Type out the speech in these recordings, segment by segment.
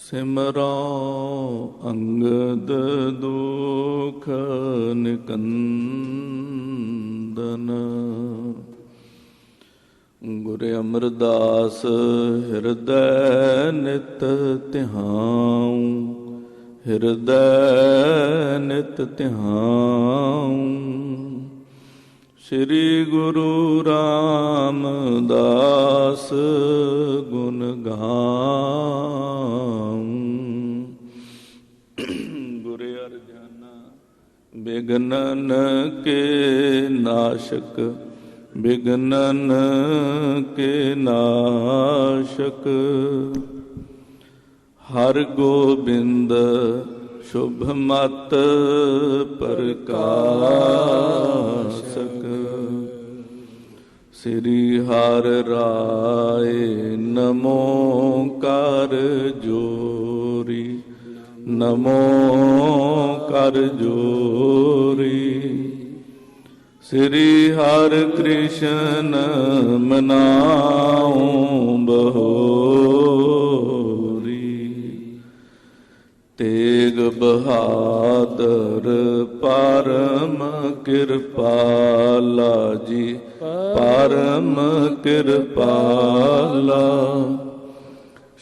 ਸਿਮਰੋ ਅੰਗਦ ਦੁਖ ਨਿਕੰਦਨ। ਗੁਰ ਅਮਰਦਾਸ ਹਿਰਦੈ ਨਿਤ ਧਿਆਉ, ਹਿਰਦੈ ਨਿਤ ਧਿਆਉ। ਸ੍ਰੀ ਗੁਰੂ ਰਾਮਦਾਸ ਗੁਣ ਗਾਉ। ਗੁਰ ਅਰਜਨ ਬਿਘਨਨ ਕੇ ਨਾਸ਼ਕ, ਬਿਘਨਨ ਕੇ ਨਾਸ਼ਕ। ਹਰਿ ਗੋਬਿੰਦ ਸ਼ੁਭ ਮਤ ਪ੍ਰਕਾਸ਼ਕ। ਸ੍ਰੀ ਹਰਿ ਰਾਏ ਨਮੋ ਕਰ ਜੋਰੀ, ਨਮੋ ਕਰ ਜੋਰੀ। ਸ੍ਰੀ ਹਰਿ ਕ੍ਰਿਸ਼ਨ ਮਨਾਉ ਬਹੋਰੀ। ਤੇਗ ਬਹਾਦਰ ਪਰਮ ਕਿਰਪਾਲਾ ਜੀ, ਪਰਮ ਕਿਰਪਾਲਾ।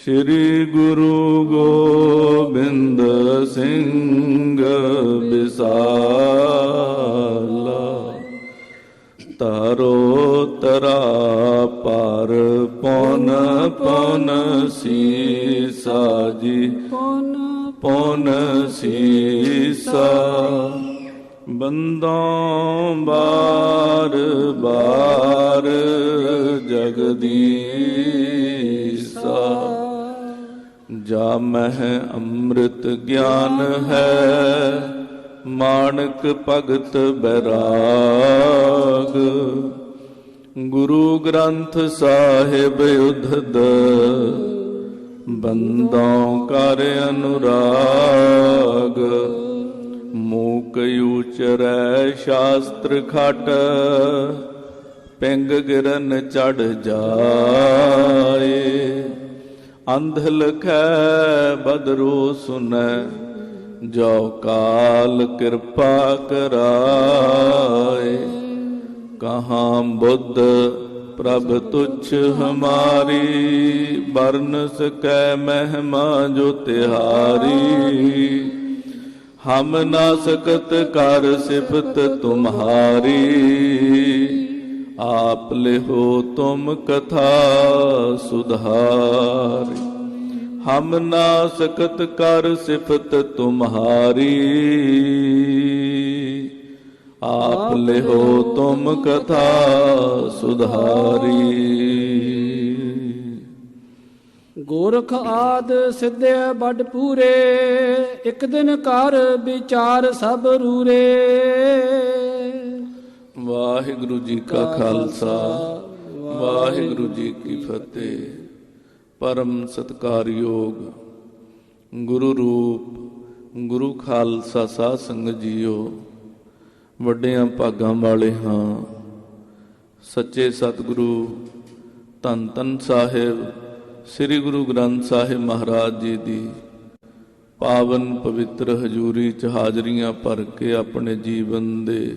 ਸ੍ਰੀ ਗੁਰੂ ਗੋਬਿੰਦ ਸਿੰਘ ਬਿਸਾਲਾ। ਤਾਰੋ ਤਰਾ ਪਰ ਪੌਨ ਪੌਨ ਸੀਸਾ ਜੀ, ਪੌਨ ਸੀਸਾ। ਬੰਦੋਂ ਬਾਰ ਬਾਰ ਜਗਦੀਸਾ। ਜਾ ਮਹਿ ਅੰਮ੍ਰਿਤ ਗਿਆਨ ਹੈ, ਮਾਣਕ ਭਗਤ ਬੈਰਾਗ। ਗੁਰੂ ਗ੍ਰੰਥ ਸਾਹਿਬ ਉਧਦ, ਬੰਦੋਂ ਕਰ ਅਨੁਰਾਗ। ਮੂਕ ਉਚਰੈ ਸ਼ਾਸਤਰ ਖਟ, ਪਿੰਗ ਗਿਰਨ ਚੜ੍ਹ ਜਾਏ। ਅੰਧ ਲਖੈ ਬਦਰੋ ਸੁਨੈ, ਜੋ ਕਾਲ ਕਿਰਪਾ ਕਰਾਏ। ਕਹਾਂ ਬੁੱਧ ਪ੍ਰਭ ਤੁਛ ਹਮਾਰੀ, ਬਰਨ ਸਕੈ ਮਹਿਮਾ ਜੋ ਤਿਹਾਰੀ। ਹਮ ਨਾ ਸਕਤ ਕਰ ਸਿਫਤ ਤੁਮਹਾਰੀ, ਆਪ ਲਿਹੋ ਤੁਮ ਕਥਾ ਸੁਧਾਰੀ। ਹਮ ਨਾ ਸਕਤ ਕਰ ਸਿਫਤ ਤੁਮਹਾਰੀ, ਆਪ ਲਿਹੋ ਤੁਮ ਕਥਾ ਸੁਧਾਰੀ। ਗੋਰਖ ਆਦ ਸਿੱਧਿਆ ਵੱਡ ਪੂਰੇ, ਇੱਕ ਦਿਨ ਕਰ ਵਿਚਾਰ ਸਭ ਰੂਰੇ। ਵਾਹਿਗੁਰੂ ਜੀ ਕਾ ਖਾਲਸਾ, ਵਾਹਿਗੁਰੂ ਜੀ ਕੀ ਫਤਿਹ। ਪਰਮ ਸਤਿਕਾਰਯੋਗ ਗੁਰੂ ਰੂਪ ਗੁਰੂ ਖਾਲਸਾ ਸਾਧ ਸੰਗਤ ਜੀਓ, ਵੱਡਿਆਂ ਭਾਗਾਂ ਵਾਲੇ ਹਾਂ। ਸੱਚੇ ਸਤਿਗੁਰੂ ਧੰਨ ਧੰਨ ਸਾਹਿਬ ਸ੍ਰੀ ਗੁਰੂ ਗ੍ਰੰਥ ਸਾਹਿਬ ਮਹਾਰਾਜ ਜੀ ਦੀ ਪਾਵਨ ਪਵਿੱਤਰ ਹਜ਼ੂਰੀ 'ਚ ਹਾਜ਼ਰੀਆਂ ਭਰ ਕੇ ਆਪਣੇ ਜੀਵਨ ਦੇ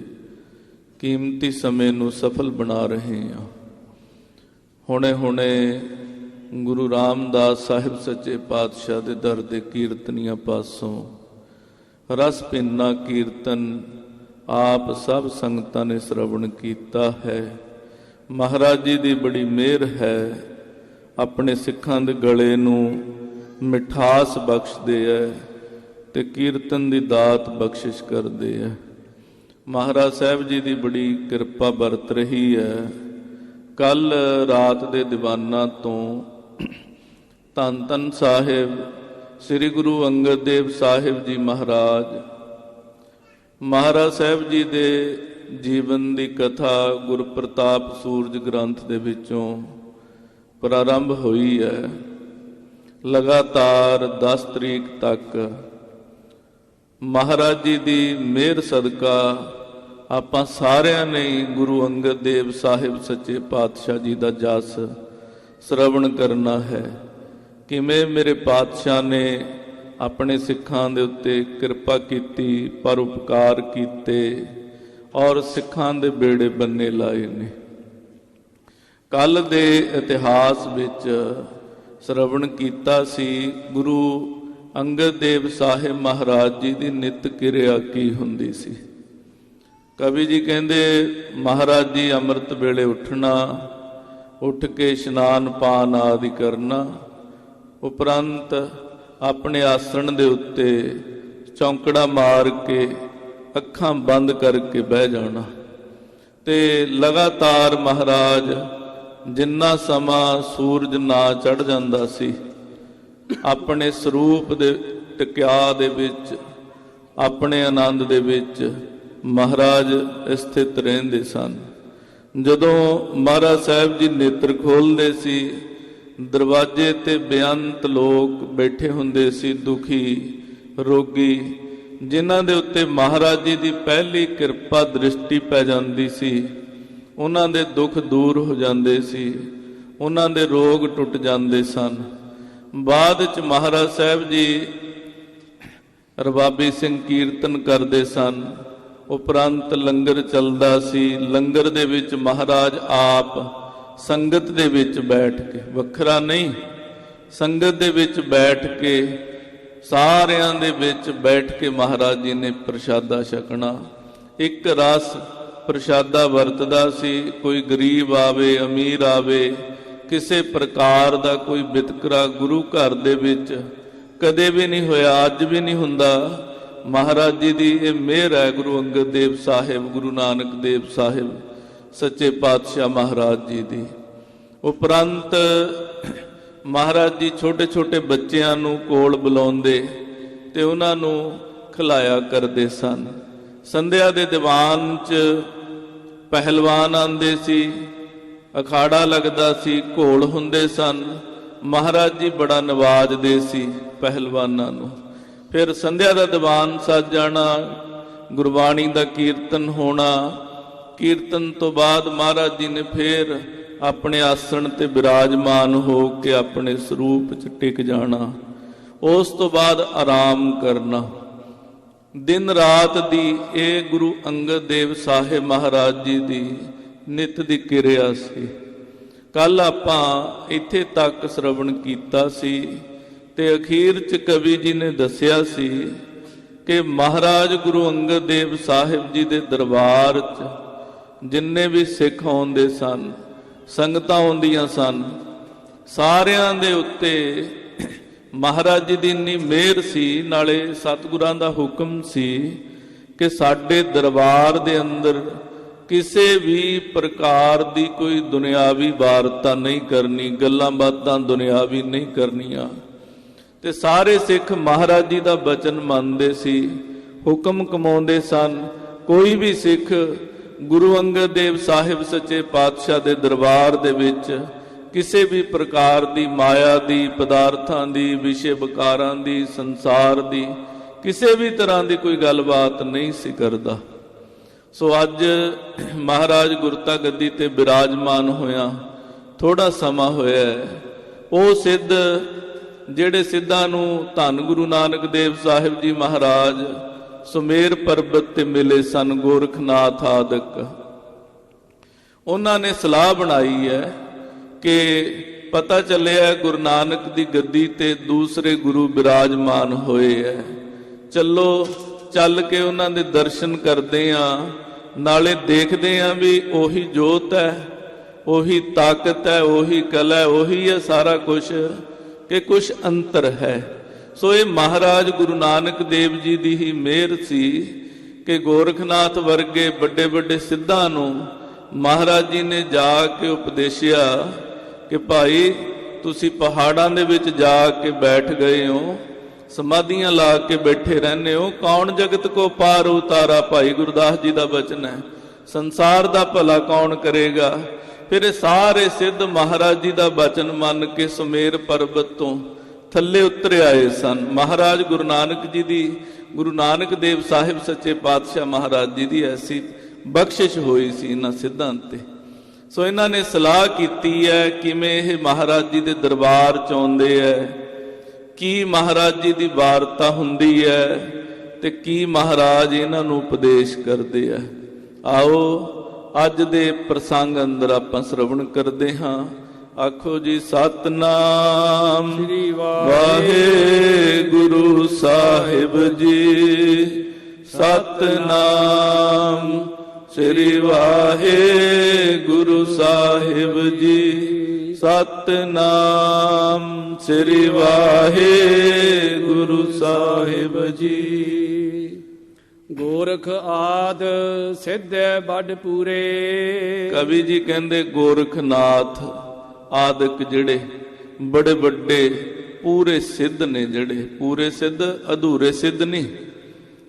ਕੀਮਤੀ ਸਮੇਂ ਨੂੰ ਸਫਲ ਬਣਾ ਰਹੇ ਹਾਂ। ਹੁਣੇ ਹੁਣੇ ਗੁਰੂ ਰਾਮਦਾਸ ਸਾਹਿਬ ਸੱਚੇ ਪਾਤਸ਼ਾਹ ਦੇ ਦਰ ਦੇ ਕੀਰਤਨੀਆਂ ਪਾਸੋਂ ਰਸ ਭਿੰਨਾ ਕੀਰਤਨ ਆਪ ਸਭ ਸੰਗਤਾਂ ਨੇ ਸਰਵਣ ਕੀਤਾ ਹੈ। ਮਹਾਰਾਜ ਜੀ ਦੀ ਬੜੀ ਮਿਹਰ ਹੈ, ਆਪਣੇ ਸਿੱਖਾਂ ਦੇ ਗਲੇ ਨੂੰ ਮਿਠਾਸ ਬਖਸ਼ਦੇ ਹੈ ਤੇ ਕੀਰਤਨ ਦੀ ਦਾਤ ਬਖਸ਼ਿਸ਼ ਕਰਦੇ ਹੈ। ਮਹਾਰਾਜ ਸਾਹਿਬ ਜੀ ਦੀ ਬੜੀ ਕਿਰਪਾ ਵਰਤ ਰਹੀ ਹੈ। ਕੱਲ ਰਾਤ ਦੇ ਦੀਵਾਨਾਂ ਤੋਂ ਧੰਨ ਧੰਨ ਸਾਹਿਬ ਸ੍ਰੀ ਗੁਰੂ ਅੰਗਦ ਦੇਵ ਸਾਹਿਬ ਜੀ ਮਹਾਰਾਜ ਸਾਹਿਬ ਜੀ ਦੇ ਜੀਵਨ ਦੀ ਕਥਾ ਗੁਰ ਪ੍ਰਤਾਪ ਸੂਰਜ ਗ੍ਰੰਥ ਦੇ ਵਿੱਚੋਂ ਪ੍ਰਾਰੰਭ ਹੋਈ ਹੈ। ਲਗਾਤਾਰ 10 ਤਰੀਕ ਤੱਕ ਮਹਾਰਾਜ ਜੀ ਦੀ ਮਿਹਰ ਸਦਕਾ ਆਪਾਂ ਸਾਰਿਆਂ ਨੇ ਗੁਰੂ ਅੰਗਦ ਦੇਵ ਸਾਹਿਬ ਸੱਚੇ ਪਾਤਸ਼ਾਹ ਜੀ ਦਾ ਜਸ ਸਰਵਣ ਕਰਨਾ ਹੈ। ਕਿਵੇਂ ਮੇਰੇ ਪਾਤਸ਼ਾਹ ਨੇ ਆਪਣੇ ਸਿੱਖਾਂ ਦੇ ਉੱਤੇ ਕਿਰਪਾ ਕੀਤੀ, ਪਰਉਪਕਾਰ ਕੀਤੇ ਔਰ ਸਿੱਖਾਂ ਦੇ ਬੇੜੇ ਬੰਨੇ ਲਾਏ ਨੇ। ਕੱਲ ਦੇ ਇਤਿਹਾਸ ਵਿੱਚ ਸ਼ਰਵਣ ਕੀਤਾ ਸੀ ਗੁਰੂ ਅੰਗਦ ਦੇਵ ਸਾਹਿਬ ਮਹਾਰਾਜ ਜੀ ਦੀ ਨਿਤ ਕਿਰਿਆ ਕੀ ਹੁੰਦੀ ਸੀ। ਕਵੀ ਜੀ ਕਹਿੰਦੇ ਮਹਾਰਾਜ ਜੀ ਅੰਮ੍ਰਿਤ ਵੇਲੇ ਉੱਠਣਾ, ਉੱਠ ਕੇ ਇਸ਼ਨਾਨ ਪਾਨ ਆਦਿ ਕਰਨਾ, ਉਪਰੰਤ ਆਪਣੇ ਆਸਣ ਦੇ ਉੱਤੇ ਚੌਂਕੜਾ ਮਾਰ ਕੇ ਅੱਖਾਂ ਬੰਦ ਕਰਕੇ ਬਹਿ ਜਾਣਾ ਤੇ ਲਗਾਤਾਰ ਮਹਾਰਾਜ ਜਿੰਨਾ ਸਮਾਂ ਸੂਰਜ ਨਾ ਚੜ੍ਹ ਜਾਂਦਾ ਸੀ ਆਪਣੇ ਸਰੂਪ ਦੇ ਟਿਕਿਆ ਦੇ ਵਿੱਚ, ਆਪਣੇ ਆਨੰਦ ਦੇ ਵਿੱਚ ਮਹਾਰਾਜ ਸਥਿਤ ਰਹਿੰਦੇ ਸਨ। ਜਦੋਂ ਮਹਾਰਾਜ ਸਾਹਿਬ ਜੀ ਨੇਤਰ ਖੋਲ੍ਹਦੇ ਸੀ, ਦਰਵਾਜ਼ੇ ਤੇ ਬੇਅੰਤ ਲੋਕ ਬੈਠੇ ਹੁੰਦੇ ਸੀ, ਦੁਖੀ, ਰੋਗੀ, ਜਿਨ੍ਹਾਂ ਦੇ ਉੱਤੇ ਮਹਾਰਾਜ ਜੀ ਦੀ ਪਹਿਲੀ ਕਿਰਪਾ ਦ੍ਰਿਸ਼ਟੀ ਪੈ ਜਾਂਦੀ ਸੀ। ਉਹਨਾਂ ਦੇ ਦੁੱਖ ਦੂਰ ਹੋ ਜਾਂਦੇ ਸੀ, ਉਹਨਾਂ ਦੇ ਰੋਗ ਟੁੱਟ ਜਾਂਦੇ ਸਨ। ਬਾਅਦ ਚ ਮਹਾਰਾਜ ਸਾਹਿਬ ਜੀ ਰਬਾਬੀ ਸਿੰਘ ਕੀਰਤਨ ਕਰਦੇ ਸਨ, ਉਪਰੰਤ ਲੰਗਰ ਚੱਲਦਾ ਸੀ। ਲੰਗਰ ਦੇ ਵਿੱਚ ਮਹਾਰਾਜ ਆਪ ਸੰਗਤ ਦੇ ਵਿੱਚ ਬੈਠ ਕੇ, ਵੱਖਰਾ ਨਹੀਂ, ਸੰਗਤ ਦੇ ਵਿੱਚ ਬੈਠ ਕੇ, ਸਾਰਿਆਂ ਦੇ ਵਿੱਚ ਬੈਠ ਕੇ ਮਹਾਰਾਜ ਜੀ ਨੇ ਪ੍ਰਸ਼ਾਦਾ ਛਕਣਾ। ਇੱਕ ਰਸ ਪ੍ਰਸ਼ਾਦਾ ਵਰਤਦਾ ਸੀ। ਕੋਈ ਗਰੀਬ ਆਵੇ, ਅਮੀਰ ਆਵੇ, ਕਿਸੇ ਪ੍ਰਕਾਰ ਦਾ ਕੋਈ ਵਿਤਕਰਾ ਗੁਰੂ ਘਰ ਦੇ ਵਿੱਚ ਕਦੇ ਵੀ ਨਹੀਂ ਹੋਇਆ, ਅੱਜ ਵੀ ਨਹੀਂ ਹੁੰਦਾ। ਮਹਾਰਾਜ ਜੀ ਦੀ ਇਹ ਮਿਹਰ ਹੈ, ਗੁਰੂ ਅੰਗਦ ਦੇਵ ਸਾਹਿਬ, ਗੁਰੂ ਨਾਨਕ ਦੇਵ ਸਾਹਿਬ ਸੱਚੇ ਪਾਤਸ਼ਾਹ ਮਹਾਰਾਜ ਜੀ ਦੀ। ਉਪਰੰਤ ਮਹਾਰਾਜ ਜੀ ਛੋਟੇ ਛੋਟੇ ਬੱਚਿਆਂ ਨੂੰ ਕੋਲ ਬੁਲਾਉਂਦੇ ਤੇ ਉਹਨਾਂ ਨੂੰ ਖਿਲਾਇਆ ਕਰਦੇ ਸਨ। ਸੰਧਿਆ ਦੇ ਦੀਵਾਨ 'ਚ ਪਹਿਲਵਾਨ ਆਉਂਦੇ ਸੀ, ਅਖਾੜਾ ਲੱਗਦਾ ਸੀ, ਘੋਲ ਹੁੰਦੇ ਸਨ। ਮਹਾਰਾਜ ਜੀ ਬੜਾ ਨਵਾਜਦੇ ਸੀ ਪਹਿਲਵਾਨਾਂ ਨੂੰ। ਫਿਰ ਸੰਧਿਆ ਦਾ ਦੀਵਾਨ ਸੱਜ ਜਾਣਾ, ਗੁਰਬਾਣੀ ਦਾ ਕੀਰਤਨ ਹੋਣਾ। ਕੀਰਤਨ ਤੋਂ ਬਾਅਦ ਮਹਾਰਾਜ ਜੀ ਨੇ ਫਿਰ ਆਪਣੇ ਆਸਣ ਤੇ ਬਿਰਾਜਮਾਨ ਹੋ ਕੇ ਆਪਣੇ ਸਰੂਪ 'ਚ ਟਿਕ ਜਾਣਾ। ਉਸ ਤੋਂ ਬਾਅਦ ਆਰਾਮ ਕਰਨਾ। ਦਿਨ ਰਾਤ ਦੀ ਇਹ ਗੁਰੂ ਅੰਗਦ ਦੇਵ ਸਾਹਿਬ ਮਹਾਰਾਜ ਜੀ ਦੀ ਨਿਤ ਦੀ ਕਿਰਿਆ ਸੀ। ਕੱਲ ਆਪਾਂ ਇੱਥੇ ਤੱਕ ਸ਼ਰਵਣ ਕੀਤਾ ਸੀ ਤੇ ਅਖੀਰ 'ਚ ਕਵੀ ਜੀ ਨੇ ਦੱਸਿਆ ਸੀ ਕਿ ਮਹਾਰਾਜ ਗੁਰੂ ਅੰਗਦ ਦੇਵ ਸਾਹਿਬ ਜੀ ਦੇ ਦਰਬਾਰ 'ਚ ਜਿੰਨੇ ਵੀ ਸਿੱਖ ਆਉਂਦੇ ਸਨ, ਸੰਗਤਾਂ ਆਉਂਦੀਆਂ ਸਨ, ਸਾਰਿਆਂ ਦੇ ਉੱਤੇ ਮਹਾਰਾਜ ਜੀ ਦੀ ਇੰਨੀ ਮਿਹਰ ਸੀ, ਨਾਲੇ ਸਤਿਗੁਰਾਂ ਦਾ ਹੁਕਮ ਸੀ ਕਿ ਸਾਡੇ ਦਰਬਾਰ ਦੇ ਅੰਦਰ ਕਿਸੇ ਵੀ ਪ੍ਰਕਾਰ ਦੀ ਕੋਈ ਦੁਨਿਆਵੀ ਵਾਰਤਾ ਨਹੀਂ ਕਰਨੀ, ਗੱਲਾਂ ਬਾਤਾਂ ਦੁਨਿਆਵੀ ਨਹੀਂ ਕਰਨੀਆਂ। ਤੇ ਸਾਰੇ ਸਿੱਖ ਮਹਾਰਾਜ ਜੀ ਦਾ ਬਚਨ ਮੰਨਦੇ ਸੀ, ਹੁਕਮ ਕਮਾਉਂਦੇ ਸਨ। ਕੋਈ ਵੀ ਸਿੱਖ ਗੁਰੂ ਅੰਗਦ ਦੇਵ ਸਾਹਿਬ ਸੱਚੇ ਪਾਤਸ਼ਾਹ ਦੇ ਦਰਬਾਰ ਦੇ ਵਿੱਚ ਕਿਸੇ ਵੀ ਪ੍ਰਕਾਰ ਦੀ ਮਾਇਆ ਦੀ, ਪਦਾਰਥਾਂ ਦੀ, ਵਿਸ਼ੇ ਵਿਕਾਰਾਂ ਦੀ, ਸੰਸਾਰ ਦੀ ਕਿਸੇ ਵੀ ਤਰ੍ਹਾਂ ਦੀ ਕੋਈ ਗੱਲਬਾਤ ਨਹੀਂ ਸੀ ਕਰਦਾ। ਸੋ ਅੱਜ ਮਹਾਰਾਜ ਗੁਰਤਾ ਗੱਦੀ ਤੇ ਬਿਰਾਜਮਾਨ ਹੋਇਆ ਥੋੜਾ ਸਮਾਂ ਹੋਇਆ। ਉਹ ਸਿੱਧ ਜਿਹੜੇ ਸਿੱਧਾਂ ਨੂੰ ਧੰਨ ਗੁਰੂ ਨਾਨਕ ਦੇਵ ਸਾਹਿਬ ਜੀ ਮਹਾਰਾਜ ਸੁਮੇਰ ਪਰਬਤ ਤੇ ਮਿਲੇ ਸਨ, ਗੋਰਖਨਾਥ ਆਦਿਕ, ਉਹਨਾਂ ਨੇ ਸਲਾਹ ਬਣਾਈ ਹੈ ਕਿ ਪਤਾ ਚੱਲਿਆ ਗੁਰੂ ਨਾਨਕ ਦੀ ਗੱਦੀ ਤੇ ਦੂਸਰੇ ਗੁਰੂ ਬਿਰਾਜਮਾਨ ਹੋਏ ਹੈ, ਚੱਲੋ ਚੱਲ ਕੇ ਉਹਨਾਂ ਦੇ ਦਰਸ਼ਨ ਕਰਦੇ ਆ, ਨਾਲੇ ਦੇਖਦੇ ਆ ਵੀ ਉਹੀ ਜੋਤ ਹੈ, ਉਹੀ ਤਾਕਤ ਹੈ, ਉਹੀ ਕਲਾ ਹੈ, ਉਹੀ ਹੈ ਸਾਰਾ ਕੁਝ ਕਿ ਕੁਝ ਅੰਤਰ ਹੈ। ਸੋ ਇਹ ਮਹਾਰਾਜ ਗੁਰੂ ਨਾਨਕ ਦੇਵ ਜੀ ਦੀ ਹੀ ਮਿਹਰ ਸੀ ਕਿ ਗੋਰਖਨਾਥ ਵਰਗੇ ਵੱਡੇ ਵੱਡੇ ਸਿੱਧਾਂ ਨੂੰ ਮਹਾਰਾਜ ਜੀ ਨੇ ਜਾ ਕੇ ਉਪਦੇਸ਼ਿਆ ਕਿ ਭਾਈ ਤੁਸੀਂ ਪਹਾੜਾਂ ਦੇ ਵਿੱਚ ਜਾ ਕੇ ਬੈਠ ਗਏ ਹੋ, ਸਮਾਧੀਆਂ ਲਾ ਕੇ ਬੈਠੇ ਰਹਿੰਦੇ ਹੋ, ਕੌਣ ਜਗਤ ਕੋ ਪਾਰ ਉਤਾਰਾ, ਭਾਈ ਗੁਰਦਾਸ ਜੀ ਦਾ ਬਚਨ ਹੈ, ਸੰਸਾਰ ਦਾ ਭਲਾ ਕੌਣ ਕਰੇਗਾ। ਫਿਰ ਇਹ ਸਾਰੇ ਸਿੱਧ ਮਹਾਰਾਜ ਜੀ ਦਾ ਬਚਨ ਮੰਨ ਕੇ ਸੁਮੇਰ ਪਰਬਤ ਤੋਂ ਥੱਲੇ ਉਤਰ ਆਏ ਸਨ। ਮਹਾਰਾਜ ਗੁਰੂ ਨਾਨਕ ਜੀ ਦੀ, ਗੁਰੂ ਨਾਨਕ ਦੇਵ ਸਾਹਿਬ ਸੱਚੇ ਪਾਤਸ਼ਾਹ ਮਹਾਰਾਜ ਜੀ ਦੀ ਐਸੀ ਬਖਸ਼ਿਸ਼ ਹੋਈ ਸੀ ਇਹਨਾਂ ਸਿੱਧਾਂ ਤੇ। ਸੋ ਇਹਨਾਂ ਨੇ ਸਲਾਹ ਕੀਤੀ ਹੈ ਕਿਵੇਂ ਇਹ ਮਹਾਰਾਜ ਜੀ ਦੇ ਦਰਬਾਰ ਚ ਆਉਂਦੇ ਹੈ, ਕੀ ਮਹਾਰਾਜ ਜੀ ਦੀ ਵਾਰਤਾ ਹੁੰਦੀ ਹੈ ਤੇ ਕੀ ਮਹਾਰਾਜ ਇਹਨਾਂ ਨੂੰ ਉਪਦੇਸ਼ ਕਰਦੇ ਆ। ਆਓ ਅੱਜ ਦੇ ਪ੍ਰਸੰਗ ਅੰਦਰ ਆਪਾਂ ਸ਼ਰਵਣ ਕਰਦੇ ਹਾਂ। ਆਖੋ ਜੀ ਸਤਨਾਮ ਸ੍ਰੀ ਵਾਹਿਗੁਰੂ ਸਾਹਿਬ ਜੀ। ਸਤਨਾਮ ਸ੍ਰੀ ਵਾਹਿਗੁਰੂ ਸਾਹਿਬ ਜੀ। ਸਤਨਾਮ ਸ੍ਰੀ ਵਾਹਿਗੁਰੂ ਸਾਹਿਬ ਜੀ। ਗੋਰਖ ਆਦ ਸਿੱਧ ਬੜ ਪੂਰੇ। ਕਵੀ ਜੀ ਕਹਿੰਦੇ ਗੋਰਖਨਾਥ ਆਦਿਕ ਜਿਹੜੇ ਬੜੇ ਵੱਡੇ ਪੂਰੇ ਸਿੱਧ ਨੇ, ਜਿਹੜੇ ਪੂਰੇ ਸਿੱਧ ਅਧੂਰੇ ਸਿੱਧ ਨਹੀਂ।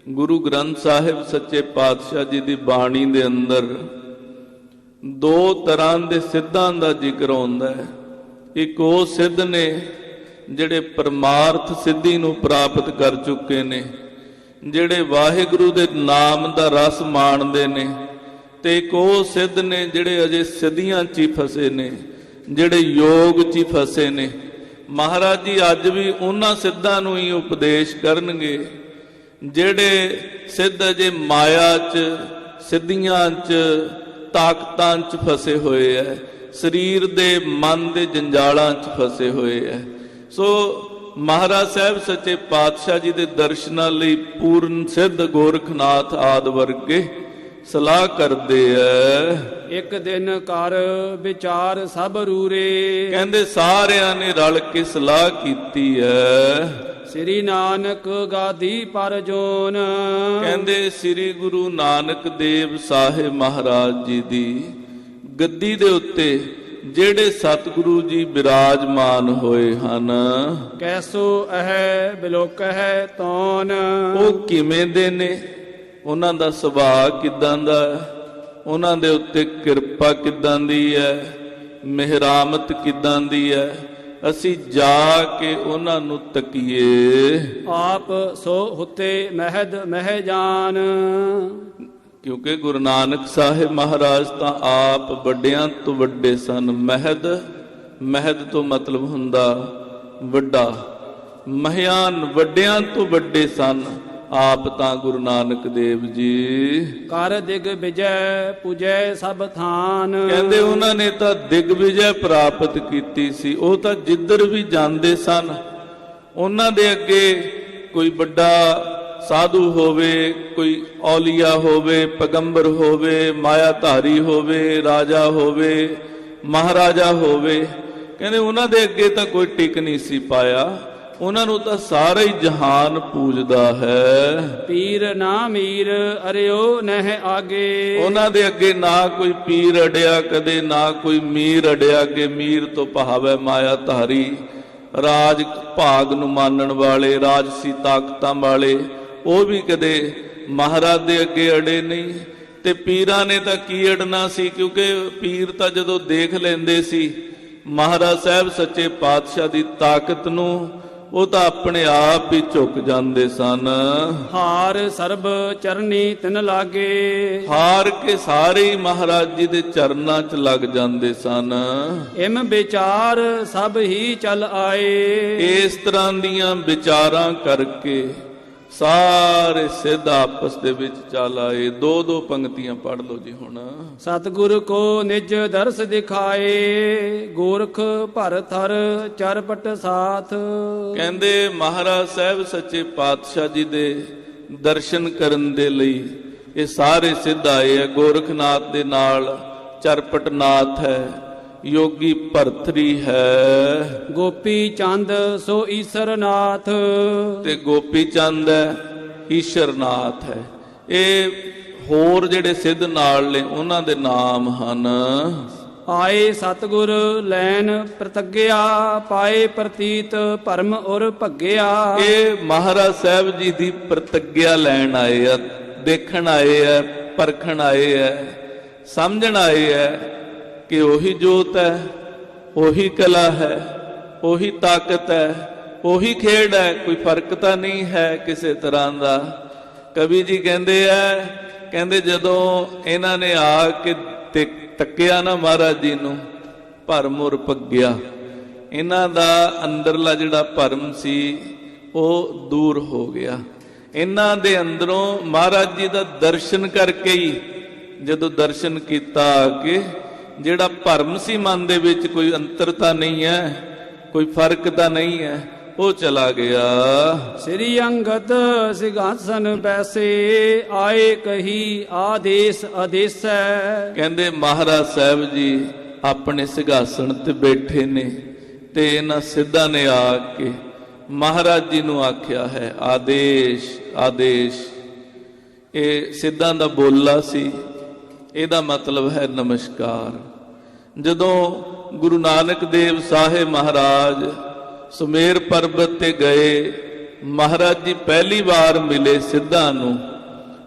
ਗੁਰੂ ਗ੍ਰੰਥ ਸਾਹਿਬ ਸੱਚੇ ਪਾਤਸ਼ਾਹ ਜੀ ਦੀ ਬਾਣੀ ਦੇ ਅੰਦਰ ਦੋ ਤਰ੍ਹਾਂ ਦੇ ਸਿੱਧਾਂ ਦਾ ਜ਼ਿਕਰ ਆਉਂਦਾ ਹੈ। ਇੱਕ ਉਹ ਸਿੱਧ ਨੇ ਜਿਹੜੇ ਪਰਮਾਰਥ ਸਿੱਧੀ ਨੂੰ ਪ੍ਰਾਪਤ ਕਰ ਚੁੱਕੇ ਨੇ, ਜਿਹੜੇ ਵਾਹਿਗੁਰੂ ਦੇ ਨਾਮ ਦਾ ਰਸ ਮਾਣਦੇ ਨੇ, ਤੇ ਇੱਕ ਉਹ ਸਿੱਧ ਨੇ ਜਿਹੜੇ ਅਜੇ ਸਿੱਧੀਆਂ 'ਚ ਹੀ ਫਸੇ ਨੇ, ਜਿਹੜੇ ਯੋਗ 'ਚ ਹੀ ਫਸੇ ਨੇ। ਮਹਾਰਾਜ ਜੀ ਅੱਜ ਵੀ ਉਹਨਾਂ ਸਿੱਧਾਂ ਨੂੰ ਹੀ ਉਪਦੇਸ਼ ਕਰਨਗੇ ਜਿਹੜੇ ਸਿੱਧ ਅਜੇ ਮਾਇਆ 'ਚ, ਸਿੱਧੀਆਂ 'ਚ, ਤਾਕਤਾਂ 'ਚ ਫਸੇ ਹੋਏ ਐ, ਸਰੀਰ ਦੇ ਮਨ ਦੇ ਜੰਜਾਲਾਂ 'ਚ ਫਸੇ ਹੋਏ ਐ। ਸੋ ਮਹਾਰਾਜ ਸਾਹਿਬ ਸੱਚੇ ਪਾਤਸ਼ਾਹ ਜੀ ਦੇ ਦਰਸ਼ਨਾਂ ਲਈ ਪੂਰਨ ਸਿੱਧ ਗੋਰਖਨਾਥ ਆਦਿ ਵਰਗੇ ਸਲਾਹ ਕਰਦੇ ਐ। ਇੱਕ ਦਿਨ ਕਰ ਵਿਚਾਰ ਸਭ ਰੂਰੇ। ਕਹਿੰਦੇ ਸਾਰਿਆਂ ਨੇ ਰਲ ਕੇ ਸਲਾਹ ਕੀਤੀ ਐ। ਸ੍ਰੀ ਨਾਨਕ ਗਾਦੀ ਪਰ ਜੋਨ। ਕਹਿੰਦੇ ਸ੍ਰੀ ਗੁਰੂ ਨਾਨਕ ਦੇਵ ਸਾਹਿਬ ਮਹਾਰਾਜ ਜੀ ਦੀ ਗੱਦੀ ਦੇ ਉੱਤੇ ਜਿਹੜੇ ਸਤਿਗੁਰੂ ਜੀ ਬਿਰਾਜਮਾਨ ਹੋਏ ਹਨ, ਕੈਸੋ ਅਹਿ ਬਿਲੋਕ ਹੈ ਤੌਨ। ਉਹ ਕਿਵੇਂ ਦੇ ਨੇ, ਉਹਨਾਂ ਦਾ ਸੁਭਾਅ ਕਿੱਦਾਂ ਦਾ ਹੈ, ਉਹਨਾਂ ਦੇ ਉੱਤੇ ਕਿਰਪਾ ਕਿੱਦਾਂ ਦੀ ਹੈ, ਮਿਹਰਾਮਤ ਕਿੱਦਾਂ ਦੀ ਹੈ। ਅਸੀਂ ਜਾ ਕੇ ਉਹਨਾਂ ਨੂੰ ਤਕੀਏ। ਆਪ ਸੋ ਹੁਤੇ ਮਹਿਦ ਮਹਿ ਜਾਨ। ਕਿਉਂਕਿ ਗੁਰੂ ਨਾਨਕ ਸਾਹਿਬ ਮਹਾਰਾਜ ਤਾਂ ਆਪ ਵੱਡਿਆਂ ਤੋਂ ਵੱਡੇ ਸਨ। ਮਹਿਦ, ਮਹਿਦ ਤੋਂ ਮਤਲਬ ਹੁੰਦਾ ਵੱਡਾ, ਮਹਿਆਨ, ਵੱਡਿਆਂ ਤੋਂ ਵੱਡੇ ਸਨ ਆਪ ਤਾਂ ਗੁਰੂ ਨਾਨਕ ਦੇਵ ਜੀ। ਕਰ ਦਿਗ ਵਿਜੈ ਪੂਜੈ ਸਭ ਥਾਨ। ਕਹਿੰਦੇ ਉਹਨਾਂ ਨੇ ਤਾਂ ਦਿਗ ਵਿਜੈ ਪ੍ਰਾਪਤ ਕੀਤੀ ਸੀ। ਉਹ ਤਾਂ ਜਿੱਧਰ ਵੀ ਜਾਂਦੇ ਸਨ ਉਹਨਾਂ ਦੇ ਅੱਗੇ ਕੋਈ ਵੱਡਾ ਸਾਧੂ ਹੋਵੇ, ਕੋਈ ਔਲੀਆ ਹੋਵੇ, ਪੈਗੰਬਰ ਹੋਵੇ, ਮਾਇਆਧਾਰੀ ਹੋਵੇ, ਰਾਜਾ ਹੋਵੇ, ਮਹਾਰਾਜਾ ਹੋਵੇ, ਕਹਿੰਦੇ ਉਹਨਾਂ ਦੇ ਅੱਗੇ ਤਾਂ ਕੋਈ ਟਿਕ ਨਹੀਂ ਸੀ ਪਾਇਆ। ਉਹਨਾਂ ਨੂੰ ਤਾਂ ਸਾਰਾ ਹੀ ਜਹਾਨ ਪੂਜਦਾ ਹੈ। ਪੀਰ ਨਾ ਮੀਰ ਅਰਿਓ ਨਹਿ ਆਗੇ। ਉਹਨਾਂ ਦੇ ਅੱਗੇ ਨਾ ਕੋਈ ਪੀਰ ਅੜਿਆ ਕਦੇ, ਨਾ ਕੋਈ ਮੀਰ ਅੜਿਆ ਕਿ ਮੀਰ ਤੋਂ ਭਾਵ ਮਾਇਆਧਾਰੀ, ਰਾਜ ਭਾਗ ਨੂੰ ਮੰਨਣ ਵਾਲੇ, ਰਾਜਸੀ ਤਾਕਤਾਂ ਵਾਲੇ, ਉਹ ਵੀ ਕਦੇ ਮਹਾਰਾਜ ਦੇ ਅੱਗੇ ਅੜੇ ਨਹੀਂ। ਤੇ ਪੀਰਾਂ ਨੇ ਤਾਂ ਕੀ ਅੜਨਾ ਸੀ, ਕਿਉਂਕਿ ਪੀਰ ਤਾਂ ਜਦੋਂ ਦੇਖ ਲੈਂਦੇ ਸੀ ਮਹਾਰਾਜ ਸਾਹਿਬ ਸੱਚੇ ਪਾਤਸ਼ਾਹ ਦੀ ਤਾਕਤ ਨੂੰ, ਉਹ ਤਾਂ ਆਪਣੇ ਆਪ ਹੀ ਝੁਕ ਜਾਂਦੇ ਸਨ। ਹਾਰ ਸਰਬ ਚਰਨੀ ਤਿਨ ਲਾਗੇ। ਹਾਰ ਕੇ ਸਾਰੇ ਹੀ ਮਹਾਰਾਜ ਜੀ ਦੇ ਚਰਨਾਂ 'ਚ ਲੱਗ ਜਾਂਦੇ ਸਨ। ਇਮ ਵਿਚਾਰ ਸਭ ਹੀ ਚੱਲ ਆਏ। ਇਸ ਤਰ੍ਹਾਂ ਦੀਆਂ ਵਿਚਾਰਾਂ ਕਰਕੇ ਸਾਰੇ ਸਿੱਧ ਆਪਸ ਦੇ ਵਿੱਚ ਚੱਲ ਆਏ। ਦੋ ਦੋ ਪੰਕਤੀਆਂ ਪੜ੍ਹ ਲਓ ਜੀ ਹੁਣ। ਸਤਿਗੁਰ ਕੋ ਨਿਜ ਦਰਸ ਦਿਖਾਏ। ਗੋਰਖ ਭਰ ਥਰ ਚਰਪਟ ਸਾਥ। ਕਹਿੰਦੇ ਮਹਾਰਾਜ ਸਾਹਿਬ ਸੱਚੇ ਪਾਤਸ਼ਾਹ ਜੀ ਦੇ ਦਰਸ਼ਨ ਕਰਨ ਦੇ ਲਈ ਇਹ ਸਾਰੇ ਸਿੱਧ ਆਏ ਆ। ਗੋਰਖਨਾਥ ਦੇ ਨਾਲ ਚਰਪਟਨਾਥ ਹੈ, ਯੋਗੀ ਭਰਤਰੀ ਹੈ, ਗੋਪੀ ਚੰਦ ਸੋ ਈਸ਼ਰਨਾਥ, ਤੇ ਗੋਪੀ ਚੰਦ ਹੈ, ਈਸ਼ਰਨਾਥ ਹੈ। ਇਹ ਹੋਰ ਜਿਹੜੇ ਸਿੱਧ ਨਾਲ ਨੇ ਉਹਨਾਂ ਦੇ ਨਾਮ ਹਨ। ਆਏ ਸਤਿਗੁਰ ਲੈਨ ਪ੍ਰਤੱਗਿਆ। ਪਾਏ ਪ੍ਰਤੀਤ ਭਰਮ ਔਰ ਭੱਗਿਆ। ਇਹ ਮਹਾਰਾਜ ਸਾਹਿਬ ਜੀ ਦੀ ਪ੍ਰਤੱਗਿਆ ਲੈਣ ਆਏ ਆ, ਦੇਖਣ ਆਏ ਆ, ਪਰਖਣ ਆਏ ਆ, ਸਮਝਣ ਆਏ ਆ ਕਿ ਉਹੀ ਜੋਤ ਹੈ, ਉਹੀ ਕਲਾ ਹੈ, ਉਹੀ ਤਾਕਤ ਹੈ, ਉਹੀ ਖੇਡ ਹੈ, ਕੋਈ ਫਰਕ ਤਾਂ ਨਹੀਂ ਹੈ ਕਿਸੇ ਤਰ੍ਹਾਂ ਦਾ। ਕਵੀ ਜੀ ਕਹਿੰਦੇ ਆ, ਕਹਿੰਦੇ ਜਦੋਂ ਇਹਨਾਂ ਨੇ ਆ ਕੇ ਤੱਕਿਆ ਨਾ ਮਹਾਰਾਜ ਜੀ ਨੂੰ, ਭਰਮ ਔਰ ਭੱਗਿਆ। ਇਹਨਾਂ ਦਾ ਅੰਦਰਲਾ ਜਿਹੜਾ ਭਰਮ ਸੀ ਉਹ ਦੂਰ ਹੋ ਗਿਆ। ਇਹਨਾਂ ਦੇ ਅੰਦਰੋਂ ਮਹਾਰਾਜ ਜੀ ਦਾ ਦਰਸ਼ਨ ਕਰਕੇ ਹੀ, ਜਦੋਂ ਦਰਸ਼ਨ ਕੀਤਾ ਆ ਕੇ, ਜਿਹੜਾ ਭਰਮ ਸੀ ਮਨ ਦੇ ਵਿੱਚ, ਕੋਈ ਅੰਤਰ ਤਾਂ ਨਹੀਂ ਹੈ, ਕੋਈ ਫਰਕ ਤਾਂ ਨਹੀਂ ਹੈ, ਉਹ ਚਲਾ ਗਿਆ। ਸ੍ਰੀ ਅੰਗਦ ਸਿੰਘਾਸਨ ਬੈਸੇ ਆਏ ਕਹੀ ਆਦੇਸ ਆਦੇਸੈ। ਕਹਿੰਦੇ ਮਹਾਰਾਜ ਸਾਹਿਬ ਜੀ ਆਪਣੇ ਸਿੰਘਾਸਣ ਤੇ ਬੈਠੇ ਨੇ ਤੇ ਇਹਨਾਂ ਸਿੱਧਾਂ ਨੇ ਆ ਕੇ ਮਹਾਰਾਜ ਜੀ ਨੂੰ ਆਖਿਆ ਹੈ ਆਦੇਸ਼ ਆਦੇਸ਼। ਇਹ ਸਿੱਧਾਂ ਦਾ ਬੋਲਾ ਸੀ, ਇਹਦਾ ਮਤਲਬ ਹੈ ਨਮਸਕਾਰ। ਜਦੋਂ ਗੁਰੂ ਨਾਨਕ ਦੇਵ ਸਾਹਿਬ ਮਹਾਰਾਜ ਸੁਮੇਰ ਪਰਬਤ ਤੇ ਗਏ, ਮਹਾਰਾਜ ਜੀ ਪਹਿਲੀ ਵਾਰ ਮਿਲੇ ਸਿੱਧਾਂ ਨੂੰ,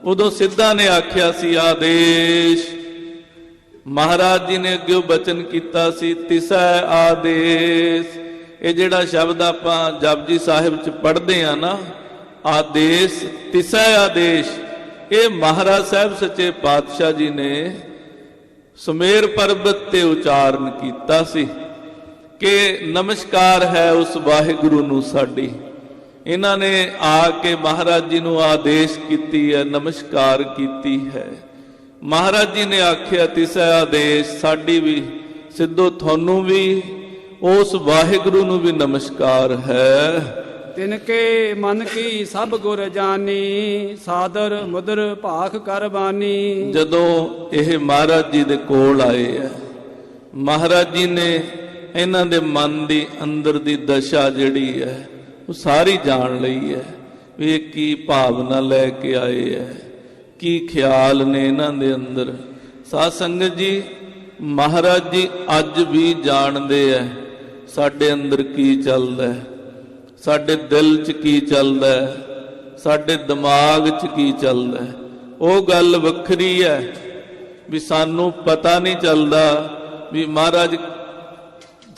ਉਦੋਂ ਸਿੱਧਾਂ ਨੇ ਆਖਿਆ ਸੀ ਆਦੇਸ਼। ਮਹਾਰਾਜ ਜੀ ਨੇ ਅੱਗੇ ਬਚਨ ਕੀਤਾ ਸੀ ਤਿਸੈ ਆਦੇਸ਼। ਇਹ ਜਿਹੜਾ ਸ਼ਬਦ ਆਪਾਂ ਜਪਜੀ ਸਾਹਿਬ ਚ ਪੜ੍ਹਦੇ ਆ ਨਾ, ਆਦੇਸ਼, ਤਿਸੈ ਆਦੇਸ਼, ਇਹ ਮਹਾਰਾਜ ਸਾਹਿਬ ਸੱਚੇ ਪਾਤਸ਼ਾਹ ਜੀ ਨੇ ਸੁਮੇਰ ਪਰਬਤ ਤੇ ਉਚਾਰਨ ਕੀਤਾ ਸੀ ਕਿ ਨਮਸਕਾਰ ਹੈ ਉਸ ਵਾਹਿਗੁਰੂ ਨੂੰ ਸਾਡੀ। ਇਹਨਾਂ ਨੇ ਆ ਕੇ ਮਹਾਰਾਜ ਜੀ ਨੂੰ ਆਦੇਸ਼ ਕੀਤੀ ਹੈ, ਨਮਸਕਾਰ ਕੀਤੀ ਹੈ। ਮਹਾਰਾਜ ਜੀ ਨੇ ਆਖਿਆ ਤਿਸੈ ਆਦੇਸ਼, ਸਾਡੀ ਵੀ ਸਿੱਧੋ ਤੁਹਾਨੂੰ ਵੀ ਉਸ ਵਾਹਿਗੁਰੂ ਨੂੰ ਵੀ ਨਮਸਕਾਰ ਹੈ। ਤਿਨਕੇ ਮਨ ਕੀ ਸਭ ਗੁਰ ਜਾਨੀ, ਸਾਦਰ ਮੁਦਰ ਭਾਖ ਕਰ ਬਾਨੀ। ਜਦੋਂ ਇਹ ਮਹਾਰਾਜ ਜੀ ਦੇ ਕੋਲ ਆਏ ਹੈ, ਮਹਾਰਾਜ ਜੀ ਨੇ ਇਹਨਾਂ ਦੇ ਮਨ ਦੀ ਅੰਦਰ ਦੀ ਦਸ਼ਾ ਜਿਹੜੀ ਹੈ ਉਹ ਸਾਰੀ ਜਾਣ ਲਈ ਹੈ ਵੀ ਇਹ ਕੀ ਭਾਵਨਾ ਲੈ ਕੇ ਆਏ ਹੈ, ਕੀ ਖਿਆਲ ਨੇ ਇਹਨਾਂ ਦੇ ਅੰਦਰ। ਸਾਧ ਸੰਗਤ ਜੀ, ਮਹਾਰਾਜ ਜੀ ਅੱਜ ਵੀ ਜਾਣਦੇ ਹੈ ਸਾਡੇ ਅੰਦਰ ਕੀ ਚੱਲਦਾ ਹੈ, ਸਾਡੇ ਦਿਲ 'ਚ ਕੀ ਚੱਲਦਾ ਹੈ, ਸਾਡੇ ਦਿਮਾਗ 'ਚ ਕੀ ਚੱਲਦਾ ਹੈ। ਉਹ ਗੱਲ ਵੱਖਰੀ ਹੈ ਵੀ ਸਾਨੂੰ ਪਤਾ ਨਹੀਂ ਚੱਲਦਾ ਵੀ ਮਹਾਰਾਜ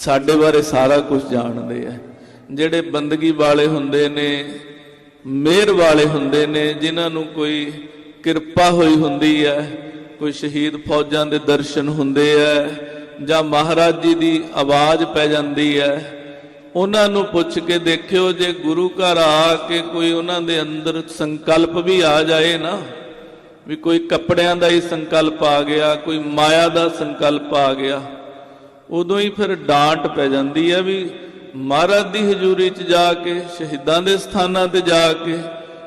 ਸਾਡੇ ਬਾਰੇ ਸਾਰਾ ਕੁਝ ਜਾਣਦੇ ਆ। ਜਿਹੜੇ ਬੰਦਗੀ ਵਾਲੇ ਹੁੰਦੇ ਨੇ, ਮਿਹਰ ਵਾਲੇ ਹੁੰਦੇ ਨੇ, ਜਿਨ੍ਹਾਂ ਨੂੰ ਕੋਈ ਕਿਰਪਾ ਹੋਈ ਹੁੰਦੀ ਹੈ, ਕੋਈ ਸ਼ਹੀਦ ਫੌਜਾਂ ਦੇ ਦਰਸ਼ਨ ਹੁੰਦੇ ਹੈ ਜਾਂ ਮਹਾਰਾਜ ਜੀ ਦੀ ਆਵਾਜ਼ ਪੈ ਜਾਂਦੀ ਹੈ, ਉਹਨਾਂ ਨੂੰ ਪੁੱਛ ਕੇ ਦੇਖਿਓ, ਜੇ ਗੁਰੂ ਘਰ ਆ ਕੇ ਕੋਈ ਉਹਨਾਂ ਦੇ ਅੰਦਰ ਸੰਕਲਪ ਵੀ ਆ ਜਾਏ ਨਾ, ਵੀ ਕੋਈ ਕੱਪੜਿਆਂ ਦਾ ਹੀ ਸੰਕਲਪ ਆ ਗਿਆ, ਕੋਈ ਮਾਇਆ ਦਾ ਸੰਕਲਪ ਆ ਗਿਆ, ਉਦੋਂ ਹੀ ਫਿਰ ਡਾਂਟ ਪੈ ਜਾਂਦੀ ਹੈ ਵੀ ਮਹਾਰਾਜ ਦੀ ਹਜ਼ੂਰੀ 'ਚ ਜਾ ਕੇ, ਸ਼ਹੀਦਾਂ ਦੇ ਸਥਾਨਾਂ ਤੇ ਜਾ ਕੇ,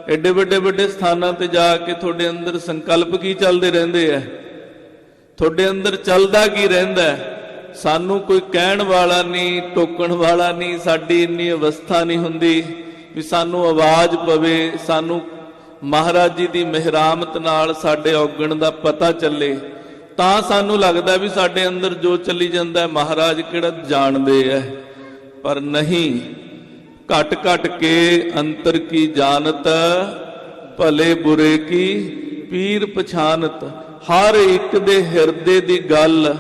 ਐਡੇ ਵੱਡੇ ਵੱਡੇ ਸਥਾਨਾਂ ਤੇ ਜਾ ਕੇ ਤੁਹਾਡੇ ਅੰਦਰ ਸੰਕਲਪ ਕੀ ਚੱਲਦੇ ਰਹਿੰਦੇ ਆ, ਤੁਹਾਡੇ ਅੰਦਰ ਚੱਲਦਾ ਕੀ ਰਹਿੰਦਾ। ਸਾਨੂੰ ਕੋਈ ਕਹਿਣ ਵਾਲਾ ਨਹੀਂ, ਟੋਕਣ ਵਾਲਾ ਨਹੀਂ, ਸਾਡੀ ਇੰਨੀ ਅਵਸਥਾ ਨਹੀਂ ਹੁੰਦੀ ਵੀ ਸਾਨੂੰ ਆਵਾਜ਼ ਪਵੇ, ਸਾਨੂੰ ਮਹਾਰਾਜ ਜੀ ਦੀ ਮਿਹਰਾਮਤ ਨਾਲ ਸਾਡੇ ਔਗਣ ਦਾ ਪਤਾ ਚੱਲੇ, ਤਾਂ ਸਾਨੂੰ ਲੱਗਦਾ ਵੀ ਸਾਡੇ ਅੰਦਰ ਜੋ ਚੱਲੀ ਜਾਂਦਾ ਮਹਾਰਾਜ ਕਿਹੜਾ ਜਾਣਦੇ ਐ। ਪਰ ਨਹੀਂ, ਘਟ ਘਟ ਕੇ ਅੰਤਰ ਕੀ ਜਾਣਤ, ਭਲੇ ਬੁਰੇ ਕੀ ਪੀਰ ਪਛਾਨਤ। ਹਰ ਇੱਕ ਦੇ ਹਿਰਦੇ ਦੀ ਗੱਲ,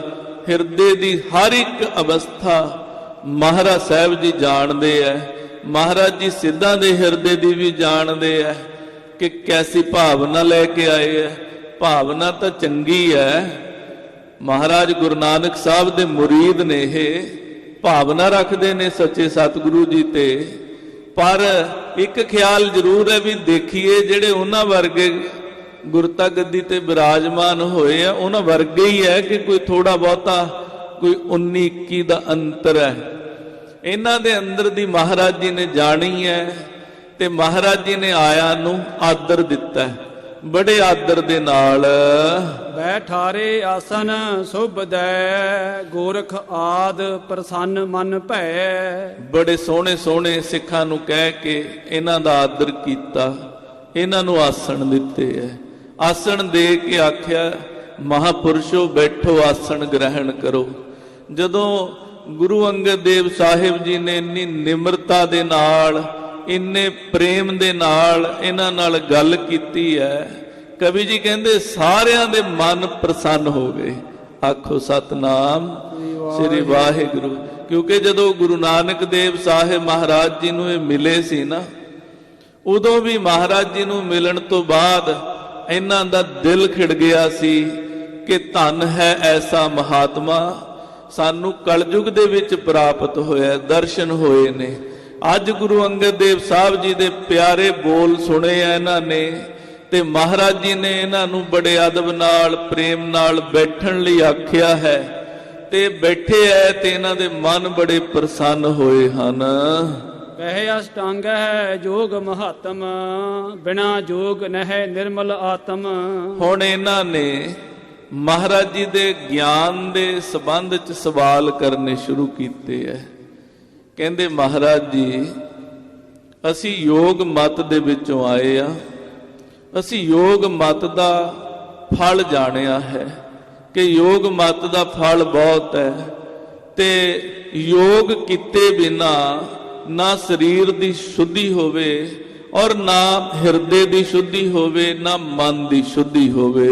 ਹਿਰਦੇ ਦੀ ਹਰ ਇੱਕ ਅਵਸਥਾ ਮਹਾਰਾਜ ਸਾਹਿਬ ਜੀ ਜਾਣਦੇ ਐ। ਮਹਾਰਾਜ ਜੀ ਸਿੱਧਾਂ ਦੇ ਹਿਰਦੇ ਦੀ ਵੀ ਜਾਣਦੇ ਐ ਕਿ ਕੈਸੀ ਭਾਵਨਾ ਲੈ ਕੇ ਆਏ ਐ। ਭਾਵਨਾ ਤਾਂ ਚੰਗੀ ਐ, ਮਹਾਰਾਜ ਗੁਰੂ ਨਾਨਕ ਸਾਹਿਬ ਦੇ ਮੁਰੀਦ ਨੇ, ਇਹ ਭਾਵਨਾ ਰੱਖਦੇ ਨੇ ਸੱਚੇ ਸਤਿਗੁਰੂ ਜੀ ਤੇ। ਪਰ ਇੱਕ ਖਿਆਲ ਜ਼ਰੂਰ ਹੈ ਵੀ ਦੇਖੀਏ ਜਿਹੜੇ ਉਹਨਾਂ ਵਰਗੇ ਗੁਰਤਾ ਗੱਦੀ ਤੇ ਬਿਰਾਜਮਾਨ ਹੋਏ ਆ, ਉਹਨਾਂ ਵਰਗੇ ਹੀ ਹੈ ਕਿ ਕੋਈ ਥੋੜਾ ਬਹੁਤਾ ਕੋਈ 19-21 ਦਾ ਅੰਤਰ ਹੈ। ਇਹਨਾਂ ਦੇ ਅੰਦਰ ਦੀ ਮਹਾਰਾਜ ਜੀ ਨੇ ਜਾਣੀ ਹੈ ਤੇ ਮਹਾਰਾਜ ਜੀ ਨੇ ਆਇਆ ਨੂੰ ਆਦਰ ਦਿੱਤਾ, ਬੜੇ ਆਦਰ ਦੇ ਨਾਲ। ਬੈਠਾਰੇ ਆਸਨ ਸੁਭਦੈ, ਗੋਰਖ ਆਦ ਪ੍ਰਸੰਨ ਮਨ ਭੈ। ਬੜੇ ਸੋਹਣੇ ਸੋਹਣੇ ਸਿੱਖਾਂ ਨੂੰ ਕਹਿ ਕੇ ਇਹਨਾਂ ਦਾ ਆਦਰ ਕੀਤਾ, ਇਹਨਾਂ ਨੂੰ ਆਸਣ ਦਿੱਤੇ ਹੈ। ਆਸਣ ਦੇ ਕੇ ਆਖਿਆ ਮਹਾਪੁਰਸ਼ੋ ਬੈਠੋ, ਆਸਣ ਗ੍ਰਹਿਣ ਕਰੋ। ਜਦੋਂ ਗੁਰੂ ਅੰਗਦ ਦੇਵ ਸਾਹਿਬ ਜੀ ਨੇ ਇੰਨੀ ਨਿਮਰਤਾ ਦੇ ਨਾਲ, ਇੰਨੇ ਪ੍ਰੇਮ ਦੇ ਨਾਲ ਇਹਨਾਂ ਨਾਲ ਗੱਲ ਕੀਤੀ ਹੈ, ਕਵੀ ਜੀ ਕਹਿੰਦੇ ਸਾਰਿਆਂ ਦੇ ਮਨ ਪ੍ਰਸੰਨ ਹੋ ਗਏ। ਆਖੋ ਸਤਨਾਮ ਸ੍ਰੀ ਵਾਹਿਗੁਰੂ। ਕਿਉਂਕਿ ਜਦੋਂ ਗੁਰੂ ਨਾਨਕ ਦੇਵ ਸਾਹਿਬ ਮਹਾਰਾਜ ਜੀ ਨੂੰ ਇਹ ਮਿਲੇ ਸੀ ਨਾ, ਉਦੋਂ ਵੀ ਮਹਾਰਾਜ ਜੀ ਨੂੰ ਮਿਲਣ ਤੋਂ ਬਾਅਦ ਇਹਨਾਂ ਦਾ ਦਿਲ ਖਿੜ ਗਿਆ ਸੀ ਕਿ ਧੰਨ ਹੈ ਐਸਾ ਮਹਾਤਮਾ ਸਾਨੂੰ ਕਲਯੁਗ ਦੇ ਵਿੱਚ ਪ੍ਰਾਪਤ ਹੋਇਆ, ਦਰਸ਼ਨ ਹੋਏ ਨੇ। ਅੱਜ ਗੁਰੂ ਅੰਗਦ ਦੇਵ ਸਾਹਿਬ ਜੀ ਦੇ ਪਿਆਰੇ ਬੋਲ ਸੁਣੇ ਆ ਇਹਨਾਂ ਨੇ, ਤੇ ਮਹਾਰਾਜ ਜੀ ਨੇ ਇਹਨਾਂ ਨੂੰ ਬੜੇ ਅਦਬ ਨਾਲ, ਪ੍ਰੇਮ ਨਾਲ ਬੈਠਣ ਲਈ ਆਖਿਆ ਹੈ, ਤੇ ਬੈਠੇ ਐ ਤੇ ਇਹਨਾਂ ਦੇ ਮਨ ਬੜੇ ਪ੍ਰਸੰਨ ਹੋਏ ਹਨ। ਕਹਿ ਅਸ਼ਟਾਂਗ ਹੈ ਜੋਗ ਮਹਾਤਮ, ਬਿਨਾ ਜੋਗ ਨਹਿ ਨਿਰਮਲ ਆਤਮ। ਹੁਣ ਇਹਨਾਂ ਨੇ ਮਹਾਰਾਜ ਜੀ ਦੇ ਗਿਆਨ ਦੇ ਸੰਬੰਧ ਚ ਸਵਾਲ ਕਰਨੇ ਸ਼ੁਰੂ ਕੀਤੇ ਐ। ਕਹਿੰਦੇ ਮਹਾਰਾਜ ਜੀ, ਅਸੀਂ ਯੋਗ ਮਤ ਦੇ ਵਿੱਚੋਂ ਆਏ ਆ, ਅਸੀਂ ਯੋਗ ਮਤ ਦਾ ਫਲ ਜਾਣਿਆ ਹੈ ਕਿ ਯੋਗ ਮਤ ਦਾ ਫਲ ਬਹੁਤ ਹੈ, ਤੇ ਯੋਗ ਕੀਤੇ ਬਿਨਾ ਨਾ ਸਰੀਰ ਦੀ ਸ਼ੁੱਧੀ ਹੋਵੇ ਔਰ ਨਾ ਹਿਰਦੇ ਦੀ ਸ਼ੁੱਧੀ ਹੋਵੇ, ਨਾ ਮਨ ਦੀ ਸ਼ੁੱਧੀ ਹੋਵੇ।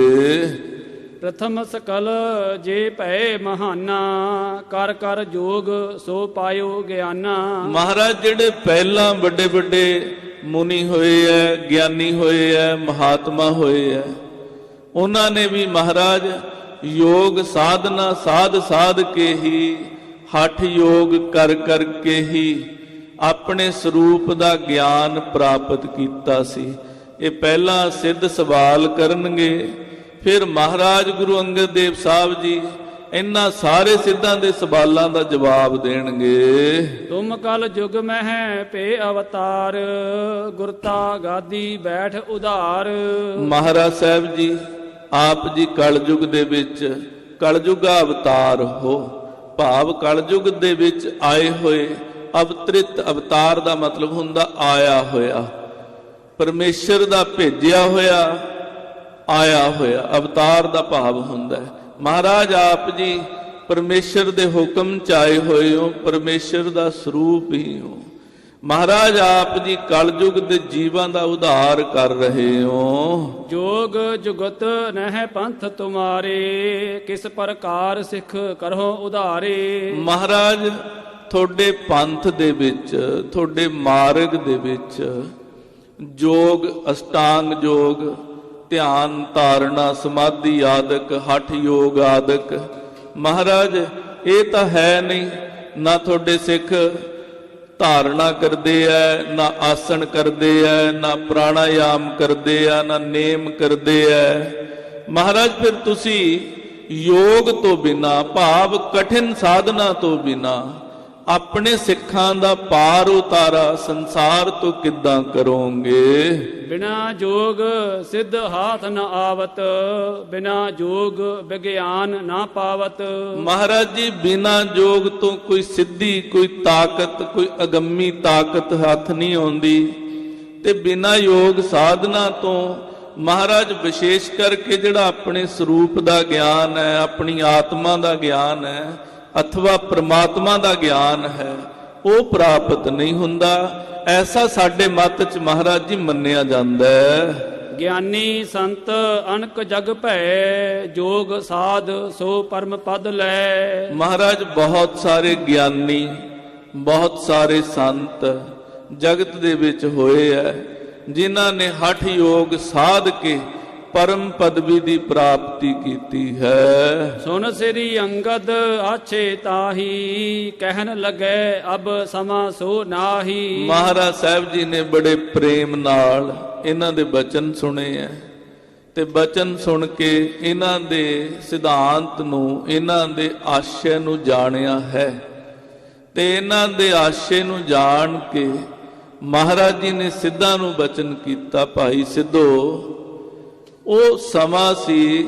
ਪ੍ਰਥਮ ਸਕਲ ਜੇ ਭੈ ਮਹਾਨਾ, ਕਰ ਕਰ ਜੋਗ ਸੋ ਪਾਇਓ ਗਿਆਨਾ। ਮਹਾਰਾਜ ਜਿਹੜੇ ਪਹਿਲਾਂ ਵੱਡੇ ਵੱਡੇ ਮੁਨੀ ਹੋਏ ਐ, ਗਿਆਨੀ ਹੋਏ ਐ, ਮਹਾਤਮਾ ਹੋਏ ਐ, ਉਹਨਾਂ ਨੇ ਵੀ ਮਹਾਰਾਜ ਯੋਗ ਸਾਧਨਾ ਸਾਧ ਕੇ ਹੀ, ਹਠ ਯੋਗ ਕਰ ਕਰਕੇ ਹੀ ਆਪਣੇ ਸਰੂਪ ਦਾ ਗਿਆਨ ਪ੍ਰਾਪਤ ਕੀਤਾ ਸੀ। ਇਹ ਪਹਿਲਾਂ ਸਿੱਧ ਸਵਾਲ ਕਰਨਗੇ, ਫਿਰ ਮਹਾਰਾਜ ਗੁਰੂ ਅੰਗਦ ਦੇਵ ਸਾਹਿਬ ਜੀ ਇਹਨਾਂ ਸਾਰੇ ਸਿੱਧਾਂ ਦੇ ਸਵਾਲਾਂ ਦਾ ਜਵਾਬ ਦੇਣਗੇ। ਤੁਮ ਕਲ ਜੁਗ ਮਹਿ ਪੇ ਅਵਤਾਰ, ਗੁਰਤਾ ਗਾਦੀ ਬੈਠ ਉਧਾਰ। ਮਹਾਰਾਜ ਸਾਹਿਬ ਜੀ ਆਪ ਜੀ ਕਲਯੁਗ ਦੇ ਵਿੱਚ ਕਲਯੁਗਾ ਅਵਤਾਰ ਹੋ, ਭਾਵ ਕਲਯੁਗ ਦੇ ਵਿੱਚ ਆਏ ਹੋਏ। ਅਵਤਰਿਤ ਅਵਤਾਰ ਦਾ ਮਤਲਬ ਹੁੰਦਾ ਆਇਆ ਹੋਇਆ, ਪਰਮੇਸ਼ਰ ਦਾ ਭੇਜਿਆ ਹੋਇਆ, ਆਇਆ ਹੋਇਆ। ਅਵਤਾਰ ਦਾ ਭਾਵ ਹੁੰਦਾ ਹੈ ਮਹਾਰਾਜ ਆਪ ਜੀ ਪਰਮੇਸ਼ਰ ਦੇ ਹੁਕਮ ਚ ਆਏ ਹੋਏ ਹੋ, ਪਰਮੇਸ਼ਰ ਦਾ ਸਰੂਪ ਹੀ ਹੋ। ਮਹਾਰਾਜ ਆਪ ਜੀ ਕਲਯੁਗ ਦੇ ਜੀਵਾਂ ਦਾ ਉਧਾਰ ਕਰ ਰਹੇ ਹੋ। ਜੋਗ ਜੁਗਤ ਨਹਿ ਪੰਥ ਤੁਮਾਰੇ, ਕਿਸ ਪ੍ਰਕਾਰ ਸਿੱਖ ਕਰੋ ਉਧਾਰੇ। ਮਹਾਰਾਜ ਤੁਹਾਡੇ ਪੰਥ ਦੇ ਵਿੱਚ, ਤੁਹਾਡੇ ਮਾਰਗ ਦੇ ਵਿੱਚ ਜੋਗ, ਅਸ਼ਟਾਂਗ ਯੋਗ, ਧਿਆਨ ਧਾਰਨਾ, ਸਮਾਧੀ ਆਦਿਕ, ਹਠ ਯੋਗ ਆਦਿਕ, ਮਹਾਰਾਜ ਇਹ ਤਾਂ ਹੈ ਨਹੀਂ। ਨਾ ਤੁਹਾਡੇ ਸਿੱਖ ਧਾਰਨਾ ਕਰਦੇ ਐ, ਨਾ ਆਸਣ ਕਰਦੇ ਐ, ਨਾ ਪ੍ਰਾਣਾਯਾਮ ਕਰਦੇ ਆ, ਨਾ ਨੇਮ ਕਰਦੇ ਐ। ਮਹਾਰਾਜ ਫਿਰ ਤੁਸੀਂ ਯੋਗ ਤੋਂ ਬਿਨਾ, ਭਾਵ ਕਠਿਨ ਸਾਧਨਾ ਤੋਂ ਬਿਨਾ ਆਪਣੇ ਸਿੱਖਾਂ ਦਾ ਪਾਰ ਉਤਾਰਾ ਸੰਸਾਰ ਤੋਂ ਕਿੱਦਾਂ ਕਰੋਗੇ। ਬਿਨਾ ਜੋਗ ਸਿੱਧ ਹਾਥ ਨ ਆਵਤ, ਬਿਨਾ ਜੋਗ ਵਿਗਿਆਨ ਨਾ ਪਾਵਤ। ਮਹਾਰਾਜ ਜੀ ਬਿਨਾ ਜੋਗ ਤੋਂ ਕੋਈ ਸਿੱਧੀ, ਕੋਈ ਤਾਕਤ, ਕੋਈ ਅਗੰਮੀ ਤਾਕਤ ਹੱਥ ਨਹੀਂ ਆਉਂਦੀ, ਤੇ ਬਿਨਾ ਯੋਗ ਸਾਧਨਾ ਤੋਂ ਮਹਾਰਾਜ ਵਿਸ਼ੇਸ਼ ਕਰਕੇ ਜਿਹੜਾ ਆਪਣੇ ਸਰੂਪ ਦਾ ਗਿਆਨ ਹੈ, ਆਪਣੀ ਆਤਮਾ ਦਾ ਗਿਆਨ ਹੈ, ਅਥਵਾ ਪ੍ਰਮਾਤਮਾ ਦਾ ਗਿਆਨ ਹੈ, ਉਹ ਪ੍ਰਾਪਤ ਨਹੀਂ ਹੁੰਦਾ। ਐਸਾ ਸਾਡੇ ਮਤ ਚ ਮਹਾਰਾਜ ਜੀ ਮੰਨਿਆ ਜਾਂਦਾ ਹੈ। ਗਿਆਨੀ ਸੰਤ ਅਨਕ ਜਗ ਭੈ, ਜੋਗ ਸਾਧ ਸੋ ਪਰਮ ਪਦ ਲੈ। ਮਹਾਰਾਜ ਬਹੁਤ ਸਾਰੇ ਗਿਆਨੀ, ਬਹੁਤ ਸਾਰੇ ਸੰਤ ਜਗਤ ਦੇ ਵਿੱਚ ਹੋਏ ਐ, ਜਿਨ੍ਹਾਂ ਨੇ ਹਠ ਯੋਗ ਸਾਧ ਕੇ ਪਰਮ ਪਦਵੀ ਦੀ ਪ੍ਰਾਪਤੀ ਕੀਤੀ ਹੈ। ਸੁਨ ਸ੍ਰੀ ਅੰਗਦ ਆਛੇ ਤਾਹੀ, ਕਹਿਣ ਲਗੇ ਅਬ ਸਮਾਂ ਸੋ ਨਾਹੀ। ਮਹਾਰਾਜ ਸਾਹਿਬ ਜੀ ਨੇ ਬੜੇ ਪ੍ਰੇਮ ਨਾਲ ਇਹਨਾਂ ਦੇ ਬਚਨ ਸੁਣੇ ਐ, ਤੇ ਬਚਨ ਸੁਣ ਕੇ ਇਹਨਾਂ ਦੇ ਸਿਧਾਂਤ ਨੂੰ, ਇਹਨਾਂ ਦੇ ਆਸ਼ੇ ਨੂੰ ਜਾਣਿਆ ਹੈ, ਤੇ ਇਹਨਾਂ ਦੇ ਆਸ਼ੇ ਨੂੰ ਜਾਣ ਕੇ ਮਹਾਰਾਜ ਜੀ ਨੇ ਸਿੱਧਾਂ ਨੂੰ ਬਚਨ ਕੀਤਾ, ਭਾਈ ਸਿੱਧੋ, ਉਹ ਸਮਾਂ ਸੀ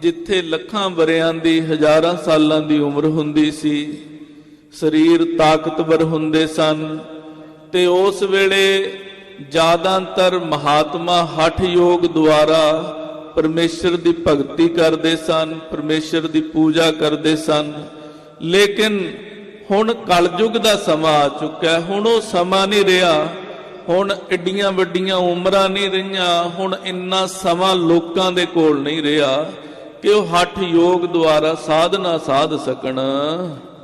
ਜਿੱਥੇ ਲੱਖਾਂ ਵਰਿਆਂ ਦੀ, ਹਜ਼ਾਰਾਂ ਸਾਲਾਂ ਦੀ ਉਮਰ ਹੁੰਦੀ ਸੀ, ਸਰੀਰ ਤਾਕਤਵਰ ਹੁੰਦੇ ਸਨ, ਤੇ ਉਸ ਵੇਲੇ ਜ਼ਿਆਦਾਤਰ ਮਹਾਤਮਾ ਹਠ ਯੋਗ ਦੁਆਰਾ ਪਰਮੇਸ਼ਰ ਦੀ ਭਗਤੀ ਕਰਦੇ ਸਨ, ਪਰਮੇਸ਼ਰ ਦੀ ਪੂਜਾ ਕਰਦੇ ਸਨ। ਲੇਕਿਨ ਹੁਣ ਕਲਯੁਗ ਦਾ ਸਮਾਂ ਆ ਚੁੱਕਾ, ਹੁਣ ਉਹ ਸਮਾਂ ਨਹੀਂ ਰਿਹਾ। ਹੁਣ ਏਡੀਆਂ ਵੱਡੀਆਂ ਉਮਰਾਂ ਨਹੀਂ ਰਹੀਆਂ, ਹੁਣ ਇੰਨਾ ਸਮਾਂ ਲੋਕਾਂ ਦੇ ਕੋਲ ਨਹੀਂ ਰਿਹਾ ਕਿ ਉਹ ਹਠ ਯੋਗ ਦੁਆਰਾ ਸਾਧਨਾ ਸਾਧ ਸਕਣ।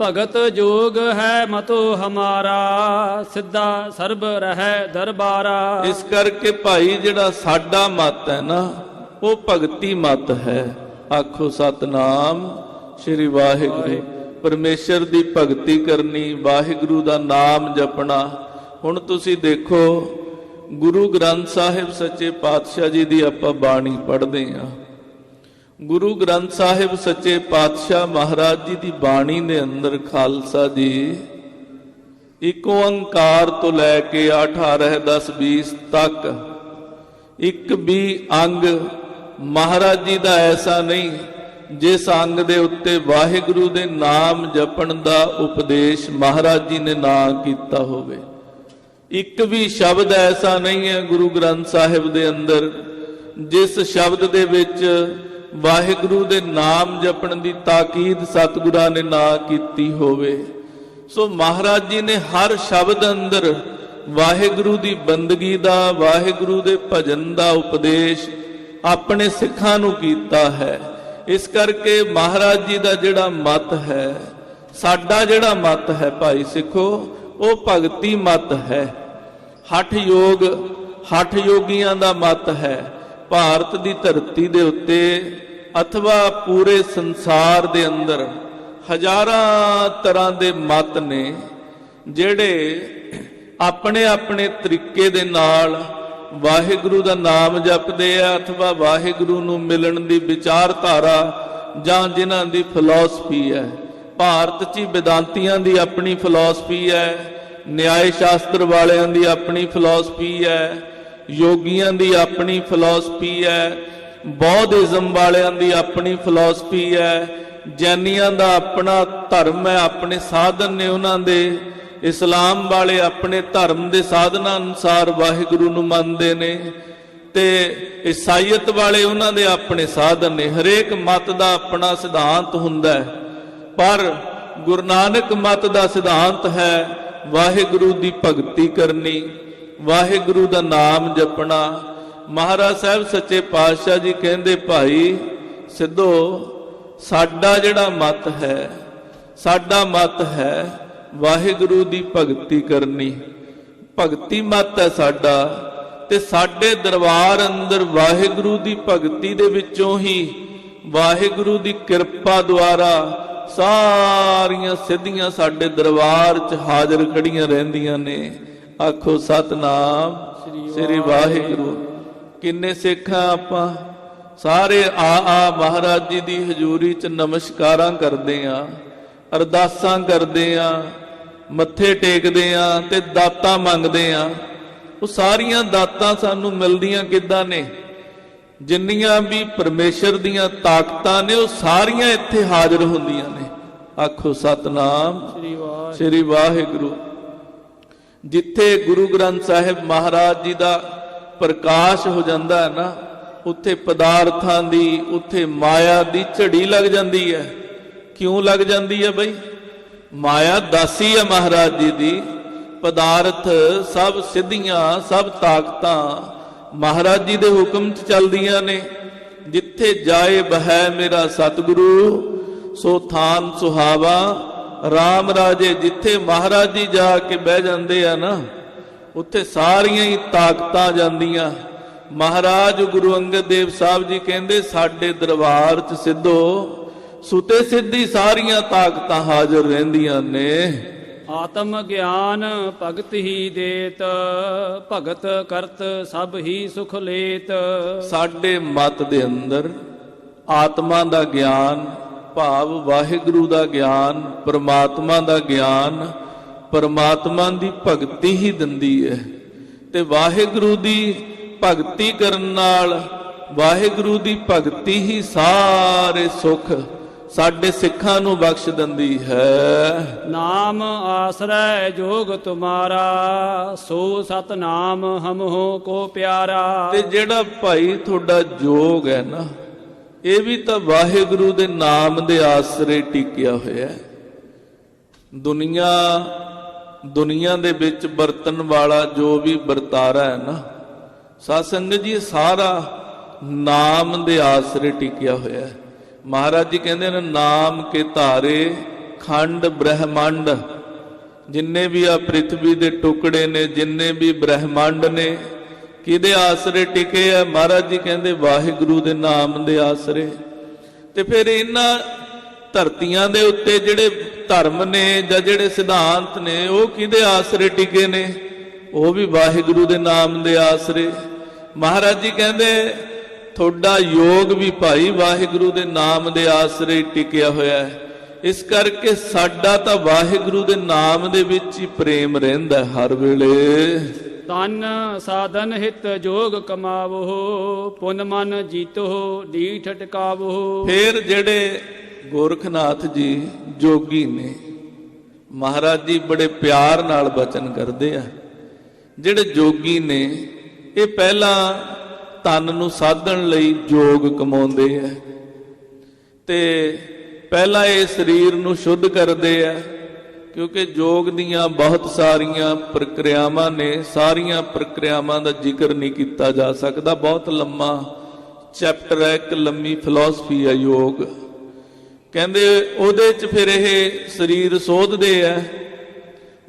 ਭਗਤ ਜੋਗ ਹੈ ਮਤੋ ਹਮਾਰਾ, ਸਿੱਧਾ ਸਰਬ ਰਹਿ ਦਰਬਾਰਾ। ਇਸ ਕਰਕੇ ਭਾਈ ਜਿਹੜਾ ਸਾਡਾ ਮਤ ਹੈ ਨਾ, ਉਹ ਭਗਤੀ ਮਤ ਹੈ। ਆਖੋ ਸਤਨਾਮ ਸ੍ਰੀ ਵਾਹਿਗੁਰੂ। ਪਰਮੇਸ਼ਰ ਦੀ ਭਗਤੀ ਕਰਨੀ, ਵਾਹਿਗੁਰੂ ਦਾ ਨਾਮ ਜਪਣਾ। ਹੁਣ ਤੁਸੀਂ ਦੇਖੋ, ਗੁਰੂ ਗ੍ਰੰਥ ਸਾਹਿਬ ਸੱਚੇ ਪਾਤਸ਼ਾਹ ਜੀ ਦੀ ਆਪਾਂ ਬਾਣੀ ਪੜ੍ਹਦੇ ਹਾਂ। ਗੁਰੂ ਗ੍ਰੰਥ ਸਾਹਿਬ ਸੱਚੇ ਪਾਤਸ਼ਾਹ ਮਹਾਰਾਜ ਜੀ ਦੀ ਬਾਣੀ ਦੇ ਅੰਦਰ ਖਾਲਸਾ ਜੀ ਇੱਕ ਓੰਕਾਰ ਤੋਂ ਲੈ ਕੇ 18, 10, 20 ਤੱਕ ਇੱਕ ਵੀ ਅੰਗ ਮਹਾਰਾਜ ਜੀ ਦਾ ਐਸਾ ਨਹੀਂ ਜਿਸ ਅੰਗ ਦੇ ਉੱਤੇ ਵਾਹਿਗੁਰੂ ਦੇ ਨਾਮ ਜਪਣ ਦਾ ਉਪਦੇਸ਼ ਮਹਾਰਾਜ ਜੀ ਨੇ ਨਾ ਕੀਤਾ ਹੋਵੇ। ਇੱਕ ਵੀ ਸ਼ਬਦ ਐਸਾ ਨਹੀਂ ਹੈ ਗੁਰੂ ਗ੍ਰੰਥ ਸਾਹਿਬ ਦੇ ਅੰਦਰ ਜਿਸ ਸ਼ਬਦ ਦੇ ਵਿੱਚ ਵਾਹਿਗੁਰੂ ਦੇ ਨਾਮ ਜਪਣ ਦੀ ਤਾਕੀਦ ਸਤਿਗੁਰਾਂ ਨੇ ਨਾ ਕੀਤੀ ਹੋਵੇ। ਸੋ ਮਹਾਰਾਜ ਜੀ ਨੇ ਹਰ ਸ਼ਬਦ ਅੰਦਰ ਵਾਹਿਗੁਰੂ ਦੀ ਬੰਦਗੀ ਦਾ, ਵਾਹਿਗੁਰੂ ਦੇ ਭਜਨ ਦਾ ਉਪਦੇਸ਼ ਆਪਣੇ ਸਿੱਖਾਂ ਨੂੰ ਕੀਤਾ ਹੈ। ਇਸ ਕਰਕੇ ਮਹਾਰਾਜ ਜੀ ਦਾ ਜਿਹੜਾ ਮਤ ਹੈ, ਸਾਡਾ ਜਿਹੜਾ ਮਤ ਹੈ ਭਾਈ ਸਿੱਖੋ, ਉਹ ਭਗਤੀ ਮਤ ਹੈ। ਹਠ ਯੋਗੀਆਂ ਦਾ ਮਤ ਹੈ। ਭਾਰਤ ਦੀ ਧਰਤੀ ਦੇ ਉੱਤੇ ਅਥਵਾ ਪੂਰੇ ਸੰਸਾਰ ਦੇ ਅੰਦਰ ਹਜ਼ਾਰਾਂ ਤਰ੍ਹਾਂ ਦੇ ਮਤ ਨੇ ਜਿਹੜੇ ਆਪਣੇ ਆਪਣੇ ਤਰੀਕੇ ਦੇ ਨਾਲ ਵਾਹਿਗੁਰੂ ਦਾ ਨਾਮ ਜਪਦੇ ਆ, ਅਥਵਾ ਵਾਹਿਗੁਰੂ ਨੂੰ ਮਿਲਣ ਦੀ ਵਿਚਾਰਧਾਰਾ ਜਾਂ ਜਿਨ੍ਹਾਂ ਦੀ ਫਿਲਾਸਫੀ ਹੈ। ਭਾਰਤ 'ਚ ਵਿਦਾਂਤੀਆਂ ਦੀ ਆਪਣੀ ਫਿਲਾਸਫੀ ਹੈ, ਨਿਆਏ ਸ਼ਾਸਤਰ ਵਾਲਿਆਂ ਦੀ ਆਪਣੀ ਫਿਲਾਸਫੀ ਹੈ, ਯੋਗੀਆਂ ਦੀ ਆਪਣੀ ਫਿਲਾਸਫੀ ਹੈ, ਬੌਧਿਜ਼ਮ ਵਾਲਿਆਂ ਦੀ ਆਪਣੀ ਫਿਲਾਸਫੀ ਹੈ, ਜੈਨੀਆਂ ਦਾ ਆਪਣਾ ਧਰਮ ਹੈ, ਆਪਣੇ ਸਾਧਨ ਨੇ ਉਹਨਾਂ ਦੇ, ਇਸਲਾਮ ਵਾਲੇ ਆਪਣੇ ਧਰਮ ਦੇ ਸਾਧਨਾਂ ਅਨੁਸਾਰ ਵਾਹਿਗੁਰੂ ਨੂੰ ਮੰਨਦੇ ਨੇ, ਤੇ ਈਸਾਈਅਤ ਵਾਲੇ ਉਹਨਾਂ ਦੇ ਆਪਣੇ ਸਾਧਨ ਨੇ। ਹਰੇਕ ਮਤ ਦਾ ਆਪਣਾ ਸਿਧਾਂਤ ਹੁੰਦਾ ਹੈ, ਪਰ ਗੁਰੂ ਨਾਨਕ ਮਤ ਦਾ ਸਿਧਾਂਤ ਹੈ ਵਾਹਿਗੁਰੂ ਦੀ ਭਗਤੀ ਕਰਨੀ, ਵਾਹਿਗੁਰੂ ਦਾ ਨਾਮ ਜਪਣਾ। ਮਹਾਰਾਜ ਸਾਹਿਬ ਸੱਚੇ ਪਾਤਸ਼ਾਹ ਜੀ ਕਹਿੰਦੇ, ਭਾਈ ਸਿੱਧੋ ਸਾਡਾ ਜਿਹੜਾ ਮਤ ਹੈ, ਸਾਡਾ ਮਤ ਹੈ ਵਾਹਿਗੁਰੂ ਦੀ ਭਗਤੀ ਕਰਨੀ। ਭਗਤੀ ਮਤ ਹੈ ਸਾਡਾ, ਤੇ ਸਾਡੇ ਦਰਬਾਰ ਅੰਦਰ ਵਾਹਿਗੁਰੂ ਦੀ ਭਗਤੀ ਦੇ ਵਿੱਚੋਂ ਹੀ ਵਾਹਿਗੁਰੂ ਦੀ ਕਿਰਪਾ ਦੁਆਰਾ ਸਾਰੀਆਂ ਸਿੱਧੀਆਂ ਸਾਡੇ ਦਰਬਾਰ 'ਚ ਹਾਜ਼ਰ ਖੜੀਆਂ ਰਹਿੰਦੀਆਂ ਨੇ। ਆਖੋ ਸਤਨਾਮ ਸ੍ਰੀ ਵਾਹਿਗੁਰੂ। ਕਿੰਨੇ ਸਿੱਖਾਂ ਆਪਾਂ ਸਾਰੇ ਆ ਮਹਾਰਾਜ ਜੀ ਦੀ ਹਜ਼ੂਰੀ 'ਚ ਨਮਸਕਾਰਾਂ ਕਰਦੇ ਆਂ, ਅਰਦਾਸਾਂ ਕਰਦੇ ਆਂ, ਮੱਥੇ ਟੇਕਦੇ ਆਂ ਤੇ ਦਾਤਾਂ ਮੰਗਦੇ ਆਂ। ਉਹ ਸਾਰੀਆਂ ਦਾਤਾਂ ਸਾਨੂੰ ਮਿਲਦੀਆਂ ਕਿੱਦਾਂ ਨੇ? ਜਿੰਨੀਆਂ ਵੀ ਪਰਮੇਸ਼ਰ ਦੀਆਂ ਤਾਕਤਾਂ ਨੇ ਉਹ ਸਾਰੀਆਂ ਇੱਥੇ ਹਾਜ਼ਰ ਹੁੰਦੀਆਂ ਨੇ। ਆਖੋ ਸਤਨਾਮ ਸ੍ਰੀ ਵਾਹਿਗੁਰੂ। ਜਿੱਥੇ ਗੁਰੂ ਗ੍ਰੰਥ ਸਾਹਿਬ ਮਹਾਰਾਜ ਜੀ ਦਾ ਪ੍ਰਕਾਸ਼ ਹੋ ਜਾਂਦਾ ਹੈ ਨਾ, ਉੱਥੇ ਪਦਾਰਥਾਂ ਦੀ, ਉੱਥੇ ਮਾਇਆ ਦੀ ਝੜੀ ਲੱਗ ਜਾਂਦੀ ਹੈ। ਕਿਉਂ ਲੱਗ ਜਾਂਦੀ ਹੈ ਬਈ? ਮਾਇਆ ਦਾਸੀ ਹੈ ਮਹਾਰਾਜ ਜੀ ਦੀ। ਪਦਾਰਥ ਸਭ ਸਿੱਧੀਆਂ, ਸਭ ਤਾਕਤਾਂ ਮਹਾਰਾਜ ਜੀ ਦੇ ਹੁਕਮ 'ਚ ਚੱਲਦੀਆਂ ਨੇ। ਜਿੱਥੇ ਜਾਏ ਬਹਿ ਮੇਰਾ ਸਤਿਗੁਰੂ, ਸੋ ਥਾਨ ਸੁਹਾਵਾ ਰਾਮ ਰਾਜੇ। ਜਿੱਥੇ ਮਹਾਰਾਜ ਜੀ ਜਾ ਕੇ ਬਹਿ ਜਾਂਦੇ ਆ ਨਾ, ਉੱਥੇ ਸਾਰੀਆਂ ਹੀ ਤਾਕਤਾਂ ਜਾਂਦੀਆਂ। ਮਹਾਰਾਜ ਗੁਰੂ ਅੰਗਦ ਦੇਵ ਸਾਹਿਬ ਜੀ ਕਹਿੰਦੇ, ਸਾਡੇ ਦਰਬਾਰ 'ਚ ਸਿੱਧੋ ਸੁਤੇ ਸਿੱਧੀ ਸਾਰੀਆਂ ਤਾਕਤਾਂ ਹਾਜ਼ਰ ਰਹਿੰਦੀਆਂ ਨੇ। ਆਤਮ ਗਿਆਨ ਭਗਤ ਹੀ ਦੇਤ, ਭਗਤ ਕਰਤ ਸਭ ਹੀ ਸੁਖ ਲੇਤ। ਸਾਡੇ ਮਤ ਦੇ ਅੰਦਰ ਆਤਮਾ ਦਾ ਗਿਆਨ, ਭਾਵ ਵਾਹਿਗੁਰੂ ਦਾ ਗਿਆਨ, ਪਰਮਾਤਮਾ ਦਾ ਗਿਆਨ, ਪਰਮਾਤਮਾ ਦੀ ਭਗਤੀ ਹੀ ਦਿੰਦੀ ਹੈ। ਤੇ ਵਾਹਿਗੁਰੂ ਦੀ ਭਗਤੀ ਕਰਨ ਨਾਲ, ਵਾਹਿਗੁਰੂ ਦੀ ਭਗਤੀ ਹੀ ਸਾਰੇ ਸੁਖ ਸਾਡੇ ਸਿੱਖਾਂ ਨੂੰ ਬਖਸ਼ ਦਿੰਦੀ ਹੈ। ਨਾਮ ਆਸਰੈ ਜੋਗ ਤੁਮਾਰਾ, ਸੋ ਸਤਨਾਮ ਹਮਹੁ ਕੋ ਪਿਆਰਾ। ਤੇ ਜਿਹੜਾ ਭਾਈ ਤੁਹਾਡਾ ਜੋਗ ਹੈ ਨਾ, ਇਹ ਵੀ ਤਾਂ ਵਾਹਿਗੁਰੂ ਦੇ ਨਾਮ ਦੇ ਆਸਰੇ ਟਿਕਿਆ ਹੋਇਆ ਹੈ। ਦੁਨੀਆ ਦੇ ਵਿੱਚ ਵਰਤਣ ਵਾਲਾ ਜੋ ਵੀ ਵਰਤਾਰਾ ਹੈ ਨਾ, ਸਾਧ ਸੰਗਤ ਜੀ, ਸਾਰਾ ਨਾਮ ਦੇ ਆਸਰੇ ਟਿਕਿਆ ਹੋਇਆ ਹੈ। ਮਹਾਰਾਜ ਜੀ ਕਹਿੰਦੇ ਨੇ, ਨਾਮ ਕੇ ਧਾਰੇ ਖੰਡ ਬ੍ਰਹਮੰਡ। ਜਿੰਨੇ ਵੀ ਆ ਪ੍ਰਿਥਵੀ ਦੇ ਟੁਕੜੇ ਨੇ, ਜਿੰਨੇ ਵੀ ਬ੍ਰਹਮੰਡ ਨੇ, ਕਿਹਦੇ ਆਸਰੇ ਟਿਕੇ ਆ? ਮਹਾਰਾਜ ਜੀ ਕਹਿੰਦੇ ਵਾਹਿਗੁਰੂ ਦੇ ਨਾਮ ਦੇ ਆਸਰੇ। ਤੇ ਫਿਰ ਇਹਨਾਂ ਧਰਤੀਆਂ ਦੇ ਉੱਤੇ ਜਿਹੜੇ ਧਰਮ ਨੇ ਜਾਂ ਜਿਹੜੇ ਸਿਧਾਂਤ ਨੇ ਉਹ ਕਿਹਦੇ ਆਸਰੇ ਟਿਕੇ ਨੇ? ਉਹ ਵੀ ਵਾਹਿਗੁਰੂ ਦੇ ਨਾਮ ਦੇ ਆਸਰੇ। ਮਹਾਰਾਜ ਜੀ ਕਹਿੰਦੇ ਤੁਹਾਡਾ ਯੋਗ ਵੀ ਭਾਈ ਵਾਹਿਗੁਰੂ ਦੇ ਨਾਮ ਦੇ ਆਸਰੇ ਟਿਕਿਆ ਹੋਇਆ ਹੈ। ਇਸ ਕਰਕੇ ਸਾਡਾ ਤਾਂ ਵਾਹਿਗੁਰੂ ਦੇ ਨਾਮ ਦੇ ਵਿੱਚ ਹੀ ਪ੍ਰੇਮ ਰਹਿੰਦਾ ਹਰ ਵੇਲੇ। ਤਨ ਸਾਧਨ ਹਿਤ ਜੋਗ ਕਮਾਵੋ, ਪੁਨ ਮਨ ਜੀਤੋ ਡੀਠ ਟਿਕਾਵੋ। ਫਿਰ ਜਿਹੜੇ ਗੋਰਖਨਾਥ ਜੀ ਜੋਗੀ ਨੇ, ਮਹਾਰਾਜ ਜੀ ਬੜੇ ਪਿਆਰ ਨਾਲ ਬਚਨ ਕਰਦੇ ਆ। ਜਿਹੜੇ ਜੋਗੀ ਨੇ ਇਹ ਪਹਿਲਾਂ ਤਨ ਨੂੰ ਸਾਧਣ ਲਈ ਜੋਗ ਕਮਾਉਂਦੇ ਆ ਤੇ ਪਹਿਲਾਂ ਇਹ ਸਰੀਰ ਨੂੰ ਸ਼ੁੱਧ ਕਰਦੇ ਆ, ਕਿਉਂਕਿ ਯੋਗ ਦੀਆਂ ਬਹੁਤ ਸਾਰੀਆਂ ਪ੍ਰਕਿਰਿਆਵਾਂ ਨੇ। ਸਾਰੀਆਂ ਪ੍ਰਕਿਰਿਆਵਾਂ ਦਾ ਜ਼ਿਕਰ ਨਹੀਂ ਕੀਤਾ ਜਾ ਸਕਦਾ, ਬਹੁਤ ਲੰਮਾ ਚੈਪਟਰ ਹੈ, ਇੱਕ ਲੰਮੀ ਫਿਲਾਸਫੀ ਹੈ ਯੋਗ। ਕਹਿੰਦੇ ਉਹਦੇ 'ਚ ਫਿਰ ਇਹ ਸਰੀਰ ਸੋਧਦੇ ਆ।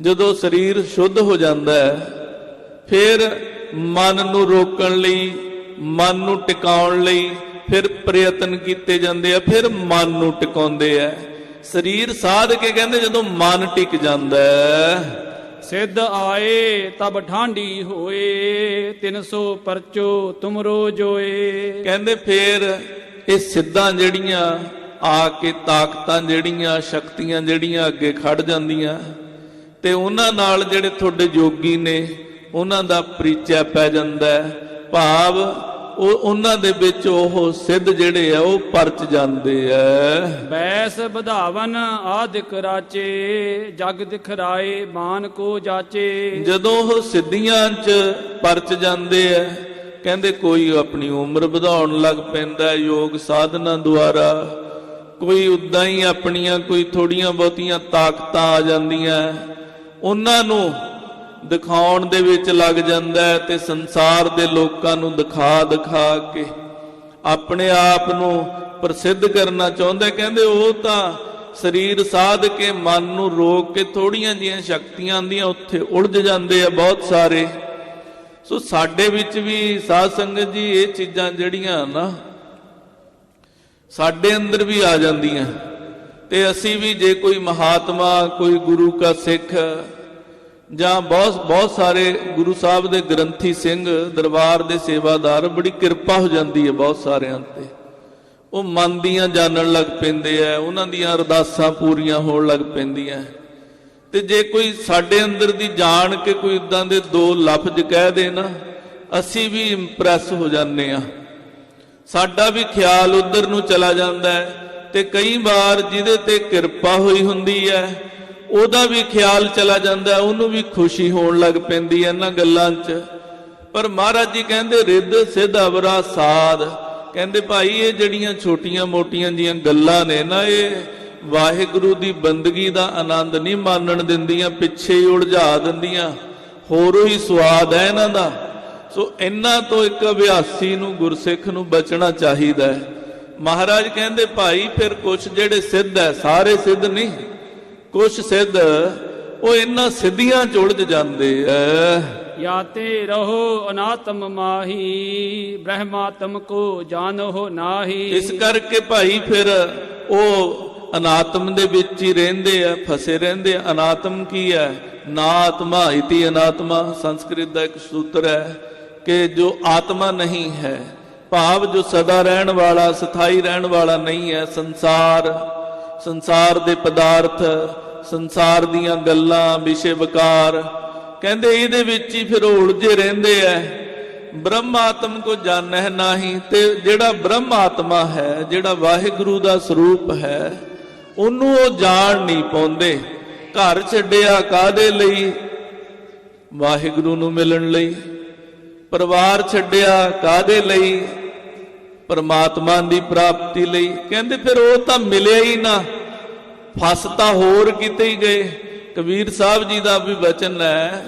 ਜਦੋਂ ਸਰੀਰ ਸ਼ੁੱਧ ਹੋ ਜਾਂਦਾ ਹੈ ਫਿਰ ਮਨ ਨੂੰ ਰੋਕਣ ਲਈ, ਮਨ ਨੂੰ ਟਿਕਾਉਣ ਲਈ ਫਿਰ ਪ੍ਰਯਤਨ ਕੀਤੇ ਜਾਂਦੇ ਆ, ਫਿਰ ਮਨ ਨੂੰ ਟਿਕਾਉਂਦੇ ਆ। ਸਰੀਰ ਸਾਧ ਕੇ ਕਹਿੰਦੇ ਜਦੋਂ ਮਨ ਟਿਕ ਜਾਂਦਾ ਸਿੱਧ ਆਏ ਤਬ ਠਾਂਡੀ ਹੋਏ, 300 ਪਰਚੋ ਤੁਮਰੋ ਜੋਏ। ਕਹਿੰਦੇ ਫਿਰ ਇਹ ਸਿੱਧਾਂ ਜਿਹੜੀਆਂ ਆ ਕੇ ਤਾਕਤਾਂ ਜਿਹੜੀਆਂ ਸ਼ਕਤੀਆਂ ਜਿਹੜੀਆਂ ਅੱਗੇ ਖੜ ਜਾਂਦੀਆਂ ਤੇ ਉਹਨਾਂ ਨਾਲ ਜਿਹੜੇ ਤੁਹਾਡੇ ਯੋਗੀ ਨੇ ਉਹਨਾਂ ਦਾ ਪਰਿਚੈ ਪੈ ਜਾਂਦਾ ਹੈ। ਭਾਵ ਉਹ ਉਹਨਾਂ ਦੇ ਵਿੱਚ ਉਹ ਸਿੱਧ ਜਿਹੜੇ ਆ ਉਹ ਪਰਚ ਜਾਂਦੇ ਆ। ਬੈਸ ਵਧਾਵਨ ਆਦਿਕ ਰਾਚੇ, ਜਗ ਦਿਖਰਾਏ ਬਾਨ ਕੋ ਜਾਚੇ। ਜਦੋਂ ਉਹ ਸਿੱਧੀਆਂ 'ਚ ਪਰਚ ਜਾਂਦੇ ਆ, ਕਹਿੰਦੇ ਕੋਈ ਆਪਣੀ ਉਮਰ ਵਧਾਉਣ ਲੱਗ ਪੈਂਦਾ ਯੋਗ ਸਾਧਨਾ ਦੁਆਰਾ, ਕੋਈ ਉਦਾਂ ਹੀ ਆਪਣੀਆਂ ਕੋਈ ਥੋੜੀਆਂ ਬਹੁਤੀਆਂ ਤਾਕਤਾਂ ਆ ਜਾਂਦੀਆਂ ਉਹਨਾਂ ਨੂੰ ਦਿਖਾਉਣ ਦੇ ਵਿੱਚ ਲੱਗ ਜਾਂਦਾ ਹੈ ਤੇ ਸੰਸਾਰ ਦੇ ਲੋਕਾਂ ਨੂੰ ਦਿਖਾ ਕੇ ਆਪਣੇ ਆਪ ਨੂੰ ਪ੍ਰਸਿੱਧ ਕਰਨਾ ਚਾਹੁੰਦਾ। ਕਹਿੰਦੇ ਉਹ ਤਾਂ ਸਰੀਰ ਸਾਧ ਕੇ ਮਨ ਨੂੰ ਰੋਕ ਕੇ ਥੋੜੀਆਂ ਜਿਹੀਆਂ ਸ਼ਕਤੀਆਂ ਆਉਂਦੀਆਂ ਉੱਥੇ ਉਲਝ ਜਾਂਦੇ ਆ ਬਹੁਤ ਸਾਰੇ। ਸੋ ਸਾਡੇ ਵਿੱਚ ਵੀ ਸਾਧ ਸੰਗਤ ਜੀ ਇਹ ਚੀਜ਼ਾਂ ਜਿਹੜੀਆਂ ਨਾ ਸਾਡੇ ਅੰਦਰ ਵੀ ਆ ਜਾਂਦੀਆਂ ਤੇ ਅਸੀਂ ਵੀ ਜੇ ਕੋਈ ਮਹਾਤਮਾ, ਕੋਈ ਗੁਰੂ ਕਾ ਸਿੱਖ ਜਾਂ ਬਹੁਤ ਸਾਰੇ ਗੁਰੂ ਸਾਹਿਬ ਦੇ ਗ੍ਰੰਥੀ ਸਿੰਘ, ਦਰਬਾਰ ਦੇ ਸੇਵਾਦਾਰ, ਬੜੀ ਕਿਰਪਾ ਹੋ ਜਾਂਦੀ ਹੈ ਬਹੁਤ ਸਾਰਿਆਂ ਤੇ। ਉਹ ਮਨ ਦੀਆਂ ਜਾਣਨ ਲੱਗ ਪੈਂਦੇ ਆ, ਉਹਨਾਂ ਦੀਆਂ ਅਰਦਾਸਾਂ ਪੂਰੀਆਂ ਹੋਣ ਲੱਗ ਪੈਂਦੀਆਂ। ਤੇ ਜੇ ਕੋਈ ਸਾਡੇ ਅੰਦਰ ਦੀ ਜਾਣ ਕੇ ਕੋਈ ਇਦਾਂ ਦੇ ਦੋ ਲਫ਼ਜ਼ ਕਹਿ ਦੇ ਨਾ, ਅਸੀਂ ਵੀ ਇੰਪ੍ਰੈਸ ਹੋ ਜਾਂਦੇ ਆ, ਸਾਡਾ ਵੀ ਖਿਆਲ ਉਧਰ ਨੂੰ ਚਲਾ ਜਾਂਦਾ ਹੈ। ਤੇ ਕਈ ਵਾਰ ਜਿਹਦੇ ਤੇ ਕਿਰਪਾ ਹੋਈ ਹੁੰਦੀ ਹੈ ਉਹਦਾ ਵੀ ਖਿਆਲ ਚਲਾ ਜਾਂਦਾ, ਉਹਨੂੰ ਵੀ ਖੁਸ਼ੀ ਹੋਣ ਲੱਗ ਪੈਂਦੀ ਹੈ ਇਹਨਾਂ ਗੱਲਾਂ 'ਚ। ਪਰ ਮਹਾਰਾਜ ਜੀ ਕਹਿੰਦੇ ਰਿੱਧ ਸਿੱਧ ਅਵਰਾ ਸਾਧ, ਕਹਿੰਦੇ ਭਾਈ ਇਹ ਜਿਹੜੀਆਂ ਛੋਟੀਆਂ ਮੋਟੀਆਂ ਜੀਆਂ ਗੱਲਾਂ ਨੇ ਨਾ, ਇਹ ਵਾਹਿਗੁਰੂ ਦੀ ਬੰਦਗੀ ਦਾ ਆਨੰਦ ਨਹੀਂ ਮਾਣਨ ਦਿੰਦੀਆਂ, ਪਿੱਛੇ ਹੀ ਉਲਝਾ ਦਿੰਦੀਆਂ, ਹੋਰੋਂ ਹੀ ਸਵਾਦ ਹੈ ਇਹਨਾਂ ਦਾ। ਸੋ ਇਹਨਾਂ ਤੋਂ ਇੱਕ ਅਭਿਆਸੀ ਨੂੰ, ਗੁਰਸਿੱਖ ਨੂੰ ਬਚਣਾ ਚਾਹੀਦਾ ਹੈ। ਮਹਾਰਾਜ ਕਹਿੰਦੇ ਭਾਈ ਫਿਰ ਕੁਛ ਜਿਹੜੇ ਸਿੱਧ ਹੈ, ਸਾਰੇ ਸਿੱਧ ਨਹੀਂ, ਕੁਛ ਸਿੱਧ ਉਹ ਇਹਨਾਂ ਸਿੱਧੀਆਂ ਚ ਉਲਝ ਜਾਂਦੇ ਐ। याते रहो अनात्म माही, ब्रह्मात्म को जानो नाही। ਇਸ ਕਰਕੇ ਭਾਈ ਫਿਰ ਉਹ ਅਨਾਤਮ ਦੇ ਵਿੱਚ ਹੀ ਰਹਿੰਦੇ ਆ, ਫਸੇ ਰਹਿੰਦੇ ਆ। ਅਨਾਤਮ ਕੀ ਹੈ? ਨਾ ਆਤਮਾ ਇਤੀ ਅਨਾਤਮਾ, ਸੰਸਕ੍ਰਿਤ ਦਾ ਇੱਕ ਸੂਤਰ ਹੈ ਕਿ ਜੋ ਆਤਮਾ ਨਹੀਂ ਹੈ, ਭਾਵ ਜੋ ਸਦਾ ਰਹਿਣ ਵਾਲਾ, ਸਥਾਈ ਰਹਿਣ ਵਾਲਾ ਨਹੀਂ ਹੈ। ਸੰਸਾਰ ਦੇ ਪਦਾਰਥ, ਸੰਸਾਰ ਦੀਆਂ ਗੱਲਾਂ, ਵਿਸ਼ੇ ਵਿਕਾਰ, ਕਹਿੰਦੇ ਇਹਦੇ ਵਿੱਚ ਹੀ ਫਿਰ ਉਲਝੇ ਰਹਿੰਦੇ ਐ। ਬ੍ਰਹਮ ਆਤਮ ਕੋ ਜਾਣਹਿ ਨਾਹੀ। ਤੇ ਜਿਹੜਾ ਬ੍ਰਹਮ ਆਤਮਾ ਹੈ, ਜਿਹੜਾ ਵਾਹਿਗੁਰੂ ਦਾ ਸਰੂਪ ਹੈ, ਉਹਨੂੰ ਉਹ ਜਾਣ ਨਹੀਂ ਪਾਉਂਦੇ। ਘਰ ਛੱਡਿਆ ਕਾਹਦੇ ਲਈ? ਵਾਹਿਗੁਰੂ ਨੂੰ ਮਿਲਣ ਲਈ। ਪਰਿਵਾਰ ਛੱਡਿਆ ਕਾਹਦੇ ਲਈ? ਪਰਮਾਤਮਾ ਦੀ ਪ੍ਰਾਪਤੀ ਲਈ। ਕਹਿੰਦੇ ਫਿਰ ਉਹ ਤਾਂ ਮਿਲਿਆ ਹੀ ਨਾ, ਫਸ ਤਾਂ ਹੋਰ ਕਿਤੇ ਹੀ ਗਏ। ਕਬੀਰ ਸਾਹਿਬ ਜੀ ਦਾ ਵੀ ਵਚਨ ਹੈ।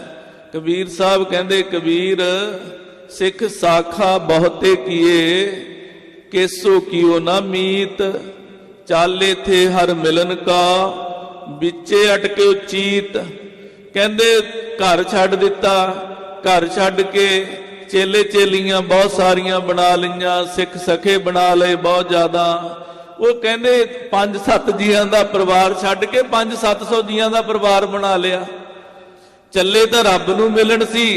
ਕਬੀਰ ਸਾਹਿਬ ਕਹਿੰਦੇ, ਕਬੀਰ ਸਿੱਖ ਸਾਖਾ ਬਹੁਤੇ ਕੀਏ, ਕੇਸੋ ਕੀਓ ਨਾ ਮੀਤ, ਚਾਲੇ ਥੇ ਹਰ ਮਿਲਨ ਕਾ, ਵਿੱਚੇ ਅਟਕਿਓ ਚੀਤ। ਕਹਿੰਦੇ ਘਰ ਛੱਡ ਦਿੱਤਾ, ਘਰ ਛੱਡ ਕੇ ਚੇਲੇ ਚੇਲੀਆਂ ਬਹੁਤ ਸਾਰੀਆਂ ਬਣਾ ਲਈਆਂ, ਸਿੱਖ ਸਖੇ ਬਣਾ ਲਏ ਬਹੁਤ ਜ਼ਿਆਦਾ, ਉਹ ਕਹਿੰਦੇ 5-7 ਜੀਆਂ ਦਾ ਪਰਿਵਾਰ ਛੱਡ ਕੇ 500-700 ਜੀਆਂ ਦਾ ਪਰਿਵਾਰ ਬਣਾ ਲਿਆ। ਚੱਲੇ ਤਾਂ ਰੱਬ ਨੂੰ ਮਿਲਣ ਸੀ,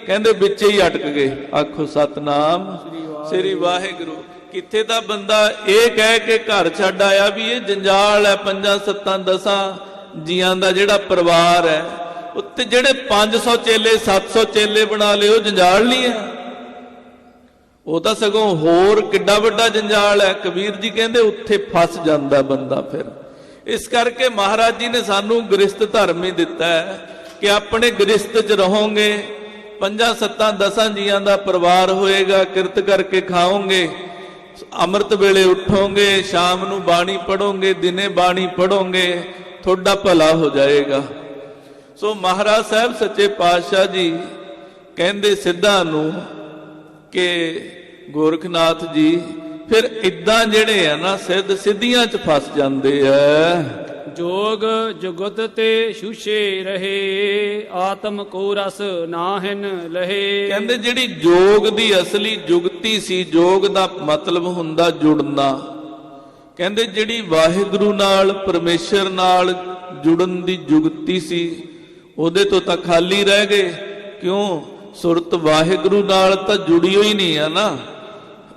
ਕਹਿੰਦੇ ਵਿੱਚੇ ਹੀ ਅਟਕ ਗਏ। ਆਖੋ ਸਤਨਾਮ ਸ੍ਰੀ ਵਾਹਿਗੁਰੂ। ਕਿੱਥੇ ਤਾਂ ਬੰਦਾ ਇਹ ਕਹਿ ਕੇ ਘਰ ਛੱਡ ਆਇਆ ਵੀ ਇਹ ਜੰਜਾਲ ਹੈ, 5-7-10 ਜੀਆਂ ਦਾ ਜਿਹੜਾ ਪਰਿਵਾਰ ਹੈ, ਉੱਤੇ ਜਿਹੜੇ 500 ਚੇਲੇ 700 ਚੇਲੇ ਬਣਾ ਲਏ ਉਹ ਜੰਜਾਲ ਨਹੀਂ ਹੈ, ਉਹ ਤਾਂ ਸਗੋਂ ਹੋਰ ਕਿੱਡਾ ਵੱਡਾ ਜੰਜਾਲ ਹੈ। ਕਬੀਰ ਜੀ ਕਹਿੰਦੇ ਉੱਥੇ ਫਸ ਜਾਂਦਾ ਬੰਦਾ ਫਿਰ। ਇਸ ਕਰਕੇ ਮਹਾਰਾਜ ਜੀ ਨੇ ਸਾਨੂੰ ਗ੍ਰਸਤ ਧਰਮ ਹੀ ਦਿੱਤਾ ਹੈ ਕਿ ਆਪਣੇ ਗ੍ਰਸਤ 'ਚ ਰਹੋਗੇ, 5-7-10 ਜੀਆਂ ਦਾ ਪਰਿਵਾਰ ਹੋਏਗਾ, ਕਿਰਤ ਕਰਕੇ ਖਾਓਗੇ, ਅੰਮ੍ਰਿਤ ਵੇਲੇ ਉਠੋਗੇ, ਸ਼ਾਮ ਨੂੰ ਬਾਣੀ ਪੜੋਗੇ, ਦਿਨੇ ਬਾਣੀ ਪੜੋਗੇ, ਤੁਹਾਡਾ ਭਲਾ ਹੋ ਜਾਏਗਾ। ਸੋ ਮਹਾਰਾਜ ਸਾਹਿਬ ਸੱਚੇ ਪਾਤਸ਼ਾਹ ਜੀ ਕਹਿੰਦੇ ਸਿੱਧਾਂ ਨੂੰ ਕਿ ਗੋਰਖਨਾਥ ਜੀ ਫਿਰ ਇਦਾਂ ਜਿਹੜੇ ਆ ਨਾ ਸਿੱਧ ਸਿੱਧੀਆਂ 'ਚ ਫਸ ਜਾਂਦੇ ਆ। ਜੋਗ ਜੁਗਤ ਤੇ ਛੂਛੇ ਰਹੇ, ਆਤਮ ਕੋ ਰਸ ਨਾਹਿਨ ਲਹੇ। ਕਹਿੰਦੇ ਜਿਹੜੀ ਜੋਗ ਦੀ ਅਸਲੀ ਜੁਗਤੀ ਸੀ, ਜੋਗ ਦਾ ਮਤਲਬ ਹੁੰਦਾ ਜੁੜਨਾ। ਕਹਿੰਦੇ ਜਿਹੜੀ ਵਾਹਿਗੁਰੂ ਨਾਲ ਪਰਮੇਸ਼ਰ ਨਾਲ ਜੁੜਨ ਦੀ ਜੁਗਤੀ ਸੀ, ਉਹਦੇ ਤੋਂ ਤਾਂ ਖਾਲੀ ਰਹਿ ਗਏ। ਕਿਉਂ? ਸੁਰਤ ਵਾਹਿਗੁਰੂ ਨਾਲ ਤਾਂ ਜੁੜੀ ਹੋਈ ਨਹੀਂ ਆ ਨਾ,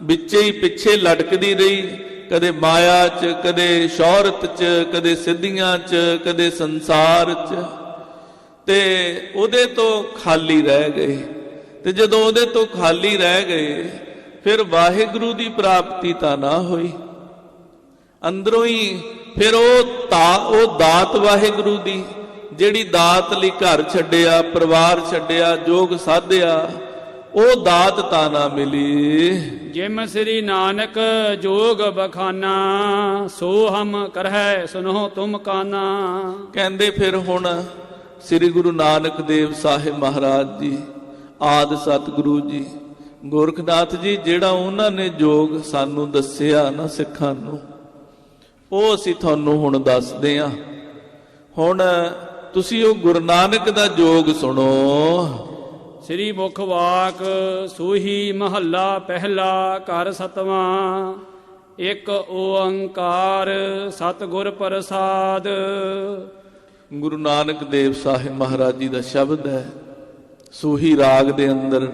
ਵਿੱਚੇ ਹੀ ਪਿੱਛੇ ਲਟਕਦੀ ਰਹੀ, ਕਦੇ ਮਾਇਆ 'ਚ, ਕਦੇ ਸ਼ੌਹਰਤ 'ਚ, ਕਦੇ ਸਿੱਧੀਆਂ 'ਚ, ਕਦੇ ਸੰਸਾਰ 'ਚ, ਤੇ ਉਹਦੇ ਤੋਂ ਖਾਲੀ ਰਹਿ ਗਏ। ਤੇ ਜਦੋਂ ਉਹਦੇ ਤੋਂ ਖਾਲੀ ਰਹਿ ਗਏ ਫਿਰ ਵਾਹਿਗੁਰੂ ਦੀ ਪ੍ਰਾਪਤੀ ਤਾਂ ਨਾ ਹੋਈ। ਅੰਦਰੋਂ ਹੀ ਫਿਰ ਉਹ ਦਾਤ ਵਾਹਿਗੁਰੂ ਦੀ, ਜਿਹੜੀ ਦਾਤ ਲਈ ਘਰ ਛੱਡਿਆ, ਪਰਿਵਾਰ ਛੱਡਿਆ, ਜੋਗ ਸਾਧਿਆ, ਉਹ ਦਾਤ ਤਾਂ ਨਾ ਮਿਲੀ। ਜਿਮ ਸ੍ਰੀ ਨਾਨਕ ਜੋਗ ਬਖਾਨਾ, ਸੋ ਹਮ ਕਰਹਿ ਸੁਨੋ ਤੁਮ ਕਾਨਾ। ਕਹਿੰਦੇ ਫਿਰ ਹੁਣ ਸ੍ਰੀ ਗੁਰੂ ਨਾਨਕ ਦੇਵ ਸਾਹਿਬ ਮਹਾਰਾਜ ਜੀ, ਆਦਿ ਸਤਿਗੁਰੂ ਜੀ, ਗੋਰਖਨਾਥ ਜੀ, ਜਿਹੜਾ ਉਹਨਾਂ ਨੇ ਜੋਗ ਸਾਨੂੰ ਦੱਸਿਆ ਨਾ ਸਿੱਖਾਂ ਨੂੰ, ਉਹ ਅਸੀਂ ਤੁਹਾਨੂੰ ਹੁਣ ਦੱਸਦੇ ਹਾਂ। ਹੁਣ ਤੁਸੀਂ ਉਹ ਗੁਰੂ ਨਾਨਕ ਦਾ ਜੋਗ ਸੁਣੋ। ਸ੍ਰੀ ਮੁਖ ਵਾਕ ਸੋਹੀ ਮਹੱਲਾ ਪਹਿਲਾ, ਘਰ ਸਤਵਾਂ, ਇੱਕ ਓੰਕਾਰ ਸਤਿਗੁਰ ਪ੍ਰਸਾਦ। ਗੁਰੂ ਨਾਨਕ ਦੇਵ ਸਾਹਿਬ ਮਹਾਰਾਜ ਜੀ ਦਾ ਸ਼ਬਦ ਹੈ। ਸੂਹੀ ਰਾਗ ਦੇ ਅੰਦਰ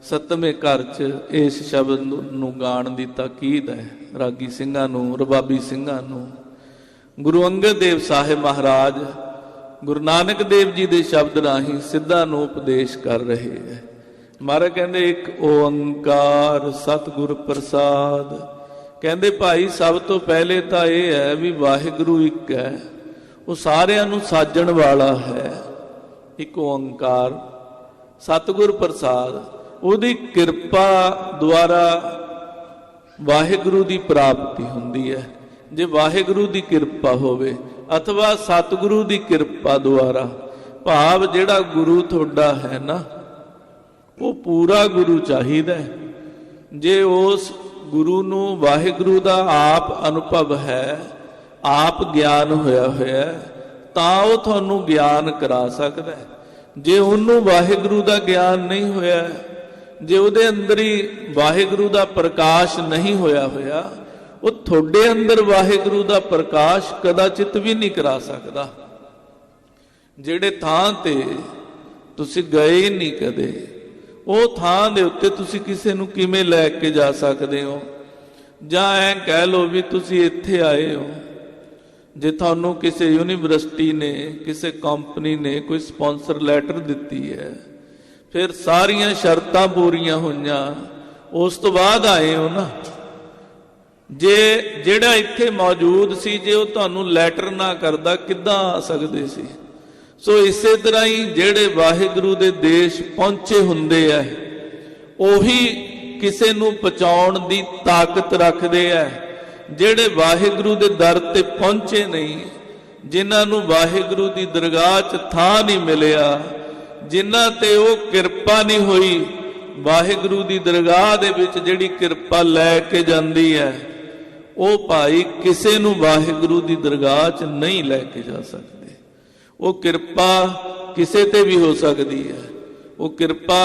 7ਵੇਂ ਘਰ 'ਚ ਇਸ ਸ਼ਬਦ ਨੂੰ ਗਾਣ ਦੀ ਤਾਕੀਦ ਹੈ। ਰਾਗੀ ਸਿੰਘਾਂ ਨੂੰ, ਰਬਾਬੀ ਸਿੰਘਾਂ ਨੂੰ ਗੁਰੂ ਅੰਗਦ ਦੇਵ ਸਾਹਿਬ ਮਹਾਰਾਜ ਗੁਰੂ ਨਾਨਕ ਦੇਵ ਜੀ ਦੇ ਸ਼ਬਦ ਰਾਹੀਂ ਸਿੱਧਾਂ ਨੂੰ ਉਪਦੇਸ਼ ਕਰ ਰਹੇ ਹੈ। ਮਹਾਰਾਜ ਕਹਿੰਦੇ ਇੱਕ ਓੰਕਾਰ ਸਤਿਗੁਰ ਪ੍ਰਸਾਦ। ਕਹਿੰਦੇ ਭਾਈ ਸਭ ਤੋਂ ਪਹਿਲੇ ਤਾਂ ਇਹ ਹੈ ਵੀ ਵਾਹਿਗੁਰੂ ਇੱਕ ਹੈ, ਉਹ ਸਾਰਿਆਂ ਨੂੰ ਸਾਜਣ ਵਾਲਾ ਹੈ। ਇੱਕ ਓੰਕਾਰ ਸਤਿਗੁਰ ਪ੍ਰਸਾਦ, ਉਹਦੀ ਕਿਰਪਾ ਦੁਆਰਾ ਵਾਹਿਗੁਰੂ ਦੀ ਪ੍ਰਾਪਤੀ ਹੁੰਦੀ ਹੈ। ਜੇ ਵਾਹਿਗੁਰੂ ਦੀ ਕਿਰਪਾ ਹੋਵੇ ਅਥਵਾ ਸਤਿਗੁਰੂ ਦੀ ਕਿਰਪਾ ਦੁਆਰਾ, ਭਾਵ ਜਿਹੜਾ ਗੁਰੂ ਤੁਹਾਡਾ ਹੈ ਨਾ, ਉਹ ਪੂਰਾ ਗੁਰੂ ਚਾਹੀਦਾ। ਜੇ ਉਸ ਗੁਰੂ ਨੂੰ ਵਾਹਿਗੁਰੂ ਦਾ ਆਪ ਅਨੁਭਵ ਹੈ, ਆਪ ਗਿਆਨ ਹੋਇਆ ਹੋਇਆ, ਤਾਂ ਉਹ ਤੁਹਾਨੂੰ ਗਿਆਨ ਕਰਾ ਸਕਦਾ। ਜੇ ਉਹਨੂੰ ਵਾਹਿਗੁਰੂ ਦਾ ਗਿਆਨ ਨਹੀਂ ਹੋਇਆ, ਜੇ ਉਹਦੇ ਅੰਦਰ ਹੀ ਵਾਹਿਗੁਰੂ ਦਾ ਪ੍ਰਕਾਸ਼ ਨਹੀਂ ਹੋਇਆ ਹੋਇਆ, ਉਹ ਤੁਹਾਡੇ ਅੰਦਰ ਵਾਹਿਗੁਰੂ ਦਾ ਪ੍ਰਕਾਸ਼ ਕਦਾਚਿਤ ਵੀ ਨਹੀਂ ਕਰਾ ਸਕਦਾ। ਜਿਹੜੇ ਥਾਂ ਤੇ ਤੁਸੀਂ ਗਏ ਨਹੀਂ ਕਦੇ, ਉਹ ਥਾਂ ਦੇ ਉੱਤੇ ਤੁਸੀਂ ਕਿਸੇ ਨੂੰ ਕਿਵੇਂ ਲੈ ਕੇ ਜਾ ਸਕਦੇ ਹੋ? ਜਾਂ ਐਂ ਕਹਿ ਲਓ ਵੀ ਤੁਸੀਂ ਇੱਥੇ ਆਏ ਹੋ, ਜੇ ਤੁਹਾਨੂੰ ਕਿਸੇ ਯੂਨੀਵਰਸਿਟੀ ਨੇ, ਕਿਸੇ ਕੰਪਨੀ ਨੇ ਕੋਈ ਸਪਾਂਸਰ ਲੈਟਰ ਦਿੱਤੀ ਹੈ, ਫਿਰ ਸਾਰੀਆਂ ਸ਼ਰਤਾਂ ਪੂਰੀਆਂ ਹੋਈਆਂ, ਉਸ ਤੋਂ ਬਾਅਦ ਆਏ ਹੋ ਨਾ। ਜੇ ਜਿਹੜਾ ਇੱਥੇ ਮੌਜੂਦ ਸੀ, ਜੇ ਉਹ ਤੁਹਾਨੂੰ ਲੈਟਰ ਨਾ ਕਰਦਾ, ਕਿੱਦਾਂ ਆ ਸਕਦੇ ਸੀ? ਸੋ ਇਸੇ ਤਰ੍ਹਾਂ ਹੀ ਜਿਹੜੇ ਵਾਹਿਗੁਰੂ ਦੇ ਦੇਸ਼ ਪਹੁੰਚੇ ਹੁੰਦੇ ਆ, ਉਹੀ ਕਿਸੇ ਨੂੰ ਪਹੁੰਚਾਉਣ ਦੀ ਤਾਕਤ ਰੱਖਦੇ ਆ। ਜਿਹੜੇ ਵਾਹਿਗੁਰੂ ਦੇ ਦਰ ਤੇ ਪਹੁੰਚੇ ਨਹੀਂ, ਜਿਨ੍ਹਾਂ ਨੂੰ ਵਾਹਿਗੁਰੂ ਦੀ ਦਰਗਾਹ 'ਚ ਥਾਂ ਨਹੀਂ ਮਿਲਿਆ, ਜਿਨ੍ਹਾਂ ਤੇ ਉਹ ਕਿਰਪਾ ਨਹੀਂ ਹੋਈ, ਵਾਹਿਗੁਰੂ ਦੀ ਦਰਗਾਹ ਦੇ ਵਿੱਚ ਜਿਹੜੀ ਕਿਰਪਾ ਲੈ ਕੇ ਜਾਂਦੀ ਹੈ, ਉਹ ਭਾਈ ਕਿਸੇ ਨੂੰ ਵਾਹਿਗੁਰੂ ਦੀ ਦਰਗਾਹ 'ਚ ਨਹੀਂ ਲੈ ਕੇ ਜਾ ਸਕਦੇ। ਉਹ ਕਿਰਪਾ ਕਿਸੇ ਤੇ ਵੀ ਹੋ ਸਕਦੀ ਹੈ। ਉਹ ਕਿਰਪਾ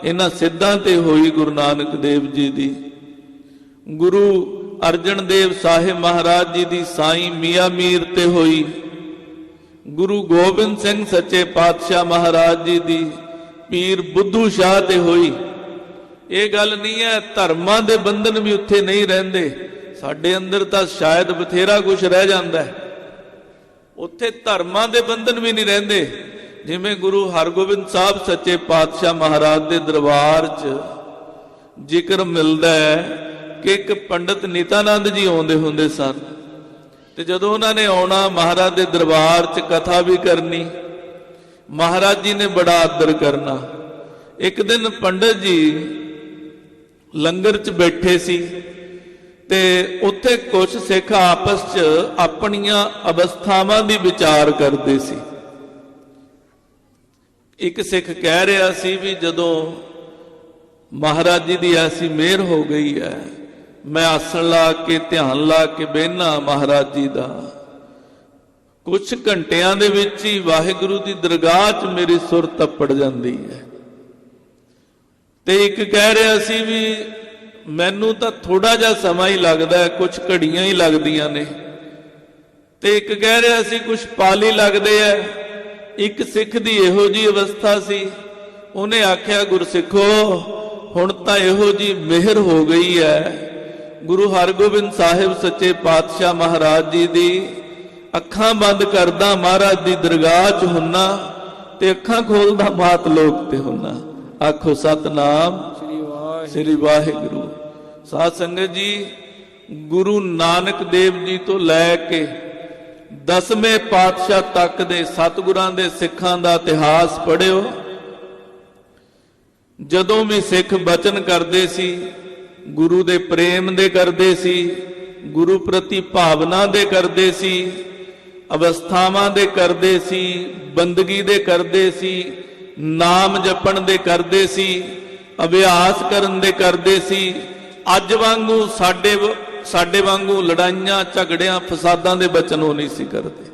ਇਹਨਾਂ ਸਿੱਧਾਂ ਤੇ ਹੋਈ ਗੁਰੂ ਨਾਨਕ ਦੇਵ ਜੀ ਦੀ। ਗੁਰੂ अर्जन देव साहिब महाराज जी की साई मियाँ मीर ते होई, गुरु गोबिंद सिंह सच्चे पातशाह महाराज जी की पीर बुद्धू शाह ते होई। ये गल नहीं है धर्मां दे बंधन भी उत्थे नहीं रहिंदे, साडे अंदर तां शायद बथेरा कुछ रह जांदा है, उत्थे धर्मां दे बंधन भी नहीं रहिंदे। जिवें गुरु हरगोबिंद साहब सच्चे पातशाह महाराज दे दरबार च जिक्र मिलदा है कि एक पंडित नित्यानंद जी आउंदे हुंदे सन, ते जदों उन्होंने आउणा महाराज दे दरबार च कथा भी करनी, महाराज जी ने बड़ा आदर करना। एक दिन पंडित जी लंगर च बैठे सी ते उत्थे कुछ सिख आपस च अपनियां अवस्थावां दी विचार करदे सी। एक सिख कह रहा सी भी जदों महाराज जी की ऐसी मेहर हो गई है, मैं आसन ला के ध्यान ला के बहना महाराज जी का, कुछ घंटियां दे विच ही वाहिगुरू की दरगाह च मेरी सुर तपड़ जाती है। ते एक कह रहा सी भी मैनू तो थोड़ा जा समा ही लगता है, कुछ घड़ियां ही लगदियां ने। ते एक कह रहा सी कुछ पाल ही लगते है। एक सिख की इहो जी अवस्था सी, उन्हें आख्या गुरसिखो हुण तां इहो जी मेहर हो गई है, गुरु हरगोबिंद साहिब सच्चे पातशाह महाराज जी दी अखां बंद करदा महाराज दी दरगाह च हुन्ना ते अखां खोलदा मात लोक ते हुन्ना। आखो सतनाम श्री वाहिगुरू। साध संगत जी, गुरु नानक देव जी तो लैके 10वें पातशाह तक दे सतगुरां दे सिखां दा इतिहास पढ़ियो। जदों भी सिख बचन करदे सी, गुरु दे प्रेम दे करदे सी, गुरु प्रति भावना दे करदे सी, अवस्थावां दे करदे सी, बंदगी दे करदे सी, नाम जपण दे करदे सी, अभ्यास करन दे करदे सी। अज वांगू साडे वांगू लड़ाइयां झगड़ियां फसादां दे बचन हो नहीं सी करदे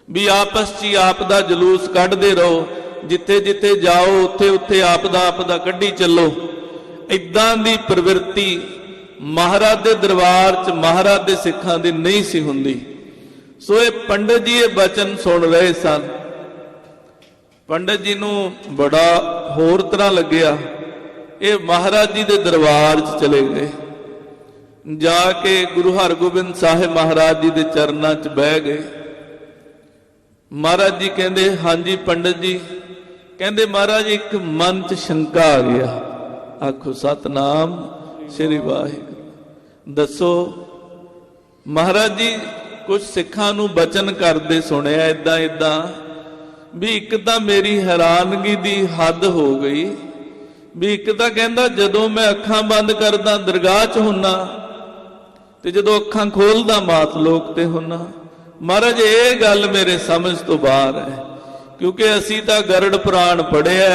भी आपस च आप दा जलूस कढ़दे रहो, जिथे जिथे जाओ उत्थे उत्थे आप दा कढ़ी चलो। इदां दी प्रवृत्ति महाराज दे दरबार च महाराज दे सिखां दी नहीं सी हुंदी। सो ये पंडित जी ये बचन सुन रहे सन। पंडित जी नूं बड़ा होर तरह लग्या। ये महाराज जी दे दरबार च चले गए, जाके गुरु हरगोबिंद साहिब महाराज जी दे चरनां च बह गए। महाराज जी कहंदे हाँ जी पंडित जी, कहंदे महाराज एक मन च शंका आ गया। आखो सतनाम श्री वाहिगुरू। दसो महाराज जी, कुछ सिखां नूं बचन करदे सुनिया इदां इदां भी एक तां मेरी हैरानगी दी हद हो गई भी एक तां कहंदा जदों मैं अखां बंद करदा दरगाह च हुन्ना ते जदों अखां खोलदा मात लोक ते हुन्ना। महाराज ये गल मेरे समझ तो बाहर है, क्योंकि असी तां गरड़ पुराण पढ़िया,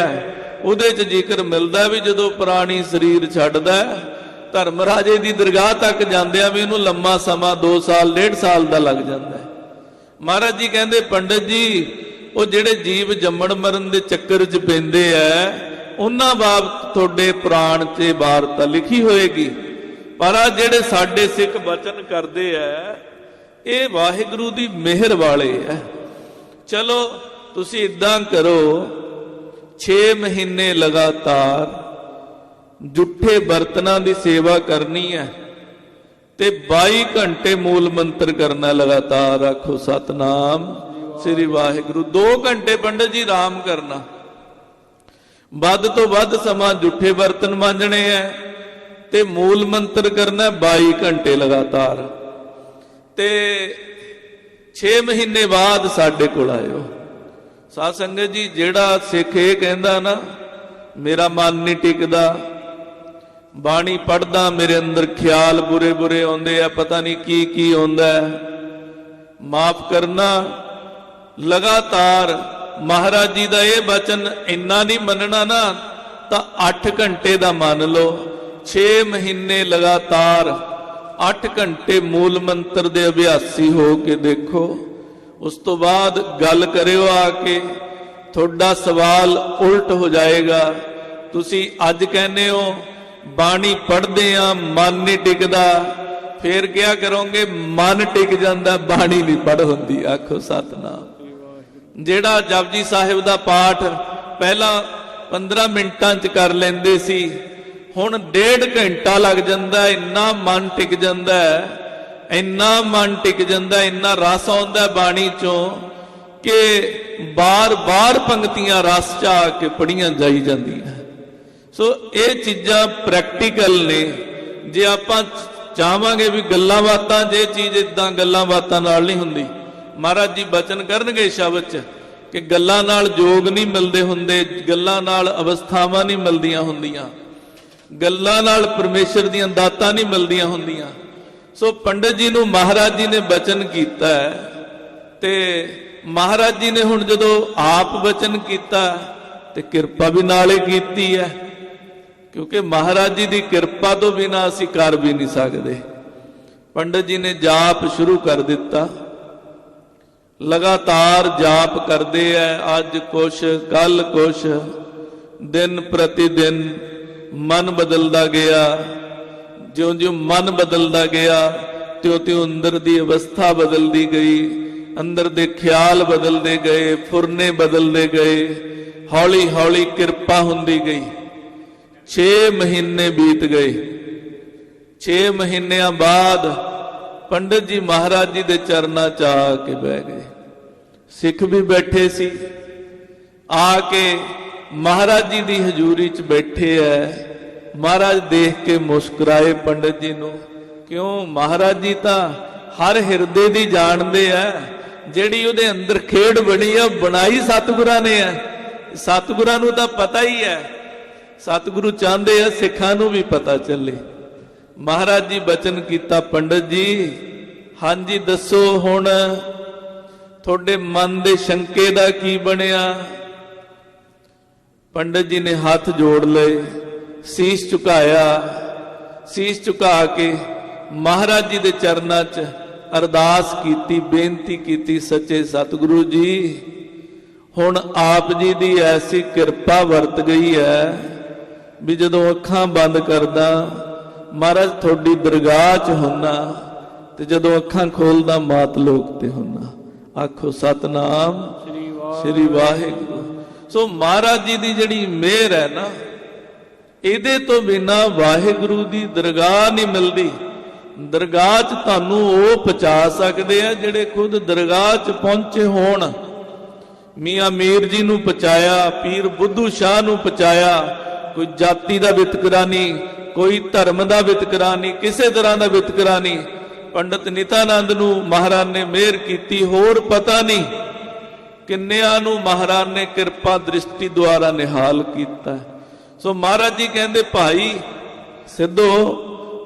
उहदे च जिक्र मिलदा भी जदों प्राणी शरीर छड्डदा धर्मराजे दी दरगाह तक जांदियां भी इहनूं लम्मा समा 2 साल 1.5 साल दा लग जांदा है। महाराज जी कहंदे पंडित जी, वो जिहड़े जीव जम्मण मरण दे चक्कर च पैंदे आ उन्हां बाबत तुहाडे पुराण च वार्ता लिखी होएगी, पर आ जिहड़े साडे सिख बचन करदे आ ये वाहिगुरू दी मेहर वाले है। चलो तुसी इदां करो, 6 महीने लगातार जुठे बर्तनां दी सेवा करनी है ते 22 घंटे मूल मंत्र करना लगातार। आखो सतनाम श्री वाहिगुरू। 2 घंटे पंडित जी आराम करना, ਵੱਧ तो ਵੱਧ समा जुठे बर्तन मांजने है ते मूल मंत्र करना 22 घंटे लगातार। ते 6 महीने बाद साडे कोल आयो। साध संगत जी, जेड़ा सिख ये कहंदा ना मेरा मन नहीं टिकदा, बाणी पढ़दा मेरे अंदर ख्याल बुरे बुरे आउंदे आ, पता नहीं की आउंदा है, माफ करना। लगातार महाराज जी का यह वचन इन्ना नहीं मनना ना तो 8 घंटे का मान लो। 6 महीने लगातार 8 घंटे मूल मंत्र दे अभ्यासी हो के देखो। उस तो बाद गल करियो आके, थोड़ा सवाल उल्ट हो जाएगा। तुसी अज कहने हो बाणी पढ़दे आ मन नहीं टिकदा, फिर क्या करोगे, मन टिक जाता, बाणी नहीं पढ़ होंदी। आखो सतनाम। जेड़ा जपजी साहिब दा पाठ पहला 15 मिनटां च कर लेंदे सी, हुण 1.5 घंटा लग जाता। इन्ना मन टिक जाता है, इन्ना मन टिक जाता, इन्ना रस आउंदा बाणी चों कि बार बार पंक्तियां रस च आके पढ़ियां जाई जांदियां। सो ये चीज़ां प्रैक्टिकल ने। जे आपां चाहांगे भी गल्लां बातां, जे चीज़ इदां गल्लां बातां नाल नहीं हुंदी। महाराज जी बचन करनगे शब्द च कि गल्लां नाल जोग नहीं मिलदे हुंदे, गल्लां नाल अवस्थावां नहीं मिलदियां हुंदियां, गल्लां नाल परमेश्वर दीयां दातां नहीं मिलदियां हुंदियां। सो पंडित जी नूं महाराज जी ने बचन कीता है, ते महाराज जी ने हुण जदों आप बचन कीता ते किरपा भी नाल ही कीती है, क्योंकि महाराज जी की किरपा तो बिना असी कर भी नहीं सकते। पंडित जी ने जाप शुरू कर दिता, लगातार जाप करते हैं। अज कुछ कल कुछ, दिन प्रति दिन मन बदलता गया। ज्यों ज्यों मन बदलता गया त्यों त्यों अंदर की अवस्था बदलती गई, अंदर दे ख्याल बदलते गए, फुरने बदलते गए। हौली हौली किरपा हुंदी गई। 6 महीने बीत गए। 6 महीनों बाद पंडित जी महाराज जी दे चरनां च आके बह गए। सिख भी बैठे सी, आके महाराज जी की हजूरी च बैठे है। महाराज देख के मुस्कुराए पंडित जी नूं। क्यों, महाराज जी तो हर हिरदे दी जानदे है। जिहड़ी उहदे अंदर खेड़ बनी है बनाई सतगुरां ने है। सतगुरां नूं तां पता ही है। सतगुरु चाहते हैं सिखां नूं भी पता चले। महाराज जी बचन किया, पंडित जी हाँ जी दसो हुण थोड़े मन दे शंके दा की बनिया। पंडित जी ने हाथ जोड़ लए, शीश झुकाया। शीश झुका के महाराज जी दे चरनां च अरदास कीती, बेनती कीती, सच्चे सतगुरु जी हुण आप जी दी ऐसी किरपा वरत गई है भी जदों अखां बंद करदा महाराज थोड़ी दरगाह च हुन्ना, ते जदों अखां खोलदा मात लोक ते हुन्ना। आखो सतनाम श्री वाहिगुरू। सो महाराज जी दी जिहड़ी मेहर है ना, इहदे तो बिना वाहिगुरू दी दरगाह नहीं मिलदी। दरगाह च तुहानूं ओह पहुंचा सकदे आ जिहड़े खुद दरगाह च पहुंचे होण। मियाँ मीर जी नूं पहुंचाया, पीर बुद्धू शाह नूं पहुंचाया। कोई जाति का वितकरा नहीं, कोई धर्म का वितकरा नहीं, किसी तरह का वितकरा नहीं। पंडित नित्यानंद नूं महाराज ने मेहर की, होर पता नहीं किन्नियां नूं महाराज ने किरपा दृष्टि द्वारा निहाल किया। सो महाराज जी कहते भाई सिद्धो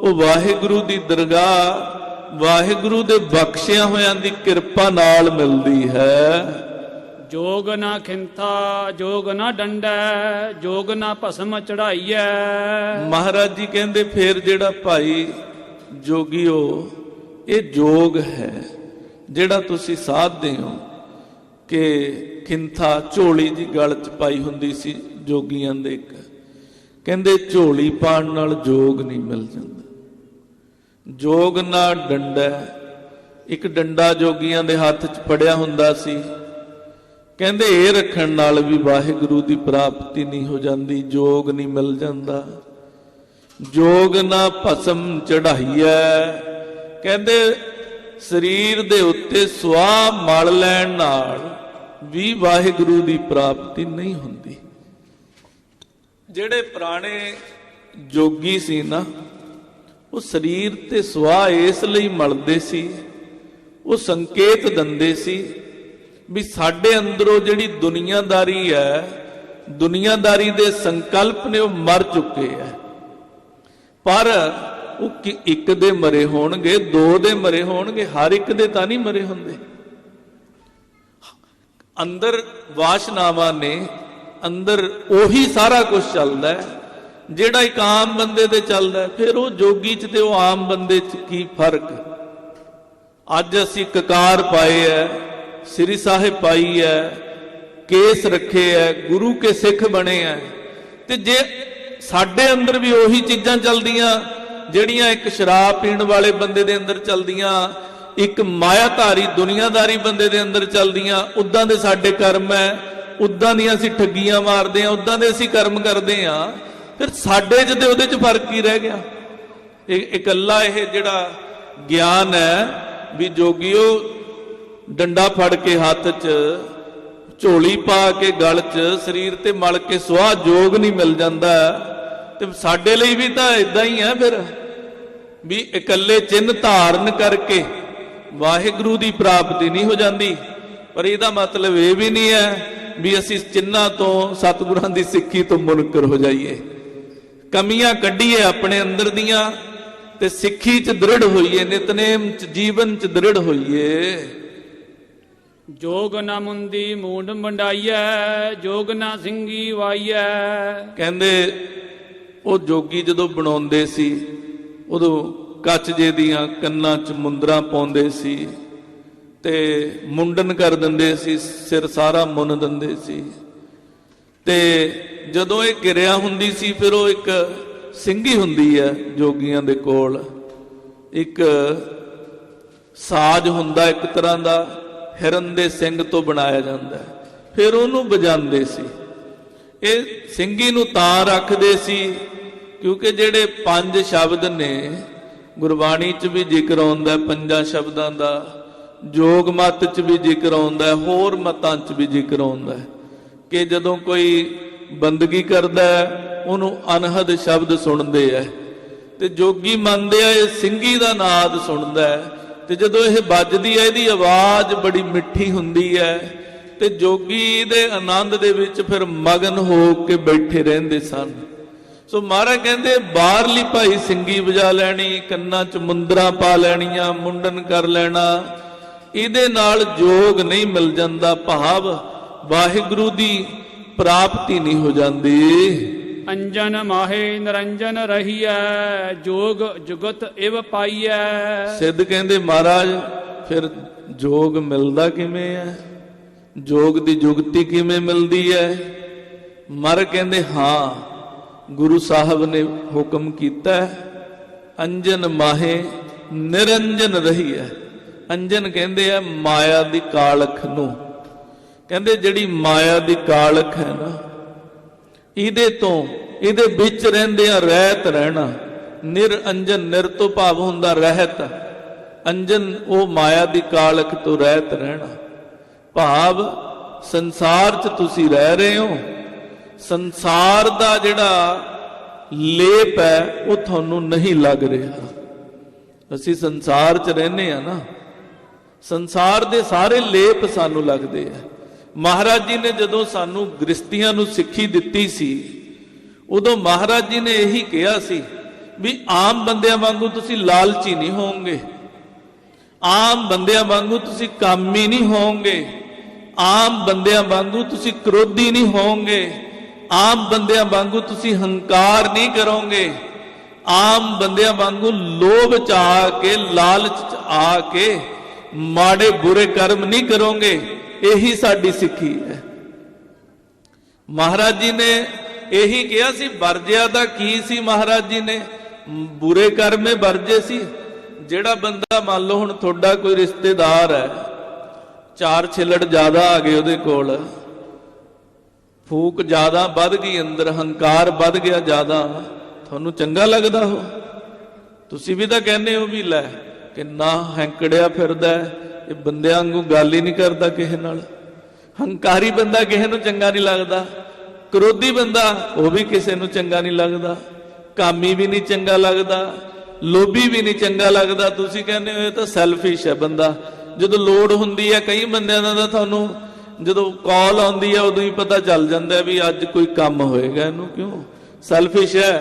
वो वाहिगुरू दी दरगाह वाहिगुरू दे बख्शिया होयां दी किरपा नाल मिलदी है। जोग ना खिंथा जोग ना डंडा, जोग ना भस्म चढ़ाईया। महाराज जी कहते फिर जेड़ा भाई जोगियो ये जोग है जेड़ा तुसी साधदे हो कि खिंथा झोली जी गल च पाई हुंदी सी जोगियां दे। कहंदे झोली पाण नाल जोग नहीं मिल जांदा। जोग ना डंडा, एक डंडा जोगियां दे हत्थ च फड़िया हुंदा सी। कहंदे ये रखण नाल भी वाहिगुरू दी प्राप्ति नहीं हो जाती, जोग नहीं मिल जाता। जोग ना भस्म चढ़ाईया। कहंदे शरीर दे उत्ते सुआह मल लैण नाल भी वाहिगुरू दी प्राप्ति नहीं हुंदी। जेड़े पुराने जोगी सी ना, वो शरीर ते सुआह इस लई मलदे सी, वो संकेत दिंदे सी भी साडे अंदरों जिहड़ी दुनियादारी है, दुनियादारी दे संकल्प ने वो मर चुके हैं। पर वो एक दे मरे होणगे, दो दे मरे होणगे, हर एक दे तां नहीं मरे हुंदे। अंदर वासनावां ने, अंदर ओही सारा कुछ चलदा है जिहड़ा एक आम बंदे दे चलदा है। फिर वो जोगी च ते वो आम बंदे च की फर्क। अज असीं ककार पाए है, श्री साहिब पाई है, केस रखे है, गुरु के सिख बने हैं, ते जे साडे अंदर भी ओही चीजां चलदियां ਜਿਹੜੀਆਂ ਇੱਕ ਸ਼ਰਾਬ ਪੀਣ ਵਾਲੇ ਬੰਦੇ ਦੇ ਅੰਦਰ ਚੱਲਦੀਆਂ, ਇੱਕ ਮਾਇਆਧਾਰੀ ਦੁਨੀਆਦਾਰੀ ਬੰਦੇ ਦੇ ਅੰਦਰ ਚੱਲਦੀਆਂ, ਉਦਾਂ ਦੇ ਸਾਡੇ ਕਰਮ ਹੈ, ਉਦਾਂ ਦੀਆਂ ਅਸੀਂ ਠੱਗੀਆਂ ਮਾਰਦੇ ਹਾਂ, ਉਦਾਂ ਦੇ ਅਸੀਂ ਕਰਮ ਕਰਦੇ ਹਾਂ। ਫਿਰ ਸਾਡੇ 'ਚ ਤੇ ਉਹਦੇ 'ਚ ਫਰਕ ਕੀ ਰਹਿ ਗਿਆ? ਇਕੱਲਾ ਇਹ ਜਿਹੜਾ ਗਿਆਨ ਹੈ ਵੀ ਜੋਗੀਓ ਡੰਡਾ ਫੜ ਕੇ ਹੱਥ 'ਚ, ਝੋਲੀ ਪਾ ਕੇ ਗਲ 'ਚ, ਸਰੀਰ ਤੇ ਮਲ ਕੇ ਸੁਆਹ ਜੋਗ ਨਹੀਂ ਮਿਲ ਜਾਂਦਾ। ਤੇ ਸਾਡੇ ਲਈ ਵੀ ਤਾਂ ਇਦਾਂ ਹੀ ਹੈ ਫਿਰ ਵੀ ਇਕੱਲੇ ਚਿੰਨ੍ਹ ਧਾਰਨ ਕਰਕੇ ਵਾਹਿਗੁਰੂ ਦੀ ਪ੍ਰਾਪਤੀ ਨਹੀਂ ਹੋ ਜਾਂਦੀ। ਪਰ ਇਹਦਾ ਮਤਲਬ ਇਹ ਵੀ ਨਹੀਂ ਹੈ ਵੀ ਅਸੀਂ ਚਿੰਨ੍ਹਾਂ ਤੋਂ, ਸਤਿਗੁਰਾਂ ਦੀ ਸਿੱਖੀ ਤੋਂ ਮੁਨਕਰ ਹੋ ਜਾਈਏ। ਕਮੀਆਂ ਕੱਢੀਏ ਆਪਣੇ ਅੰਦਰ ਦੀਆਂ ਤੇ ਸਿੱਖੀ 'ਚ ਦ੍ਰਿੜ ਹੋਈਏ, ਨਿਤਨੇਮ 'ਚ, ਜੀਵਨ 'ਚ ਦ੍ਰਿੜ ਹੋਈਏ। ਜੋਗ ਨਾ ਮੁੰਦੀ ਮੂੰਡ ਮੰਡਾਈਐ, ਜੋਗ ਨਾ ਸਿੰਘੀ ਵਾਈਐ। ਕਹਿੰਦੇ ਉਹ ਜੋਗੀ ਜਦੋਂ ਬਣਾਉਂਦੇ ਸੀ ਉਦੋਂ ਕੱਚ ਜੇ ਦੀਆਂ ਕੰਨਾਂ 'ਚ ਮੁੰਦਰਾਂ ਪਾਉਂਦੇ ਸੀ ਤੇ ਮੁੰਡਨ ਕਰ ਦਿੰਦੇ ਸੀ, ਸਿਰ ਸਾਰਾ ਮੁੰਨ ਦਿੰਦੇ ਸੀ। ਤੇ ਜਦੋਂ ਇਹ ਕਿਰਿਆ ਹੁੰਦੀ ਸੀ ਫਿਰ ਉਹ ਇੱਕ ਸਿੰਘੀ ਹੁੰਦੀ ਹੈ ਜੋਗੀਆਂ ਦੇ ਕੋਲ, ਇੱਕ ਸਾਜ਼ ਹੁੰਦਾ ਇੱਕ ਤਰ੍ਹਾਂ ਦਾ, ਹਿਰਨ ਦੇ ਸਿੰਘ ਤੋਂ ਬਣਾਇਆ ਜਾਂਦਾ, ਫਿਰ ਉਹਨੂੰ ਵਜਾਉਂਦੇ ਸੀ। ਇਹ ਸਿੰਘੀ ਨੂੰ ਤਾਂ ਰੱਖਦੇ ਸੀ ਕਿਉਂਕਿ ਜਿਹੜੇ 5 ਸ਼ਬਦ ਨੇ ਗੁਰਬਾਣੀ 'ਚ ਵੀ ਜ਼ਿਕਰ ਆਉਂਦਾ, 5 ਸ਼ਬਦਾਂ ਦਾ, ਜੋਗ ਮਤ 'ਚ ਵੀ ਜ਼ਿਕਰ ਆਉਂਦਾ, ਹੋਰ ਮਤਾਂ 'ਚ ਵੀ ਜ਼ਿਕਰ ਆਉਂਦਾ ਕਿ ਜਦੋਂ ਕੋਈ ਬੰਦਗੀ ਕਰਦਾ ਉਹਨੂੰ ਅਨਹਦ ਸ਼ਬਦ ਸੁਣਦੇ ਐ ਤੇ ਜੋਗੀ ਮੰਨਦੇ ਆ ਇਹ ਸਿੰਘੀ ਦਾ ਨਾਦ ਸੁਣਦਾ ਤੇ ਜਦੋਂ ਇਹ ਵੱਜਦੀ ਹੈ ਇਹਦੀ ਆਵਾਜ਼ ਬੜੀ ਮਿੱਠੀ ਹੁੰਦੀ ਹੈ ਤੇ ਜੋਗੀ ਦੇ ਆਨੰਦ ਦੇ ਵਿੱਚ ਫਿਰ ਮਗਨ ਹੋ ਕੇ ਬੈਠੇ ਰਹਿੰਦੇ ਸਨ। ਸੋ ਮਹਾਰਾਜ ਕਹਿੰਦੇ ਬਾਹਰਲੀ ਭਾਈ ਸਿੰਘੀ ਵਜਾ ਲੈਣੀ, ਕੰਨਾਂ 'ਚ ਮੁੰਦਰਾਂ ਪਾ ਲੈਣੀਆਂ, ਮੁੰਡਨ ਕਰ ਲੈਣਾ, ਇਹਦੇ ਨਾਲ ਜੋਗ ਨਹੀਂ ਮਿਲ ਜਾਂਦਾ, ਭਾਵ ਵਾਹਿਗੁਰੂ ਦੀ ਪ੍ਰਾਪਤੀ ਨਹੀਂ ਹੋ ਜਾਂਦੀ। ਅੰਜਨ ਮਾਹੇ ਨਿਰੰਜਨ ਰਹੀਐ, ਜੋਗ ਜੁਗਤ ਇਵ ਪਾਈਐ। ਸਿੱਧ ਕਹਿੰਦੇ ਮਹਾਰਾਜ ਫਿਰ ਜੋਗ ਮਿਲਦਾ ਕਿਵੇਂ ਹੈ, ਜੋਗ ਦੀ ਜੁਗਤੀ ਕਿਵੇਂ ਮਿਲਦੀ ਹੈ? ਮਰ ਕਹਿੰਦੇ ਹਾਂ ਗੁਰੂ ਸਾਹਿਬ ਨੇ ਹੁਕਮ ਕੀਤਾ, ਅੰਜਨ ਮਾਹੇ ਨਿਰੰਜਨ ਰਹੀਐ। ਅੰਜਨ ਕਹਿੰਦੇ ਆ ਮਾਇਆ ਦੀ ਕਾਲਖ ਨੂੰ, ਕਹਿੰਦੇ ਜਿਹੜੀ ਮਾਇਆ ਦੀ ਕਾਲਖ ਹੈ ਨਾ ਇਹਦੇ ਤੋਂ, ਇਹਦੇ ਵਿੱਚ ਰਹਿੰਦੇ ਆ ਰਹਿਤ ਰਹਿਣਾ। ਨਿਰਅੰਜਨ, ਨਿਰ ਤੋਂ ਭਾਵ ਹੁੰਦਾ ਰਹਿਤ, ਅੰਜਨ ਉਹ ਮਾਇਆ ਦੀ ਕਾਲਖ ਤੋਂ ਰਹਿਤ ਰਹਿਣਾ, ਭਾਵ ਸੰਸਾਰ 'ਚ ਤੁਸੀਂ ਰਹਿ ਰਹੇ ਹੋ, ਸੰਸਾਰ ਦਾ ਜਿਹੜਾ ਲੇਪ ਹੈ ਉਹ ਤੁਹਾਨੂੰ ਨਹੀਂ ਲੱਗ ਰਿਹਾ। ਅਸੀਂ ਸੰਸਾਰ 'ਚ ਰਹਿੰਦੇ ਆ ਨਾ, ਸੰਸਾਰ ਦੇ ਸਾਰੇ ਲੇਪ ਸਾਨੂੰ ਲੱਗਦੇ ਆ। ਮਹਾਰਾਜ ਜੀ ਨੇ ਜਦੋਂ ਸਾਨੂੰ ਗ੍ਰਸਤੀਆਂ ਨੂੰ ਸਿੱਖੀ ਦਿੱਤੀ ਸੀ ਉਦੋਂ ਮਹਾਰਾਜ ਜੀ ਨੇ ਇਹੀ ਕਿਹਾ ਸੀ ਵੀ ਆਮ ਬੰਦਿਆਂ ਵਾਂਗੂ ਤੁਸੀਂ ਲਾਲਚੀ ਨਹੀਂ ਹੋਵੋਗੇ, ਆਮ ਬੰਦਿਆਂ ਵਾਂਗੂ ਤੁਸੀਂ ਕਾਮੀ ਨਹੀਂ ਹੋਵੋਗੇ, ਆਮ ਬੰਦਿਆਂ ਵਾਂਗੂ ਤੁਸੀਂ ਕ੍ਰੋਧੀ ਨਹੀਂ ਹੋਵੋਗੇ, ਆਮ ਬੰਦਿਆਂ ਵਾਂਗੂ ਤੁਸੀਂ ਹੰਕਾਰ ਨਹੀਂ ਕਰੋਗੇ, ਆਮ ਬੰਦਿਆਂ ਵਾਂਗੂ ਲੋਭ 'ਚ ਆ ਕੇ, ਲਾਲਚ 'ਚ ਆ ਕੇ ਮਾੜੇ ਬੁਰੇ ਕਰਮ ਨਹੀਂ ਕਰੋਗੇ। ਇਹੀ ਸਾਡੀ ਸਿੱਖੀ ਹੈ। ਮਹਾਰਾਜ ਜੀ ਨੇ ਇਹੀ ਕਿਹਾ ਸੀ। ਵਰਜਿਆ ਦਾ ਕੀ ਸੀ? ਮਹਾਰਾਜ ਜੀ ਨੇ ਬੁਰੇ ਕਰਮੇ ਵਰਜੇ ਸੀ। ਜਿਹੜਾ ਬੰਦਾ ਮੰਨ ਲਓ ਹੁਣ ਤੁਹਾਡਾ ਕੋਈ ਰਿਸ਼ਤੇਦਾਰ ਹੈ, 4 ਛਿਲੜ ਜ਼ਿਆਦਾ ਆ ਗਏ ਉਹਦੇ ਕੋਲ, ਫੂਕ ਜ਼ਿਆਦਾ ਵੱਧ ਗਈ ਅੰਦਰ, ਹੰਕਾਰ ਵੱਧ ਗਿਆ ਜ਼ਿਆਦਾ, ਤੁਹਾਨੂੰ ਚੰਗਾ ਲੱਗਦਾ ਹੋ? ਤੁਸੀਂ ਵੀ ਤਾਂ ਕਹਿੰਦੇ ਹੋ ਵੀ ਲੈ ਕਿੰਨਾ ਹੈਂਕੜਿਆ ਫਿਰਦਾ, ਇਹ ਬੰਦਿਆਂ ਵਾਂਗੂ ਗੱਲ ਹੀ ਨਹੀਂ ਕਰਦਾ ਕਿਸੇ ਨਾਲ। ਹੰਕਾਰੀ ਬੰਦਾ ਕਿਸੇ ਨੂੰ ਚੰਗਾ ਨਹੀਂ ਲੱਗਦਾ, ਕ੍ਰੋਧੀ ਬੰਦਾ ਉਹ ਵੀ ਕਿਸੇ ਨੂੰ ਚੰਗਾ ਨਹੀਂ ਲੱਗਦਾ, ਕਾਮੀ ਵੀ ਨਹੀਂ ਚੰਗਾ ਲੱਗਦਾ, ਲੋਭੀ ਵੀ ਨਹੀਂ ਚੰਗਾ ਲੱਗਦਾ। ਤੁਸੀਂ ਕਹਿੰਦੇ ਹੋ ਇਹ ਤਾਂ ਸੈਲਫਿਸ਼ ਹੈ ਬੰਦਾ। ਜਦੋਂ ਲੋੜ ਹੁੰਦੀ ਹੈ ਕਈ ਬੰਦਿਆਂ ਦਾ ਤਾਂ ਤੁਹਾਨੂੰ ਜਦੋਂ ਕਾਲ ਆਉਂਦੀ ਹੈ ਉਦੋਂ ਹੀ ਪਤਾ ਚੱਲ ਜਾਂਦਾ ਵੀ ਅੱਜ ਕੋਈ ਕੰਮ ਹੋਏਗਾ, ਇਹਨੂੰ ਕਿਉਂ ਸੈਲਫਿਸ਼ ਹੈ,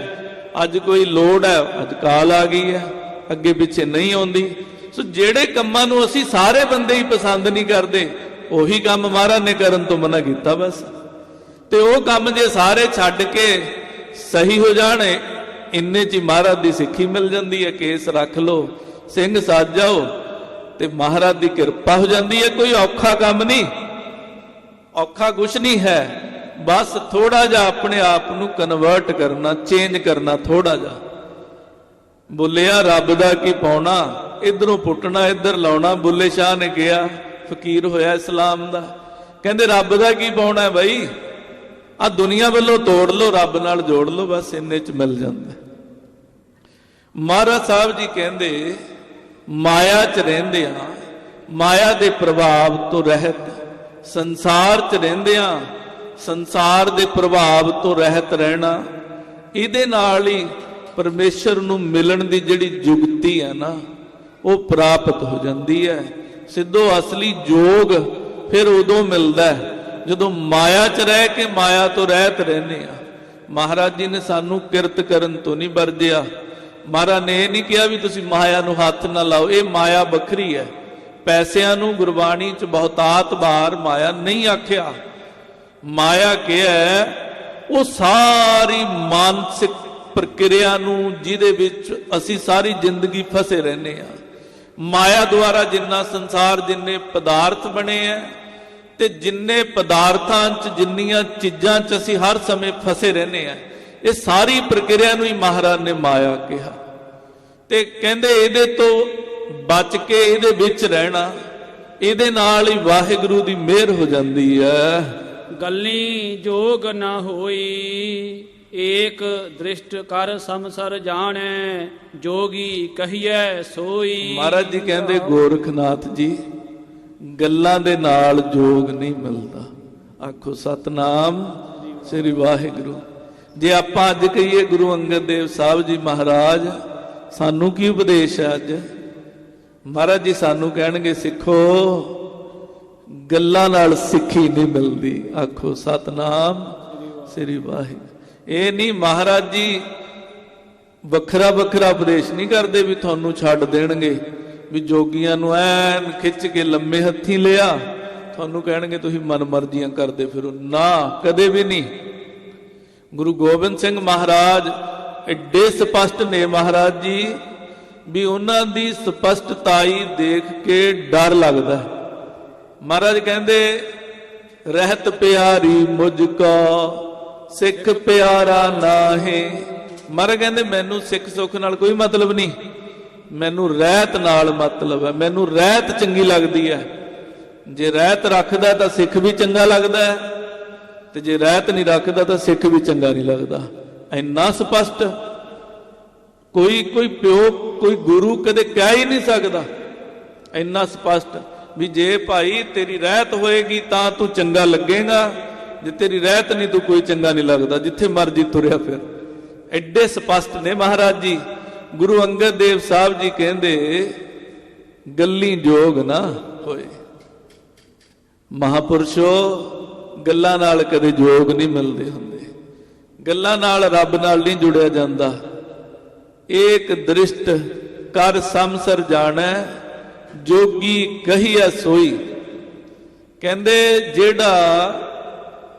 ਅੱਜ ਕੋਈ ਲੋੜ ਹੈ, ਅੱਜ ਕਾਲ ਆ ਗਈ ਹੈ, ਅੱਗੇ ਪਿੱਛੇ ਨਹੀਂ ਆਉਂਦੀ। ਸੋ ਜਿਹੜੇ ਕੰਮਾਂ ਨੂੰ ਅਸੀਂ ਸਾਰੇ ਬੰਦੇ ਹੀ ਪਸੰਦ ਨਹੀਂ ਕਰਦੇ ਉਹੀ ਕੰਮ ਮਹਾਰਾਜ ਨੇ ਕਰਨ ਤੋਂ ਮਨਾ ਕੀਤਾ ਬਸ। ਤੇ ਉਹ ਕੰਮ ਜੇ ਸਾਰੇ ਛੱਡ ਕੇ ਸਹੀ ਹੋ ਜਾਣੇ ਇੰਨੇ 'ਚ ਹੀ ਮਹਾਰਾਜ ਦੀ ਸਿੱਖੀ ਮਿਲ ਜਾਂਦੀ ਹੈ। ਕੇਸ ਰੱਖ ਲਓ, ਸਿੰਘ ਸੱਜ ਜਾਓ ਤੇ ਮਹਾਰਾਜ ਦੀ ਕਿਰਪਾ ਹੋ ਜਾਂਦੀ ਹੈ। ਕੋਈ ਔਖਾ ਕੰਮ ਨਹੀਂ, ਔਖਾ ਕੁਛ ਨਹੀਂ ਹੈ, ਬਸ ਥੋੜਾ ਜਿਹਾ ਆਪਣੇ ਆਪ ਨੂੰ ਕਨਵਰਟ ਕਰਨਾ, ਚੇਂਜ ਕਰਨਾ ਥੋੜਾ ਜਿਹਾ। ਬੋਲਿਆ ਰੱਬ ਦਾ ਕੀ ਪਾਉਣਾ, ਇਧਰੋਂ ਪੁੱਟਣਾ ਇੱਧਰ ਲਾਉਣਾ। ਬੁੱਲੇ ਸ਼ਾਹ ਨੇ ਕਿਹਾ, ਫਕੀਰ ਹੋਇਆ ਇਸਲਾਮ ਦਾ, ਕਹਿੰਦੇ ਰੱਬ ਦਾ ਕੀ ਪਾਉਣਾ ਬਈ, ਆ ਦੁਨੀਆ ਵੱਲੋਂ ਤੋੜ ਲਓ, ਰੱਬ ਨਾਲ ਜੋੜ ਲਓ, ਬਸ ਇੰਨੇ ਚ ਮਿਲ ਜਾਂਦਾ। ਮਹਾਰਾਜ ਸਾਹਿਬ ਜੀ ਕਹਿੰਦੇ ਮਾਇਆ ਚ ਰਹਿੰਦੇ ਆ, ਮਾਇਆ ਦੇ ਪ੍ਰਭਾਵ ਤੋਂ ਰਹਿਤ, ਸੰਸਾਰ ਚ ਰਹਿੰਦੇ ਆ, ਸੰਸਾਰ ਦੇ ਪ੍ਰਭਾਵ ਤੋਂ ਰਹਿਤ ਰਹਿਣਾ, ਇਹਦੇ ਨਾਲ ਹੀ ਪਰਮੇਸ਼ਰ ਨੂੰ ਮਿਲਣ ਦੀ ਜਿਹੜੀ ਜੁਗਤੀ ਹੈ ਨਾ, ਉਹ ਪ੍ਰਾਪਤ ਹੋ ਜਾਂਦੀ ਹੈ। ਸਿੱਧੋ ਅਸਲੀ ਜੋਗ ਫਿਰ ਉਦੋਂ ਮਿਲਦਾ ਜਦੋਂ ਮਾਇਆ 'ਚ ਰਹਿ ਕੇ ਮਾਇਆ ਤੋਂ ਰਹਿਤ ਰਹਿੰਦੇ ਆ। ਮਹਾਰਾਜ ਜੀ ਨੇ ਸਾਨੂੰ ਕਿਰਤ ਕਰਨ ਤੋਂ ਨਹੀਂ ਵਰਜਿਆ। ਮਹਾਰਾਜ ਨੇ ਇਹ ਨਹੀਂ ਕਿਹਾ ਵੀ ਤੁਸੀਂ ਮਾਇਆ ਨੂੰ ਹੱਥ ਨਾ ਲਾਓ, ਇਹ ਮਾਇਆ ਵੱਖਰੀ ਹੈ। ਪੈਸਿਆਂ ਨੂੰ ਗੁਰਬਾਣੀ 'ਚ ਬਹੁਤਾਤ ਵਾਰ ਮਾਇਆ ਨਹੀਂ ਆਖਿਆ। ਮਾਇਆ ਕਿਹਾ ਉਹ ਸਾਰੀ ਮਾਨਸਿਕ ਪ੍ਰਕਿਰਿਆ ਨੂੰ ਜਿਹਦੇ ਵਿੱਚ ਅਸੀਂ ਸਾਰੀ ਜ਼ਿੰਦਗੀ ਫਸੇ ਰਹਿੰਦੇ ਆ। ਮਾਇਆ ਦੁਆਰਾ ਜਿੰਨਾ ਸੰਸਾਰ, ਜਿੰਨੇ ਪਦਾਰਥ ਬਣੇ ਆ, ਤੇ ਜਿੰਨੇ ਪਦਾਰਥਾਂ 'ਚ, ਜਿੰਨੀਆਂ ਚੀਜ਼ਾਂ 'ਚ ਅਸੀਂ ਹਰ ਸਮੇਂ ਫਸੇ ਰਹਿੰਦੇ ਆ, ਇਹ ਸਾਰੀ ਪ੍ਰਕਿਰਿਆ ਨੂੰ ਹੀ ਮਹਾਰਾਜ ਨੇ ਮਾਇਆ ਕਿਹਾ। ਤੇ ਕਹਿੰਦੇ ਇਹਦੇ ਤੋਂ ਬਚ ਕੇ ਇਹਦੇ ਵਿੱਚ ਰਹਿਣਾ, ਇਹਦੇ ਨਾਲ ਹੀ ਵਾਹਿਗੁਰੂ ਦੀ ਮਿਹਰ ਹੋ ਜਾਂਦੀ ਹੈ। ਗੱਲੀ ਜੋਗ ਨਾ ਹੋਈ, ਏਕ ਦ੍ਰਿਸ਼ਟ ਕਰ ਸਮਸਰ ਜਾਣੈ, ਜੋਗੀ ਕਹੀਐ ਸੋਈ। ਮਹਾਰਾਜ ਜੀ ਕਹਿੰਦੇ ਗੋਰਖਨਾਥ ਜੀ, ਗੱਲਾਂ ਦੇ ਨਾਲ ਜੋਗ ਨਹੀਂ ਮਿਲਦਾ। ਆਖੋ ਸਤਨਾਮ ਸ੍ਰੀ ਵਾਹਿਗੁਰੂ। ਜੇ ਆਪਾਂ ਅੱਜ ਕਹੀਏ ਗੁਰੂ ਅੰਗਦ ਦੇਵ ਸਾਹਿਬ ਜੀ ਮਹਾਰਾਜ ਸਾਨੂੰ ਕੀ ਉਪਦੇਸ਼ ਹੈ ਅੱਜ, ਮਹਾਰਾਜ ਜੀ ਸਾਨੂੰ ਕਹਿਣਗੇ ਸਿੱਖੋ, ਗੱਲਾਂ ਨਾਲ ਸਿੱਖੀ ਨਹੀਂ ਮਿਲਦੀ। ਆਖੋ ਸਤਨਾਮ ਸ੍ਰੀ ਵਾਹਿਗੁਰੂ। ਇਹ ਨਹੀਂ ਮਹਾਰਾਜ ਜੀ ਵੱਖਰਾ ਵੱਖਰਾ ਉਪਦੇਸ਼ ਨਹੀਂ ਕਰਦੇ ਵੀ ਤੁਹਾਨੂੰ ਛੱਡ ਦੇਣਗੇ, ਵੀ ਜੋਗੀਆਂ ਨੂੰ ਐਨ ਖਿੱਚ ਕੇ ਲੰਮੇ ਹੱਥੀਂ ਲਿਆ, ਤੁਹਾਨੂੰ ਕਹਿਣਗੇ ਤੁਸੀਂ ਮਨਮਰਜ਼ੀਆਂ ਕਰਦੇ ਫਿਰੋ। ਨਾ, ਕਦੇ ਵੀ ਨਹੀਂ। ਗੁਰੂ ਗੋਬਿੰਦ ਸਿੰਘ ਮਹਾਰਾਜ ਐਡੇ ਸਪਸ਼ਟ ਨੇ ਮਹਾਰਾਜ ਜੀ, ਵੀ ਉਹਨਾਂ ਦੀ ਸਪਸ਼ਟਤਾਈ ਦੇਖ ਕੇ ਡਰ ਲੱਗਦਾ। ਮਹਾਰਾਜ ਕਹਿੰਦੇ ਰਹਿਤ ਪਿਆਰੀ ਮੁਝ ਕੋ ਸਿੱਖ ਪਿਆਰਾ ਨਾਹੀ। ਮਹਾਰਾਜ ਕਹਿੰਦੇ ਮੈਨੂੰ ਸਿੱਖ ਸੁੱਖ ਨਾਲ ਕੋਈ ਮਤਲਬ ਨਹੀਂ, ਮੈਨੂੰ ਰਹਿਤ ਨਾਲ ਮਤਲਬ ਹੈ। ਮੈਨੂੰ ਰਹਿਤ ਚੰਗੀ ਲੱਗਦੀ ਹੈ। ਜੇ ਰਹਿਤ ਰੱਖਦਾ ਤਾਂ ਸਿੱਖ ਵੀ ਚੰਗਾ ਲੱਗਦਾ ਹੈ, ਤੇ ਜੇ ਰਹਿਤ ਨਹੀਂ ਰੱਖਦਾ ਤਾਂ ਸਿੱਖ ਵੀ ਚੰਗਾ ਨਹੀਂ ਲੱਗਦਾ। ਇੰਨਾ ਸਪਸ਼ਟ ਕੋਈ ਪਿਓ, ਕੋਈ ਗੁਰੂ ਕਦੇ ਕਹਿ ਹੀ ਨਹੀਂ ਸਕਦਾ। ਇੰਨਾ ਸਪਸ਼ਟ ਵੀ ਜੇ ਭਾਈ ਤੇਰੀ ਰਹਿਤ ਹੋਏਗੀ ਤਾਂ ਤੂੰ ਚੰਗਾ ਲੱਗੇਗਾ, ਜੇ ਤੇਰੀ ਰਹਿਤ ਨਹੀਂ ਤੂੰ ਕੋਈ ਚੰਗਾ ਨਹੀਂ ਲੱਗਦਾ, ਜਿੱਥੇ ਮਰਜੀ ਤੁਰਿਆ ਫਿਰ। ਐਡੇ ਸਪਸ਼ਟ ਨੇ ਮਹਾਰਾਜ ਜੀ। ਗੁਰੂ ਅੰਗਦ ਦੇਵ ਸਾਹਿਬ ਜੀ ਕਹਿੰਦੇ ਗੱਲੀ ਜੋਗ ਨਾ ਹੋਏ। ਮਹਾਪੁਰਸ਼ੋ, ਗੱਲਾਂ ਨਾਲ ਕਦੇ ਜੋਗ ਨਹੀਂ ਮਿਲਦੇ ਹੁੰਦੇ। ਗੱਲਾਂ ਨਾਲ ਰੱਬ ਨਾਲ ਨਹੀਂ ਜੁੜਿਆ ਜਾਂਦਾ। ਏਕ ਦ੍ਰਿਸ਼ਟ ਕਰ ਸਮਸਰ ਜਾਣੈ, ਜੋਗੀ ਕਹੀਐ ਸੋਈ। ਕਹਿੰਦੇ ਜਿਹੜਾ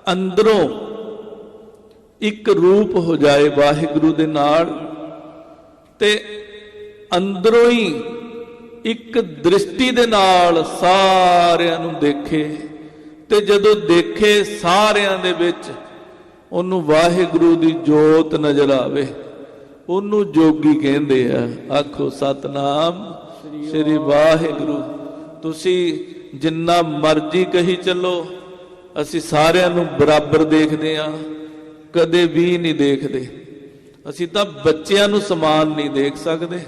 ਅੰਦਰੋਂ ਇੱਕ ਰੂਪ ਹੋ ਜਾਏ ਵਾਹਿਗੁਰੂ ਦੇ ਨਾਲ, ਤੇ ਅੰਦਰੋਂ ਹੀ ਇੱਕ ਦ੍ਰਿਸ਼ਟੀ ਦੇ ਨਾਲ ਸਾਰਿਆਂ ਨੂੰ ਦੇਖੇ, ਤੇ ਜਦੋਂ ਦੇਖੇ ਸਾਰਿਆਂ ਦੇ ਵਿੱਚ ਉਹਨੂੰ ਵਾਹਿਗੁਰੂ ਦੀ ਜੋਤ ਨਜ਼ਰ ਆਵੇ, ਉਹਨੂੰ ਜੋਗੀ ਕਹਿੰਦੇ ਆ। ਆਖੋ ਸਤਨਾਮ ਸ੍ਰੀ ਵਾਹਿਗੁਰੂ। ਤੁਸੀਂ ਜਿੰਨਾ ਮਰਜ਼ੀ ਕਹੀ ਚੱਲੋ, ਅਸੀਂ ਸਾਰਿਆਂ ਨੂੰ ਬਰਾਬਰ ਦੇਖਦੇ ਹਾਂ, ਕਦੇ ਵੀ ਨਹੀਂ ਦੇਖਦੇ। ਅਸੀਂ ਤਾਂ ਬੱਚਿਆਂ ਨੂੰ ਸਮਾਨ ਨਹੀਂ ਦੇਖ ਸਕਦੇ।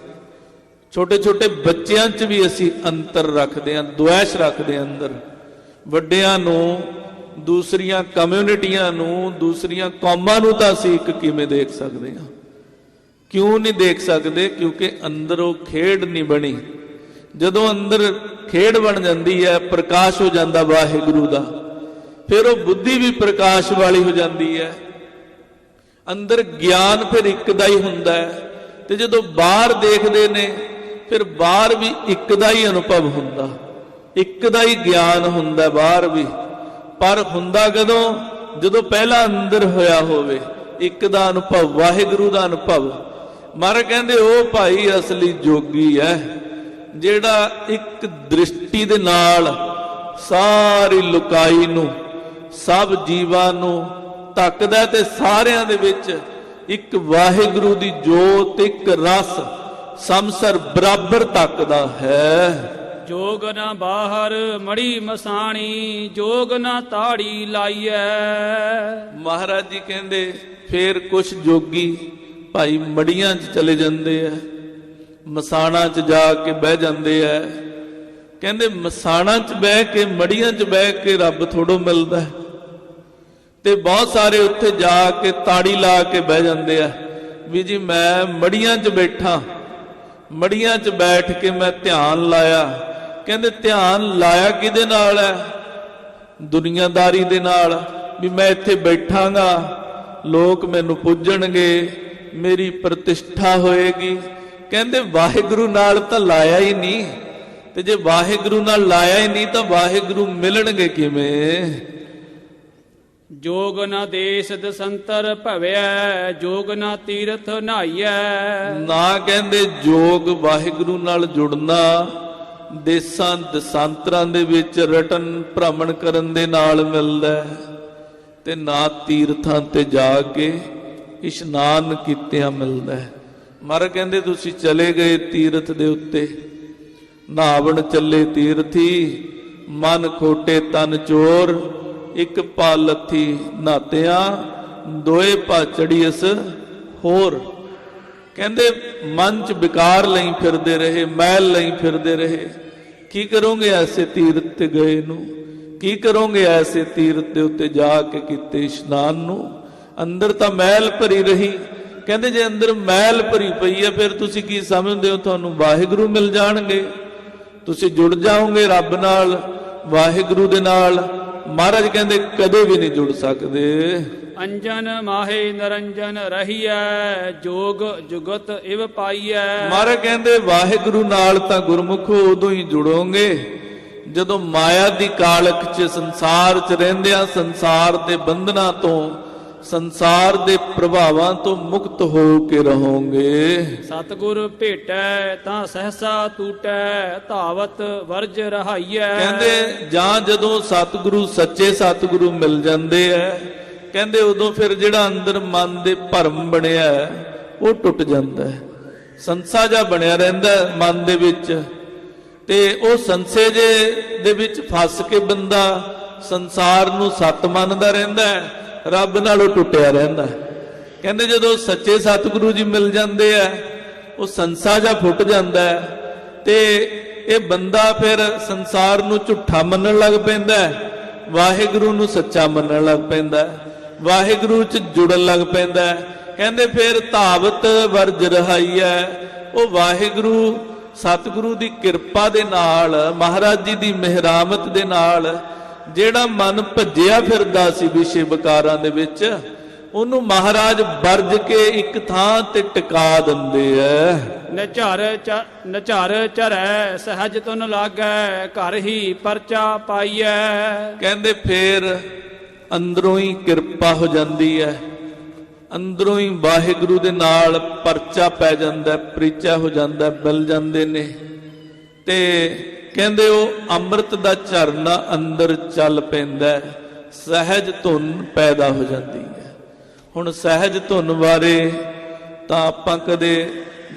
ਛੋਟੇ ਛੋਟੇ ਬੱਚਿਆਂ 'ਚ ਵੀ ਅਸੀਂ ਅੰਤਰ ਰੱਖਦੇ ਹਾਂ, ਦੁਆਇਸ਼ ਰੱਖਦੇ ਹਾਂ ਅੰਦਰ। ਵੱਡਿਆਂ ਨੂੰ, ਦੂਸਰੀਆਂ ਕਮਿਊਨਿਟੀਆਂ ਨੂੰ, ਦੂਸਰੀਆਂ ਕੌਮਾਂ ਨੂੰ ਤਾਂ ਅਸੀਂ ਇੱਕ ਕਿਵੇਂ ਦੇਖ ਸਕਦੇ ਹਾਂ? ਕਿਉਂ ਨਹੀਂ ਦੇਖ ਸਕਦੇ? ਕਿਉਂਕਿ ਅੰਦਰੋਂ ਖੇਡ ਨਹੀਂ ਬਣੀ। ਜਦੋਂ ਅੰਦਰ ਖੇਡ ਬਣ ਜਾਂਦੀ ਹੈ, ਪ੍ਰਕਾਸ਼ ਹੋ ਜਾਂਦਾ ਵਾਹਿਗੁਰੂ ਦਾ, ਫਿਰ ਉਹ ਬੁੱਧੀ ਵੀ ਪ੍ਰਕਾਸ਼ ਵਾਲੀ ਹੋ ਜਾਂਦੀ ਹੈ। ਅੰਦਰ ਗਿਆਨ ਫਿਰ ਇੱਕ ਦਾ ਹੀ ਹੁੰਦਾ ਹੈ, ਤੇ ਜਦੋਂ ਬਾਹਰ ਦੇਖਦੇ ਨੇ ਫਿਰ ਬਾਹਰ ਵੀ ਇੱਕ ਦਾ ਹੀ ਅਨੁਭਵ ਹੁੰਦਾ, ਇੱਕ ਦਾ ਹੀ ਗਿਆਨ ਹੁੰਦਾ ਬਾਹਰ ਵੀ। ਪਰ ਹੁੰਦਾ ਕਦੋਂ? ਜਦੋਂ ਪਹਿਲਾਂ ਅੰਦਰ ਹੋਇਆ ਹੋਵੇ ਇੱਕ ਦਾ ਅਨੁਭਵ, ਵਾਹਿਗੁਰੂ ਦਾ ਅਨੁਭਵ। ਮਹਾਰਾਜ ਕਹਿੰਦੇ ਉਹ ਭਾਈ ਅਸਲੀ ਜੋਗੀ ਹੈ, ਜਿਹੜਾ ਇੱਕ ਦ੍ਰਿਸ਼ਟੀ ਦੇ ਨਾਲ ਸਾਰੀ ਲੁਕਾਈ ਨੂੰ, ਸਭ ਜੀਵਾਂ ਨੂੰ ਤੱਕਦਾ, ਤੇ ਸਾਰਿਆਂ ਦੇ ਵਿੱਚ ਇੱਕ ਵਾਹਿਗੁਰੂ ਦੀ ਜੋਤ, ਇੱਕ ਰਸ, ਸਮਸਰ ਬਰਾਬਰ ਤੱਕਦਾ ਹੈ। ਜੋਗ ਨਾ ਬਾਹਰ ਮੜੀ ਮਸਾਣੀ, ਜੋਗ ਨਾ ਤਾੜੀ ਲਾਈਐ। ਮਹਾਰਾਜ ਜੀ ਕਹਿੰਦੇ ਫੇਰ ਕੁਛ ਜੋਗੀ ਭਾਈ ਮੜੀਆਂ 'ਚ ਚਲੇ ਜਾਂਦੇ ਆ, ਮਸਾਣਾ 'ਚ ਜਾ ਕੇ ਬਹਿ ਜਾਂਦੇ ਆ। ਕਹਿੰਦੇ ਮਸਾਣਾ 'ਚ ਬਹਿ ਕੇ ਮੜੀਆਂ 'ਚ ਬਹਿ ਕੇ ਰੱਬ ਥੋੜੋ ਮਿਲਦਾ, ਤੇ ਬਹੁਤ ਸਾਰੇ ਉੱਥੇ ਜਾ ਕੇ ਤਾੜੀ ਲਾ ਕੇ ਬਹਿ ਜਾਂਦੇ ਆ ਵੀ ਜੀ ਮੈਂ ਮੜੀਆਂ 'ਚ ਬੈਠਾ, ਮੜੀਆਂ 'ਚ ਬੈਠ ਕੇ ਮੈਂ ਧਿਆਨ ਲਾਇਆ। ਕਹਿੰਦੇ ਧਿਆਨ ਲਾਇਆ ਕਿਹਦੇ ਨਾਲ ਹੈ? ਦੁਨੀਆਦਾਰੀ ਦੇ ਨਾਲ, ਵੀ ਮੈਂ ਇੱਥੇ ਬੈਠਾਂਗਾ, ਲੋਕ ਮੈਨੂੰ ਪੂਜਣਗੇ, ਮੇਰੀ ਪ੍ਰਤਿਸ਼ਠਾ ਹੋਏਗੀ। ਕਹਿੰਦੇ ਵਾਹਿਗੁਰੂ ਨਾਲ ਤਾਂ ਲਾਇਆ ਹੀ ਨਹੀਂ, ਤੇ ਜੇ ਵਾਹਿਗੁਰੂ ਨਾਲ ਲਾਇਆ ਹੀ ਨਹੀਂ ਤਾਂ ਵਾਹਿਗੁਰੂ ਮਿਲਣਗੇ ਕਿਵੇਂ? ਜੋਗ ਨਾ ਦੇਸ ਦਸੰਤਰ ਭਵਿਆ, ਜੋਗ ਨਾ ਤੀਰਥ ਨਹਾਈਐ। ਨਾ ਕਹਿੰਦੇ ਜੋਗ ਵਾਹਿਗੁਰੂ ਨਾਲ ਜੁੜਨਾ ਦੇਸਾਂ ਦਸਾਂਤਰਾਂ ਦੇ ਵਿੱਚ ਰਟਨ ਭ੍ਰਮਣ ਕਰਨ ਦੇ ਨਾਲ ਮਿਲਦਾ, ਤੇ ਨਾ ਤੀਰਥਾਂ ਤੇ ਜਾ ਕੇ ਇਸ਼ਨਾਨ ਕੀਤਿਆਂ ਮਿਲਦਾ। ਮਹਾਰਾਜ ਕਹਿੰਦੇ ਤੁਸੀਂ ਚਲੇ ਗਏ ਤੀਰਥ ਦੇ ਉੱਤੇ, ਨਹਾਵਣ ਚੱਲੇ ਤੀਰਥੀ, ਮਨ ਖੋਟੇ ਤਨ ਚੋਰ, ਇੱਕ ਪਾ ਲੱਥੀ ਨਾਤਿਆਂ, ਦੋਏ ਪਾ ਚੜੀਅਸ ਹੋਰ। ਕਹਿੰਦੇ ਮਨ ਚ ਵਿਕਾਰ ਲਈ ਫਿਰਦੇ ਰਹੇ, ਮੈਲ ਲਈ ਫਿਰਦੇ ਰਹੇ। ਕੀ ਕਰੋਗੇ ਐਸੇ ਤੀਰਥ ਤੇ ਗਏ ਨੂੰ? ਕੀ ਕਰੋਗੇ ਐਸੇ ਤੀਰਥ ਦੇ ਉੱਤੇ ਜਾ ਕੇ ਕੀਤੇ ਇਸ਼ਨਾਨ ਨੂੰ? ਅੰਦਰ ਤਾਂ ਮੈਲ ਭਰੀ ਰਹੀ। ਕਹਿੰਦੇ ਜੇ ਅੰਦਰ ਮੈਲ ਭਰੀ ਪਈ ਹੈ ਫਿਰ ਤੁਸੀਂ ਕੀ ਸਮਝਦੇ ਹੋ ਤੁਹਾਨੂੰ ਵਾਹਿਗੁਰੂ ਮਿਲ ਜਾਣਗੇ? ਤੁਸੀਂ ਜੁੜ ਜਾਓਗੇ ਰੱਬ ਨਾਲ, ਵਾਹਿਗੁਰੂ ਦੇ ਨਾਲ? ਮਹਾਰਾਜ ਕਹਿੰਦੇ ਕਦੇ ਵੀ ਨਹੀਂ ਜੁੜ ਸਕਦੇ। ਅੰਜਨ ਮਾਹੇ ਨਰੰਜਨ ਰਹੀਐ, ਜੋਗ ਜੁਗਤ ਇਵ ਪਾਈਐ। ਮਹਾਰਾਜ ਕਹਿੰਦੇ ਵਾਹਿਗੁਰੂ ਨਾਲ ਤਾਂ ਗੁਰਮੁਖੋ ਉਦੋਂ ਹੀ ਜੁੜੋਗੇ ਜਦੋਂ ਮਾਇਆ ਦੀ ਕਾਲਖ 'ਚ ਸੰਸਾਰ 'ਚ ਰਹਿੰਦਿਆਂ ਸੰਸਾਰ ਦੇ ਬੰਧਨਾਂ ਤੋਂ, ਸੰਸਾਰ ਦੇ ਪ੍ਰਭਾਵਾਂ ਤੋਂ ਮੁਕਤ ਹੋ ਕੇ ਰਹੋਗੇ। ਸਤਿਗੁਰ ਭੇਟੈ ਤਾਂ ਸਹਸਾ ਟੂਟੈ, ਧਾਵਤ ਵਰਜ ਰਹਾਈਐ। ਕਹਿੰਦੇ ਜਾਂ ਜਦੋਂ ਸਤਿਗੁਰੂ ਸੱਚੇ ਸਤਿਗੁਰੂ ਮਿਲ ਜਾਂਦੇ ਐ, ਕਹਿੰਦੇ ਉਦੋਂ ਫਿਰ ਜਿਹੜਾ ਅੰਦਰ ਮਨ ਦੇ ਭਰਮ ਬਣਿਆ ਉਹ ਟੁੱਟ ਜਾਂਦਾ ਹੈ। ਸੰਸਾ ਜਿਹਾ ਬਣਿਆ ਰਹਿੰਦਾ ਮਨ ਦੇ ਵਿੱਚ, ਤੇ ਉਹ ਸੰਸੇ ਜੇ ਦੇ ਵਿੱਚ ਫਸ ਕੇ ਬੰਦਾ ਸੰਸਾਰ ਨੂੰ ਸੱਤ ਮੰਨਦਾ ਰਹਿੰਦਾ, ਰੱਬ ਨਾਲੋਂ ਟੁੱਟਿਆ ਰਹਿੰਦਾ। ਕਹਿੰਦੇ ਜਦੋਂ ਸੱਚੇ ਸਤਿਗੁਰੂ ਜੀ ਮਿਲ ਜਾਂਦੇ ਆ ਉਹ ਸੰਸਾ ਜਿਹਾ ਫੁੱਟ ਜਾਂਦਾ, ਤੇ ਇਹ ਬੰਦਾ ਫਿਰ ਸੰਸਾਰ ਨੂੰ ਝੂਠਾ ਮੰਨਣ ਲੱਗ ਪੈਂਦਾ, ਵਾਹਿਗੁਰੂ ਨੂੰ ਸੱਚਾ ਮੰਨਣ ਲੱਗ ਪੈਂਦਾ, ਵਾਹਿਗੁਰੂ 'ਚ ਜੁੜਨ ਲੱਗ ਪੈਂਦਾ। ਕਹਿੰਦੇ ਫਿਰ ਧਾਵਤ ਵਰਜ ਰਹਾਈਐ। ਉਹ ਵਾਹਿਗੁਰੂ ਸਤਿਗੁਰੂ ਦੀ ਕਿਰਪਾ ਦੇ ਨਾਲ, ਮਹਾਰਾਜ ਜੀ ਦੀ ਮਿਹਰਾਮਤ ਦੇ ਨਾਲ ਜਿਹੜਾ ਮਨ ਭੱਜਿਆ ਫਿਰਦਾ ਸੀ ਵਿਸ਼ੇ ਵਿਕਾਰਾਂ ਦੇ ਵਿੱਚ, ਉਹਨੂੰ ਮਹਾਰਾਜ ਵਰਜ ਕੇ ਇੱਕ ਥਾਂ ਤੇ ਟਿਕਾ ਦਿੰਦੇ ਐ। ਨਚਰ ਚਰੈ ਸਹਜ ਤੁਨ ਲਾਗੈ, ਘਰ ਹੀ ਪਰਚਾ ਪਾਈਐ। ਕਹਿੰਦੇ ਫੇਰ ਅੰਦਰੋਂ ਹੀ ਕਿਰਪਾ ਹੋ ਜਾਂਦੀ ਹੈ, ਅੰਦਰੋਂ ਹੀ ਵਾਹਿਗੁਰੂ ਦੇ ਨਾਲ ਪਰਚਾ ਪੈ ਜਾਂਦਾ, ਪ੍ਰੀਚਾ ਹੋ ਜਾਂਦਾ, ਮਿਲ ਜਾਂਦੇ ਨੇ। ਤੇ ਕਹਿੰਦੇ ਉਹ ਅੰਮ੍ਰਿਤ ਦਾ ਝਰਨਾ ਅੰਦਰ ਚੱਲ ਪੈਂਦਾ, ਸਹਿਜ ਧੁਨ ਪੈਦਾ ਹੋ ਜਾਂਦੀ ਹੈ। ਹੁਣ ਸਹਿਜ ਧੁਨ ਬਾਰੇ ਤਾਂ ਆਪਾਂ ਕਦੇ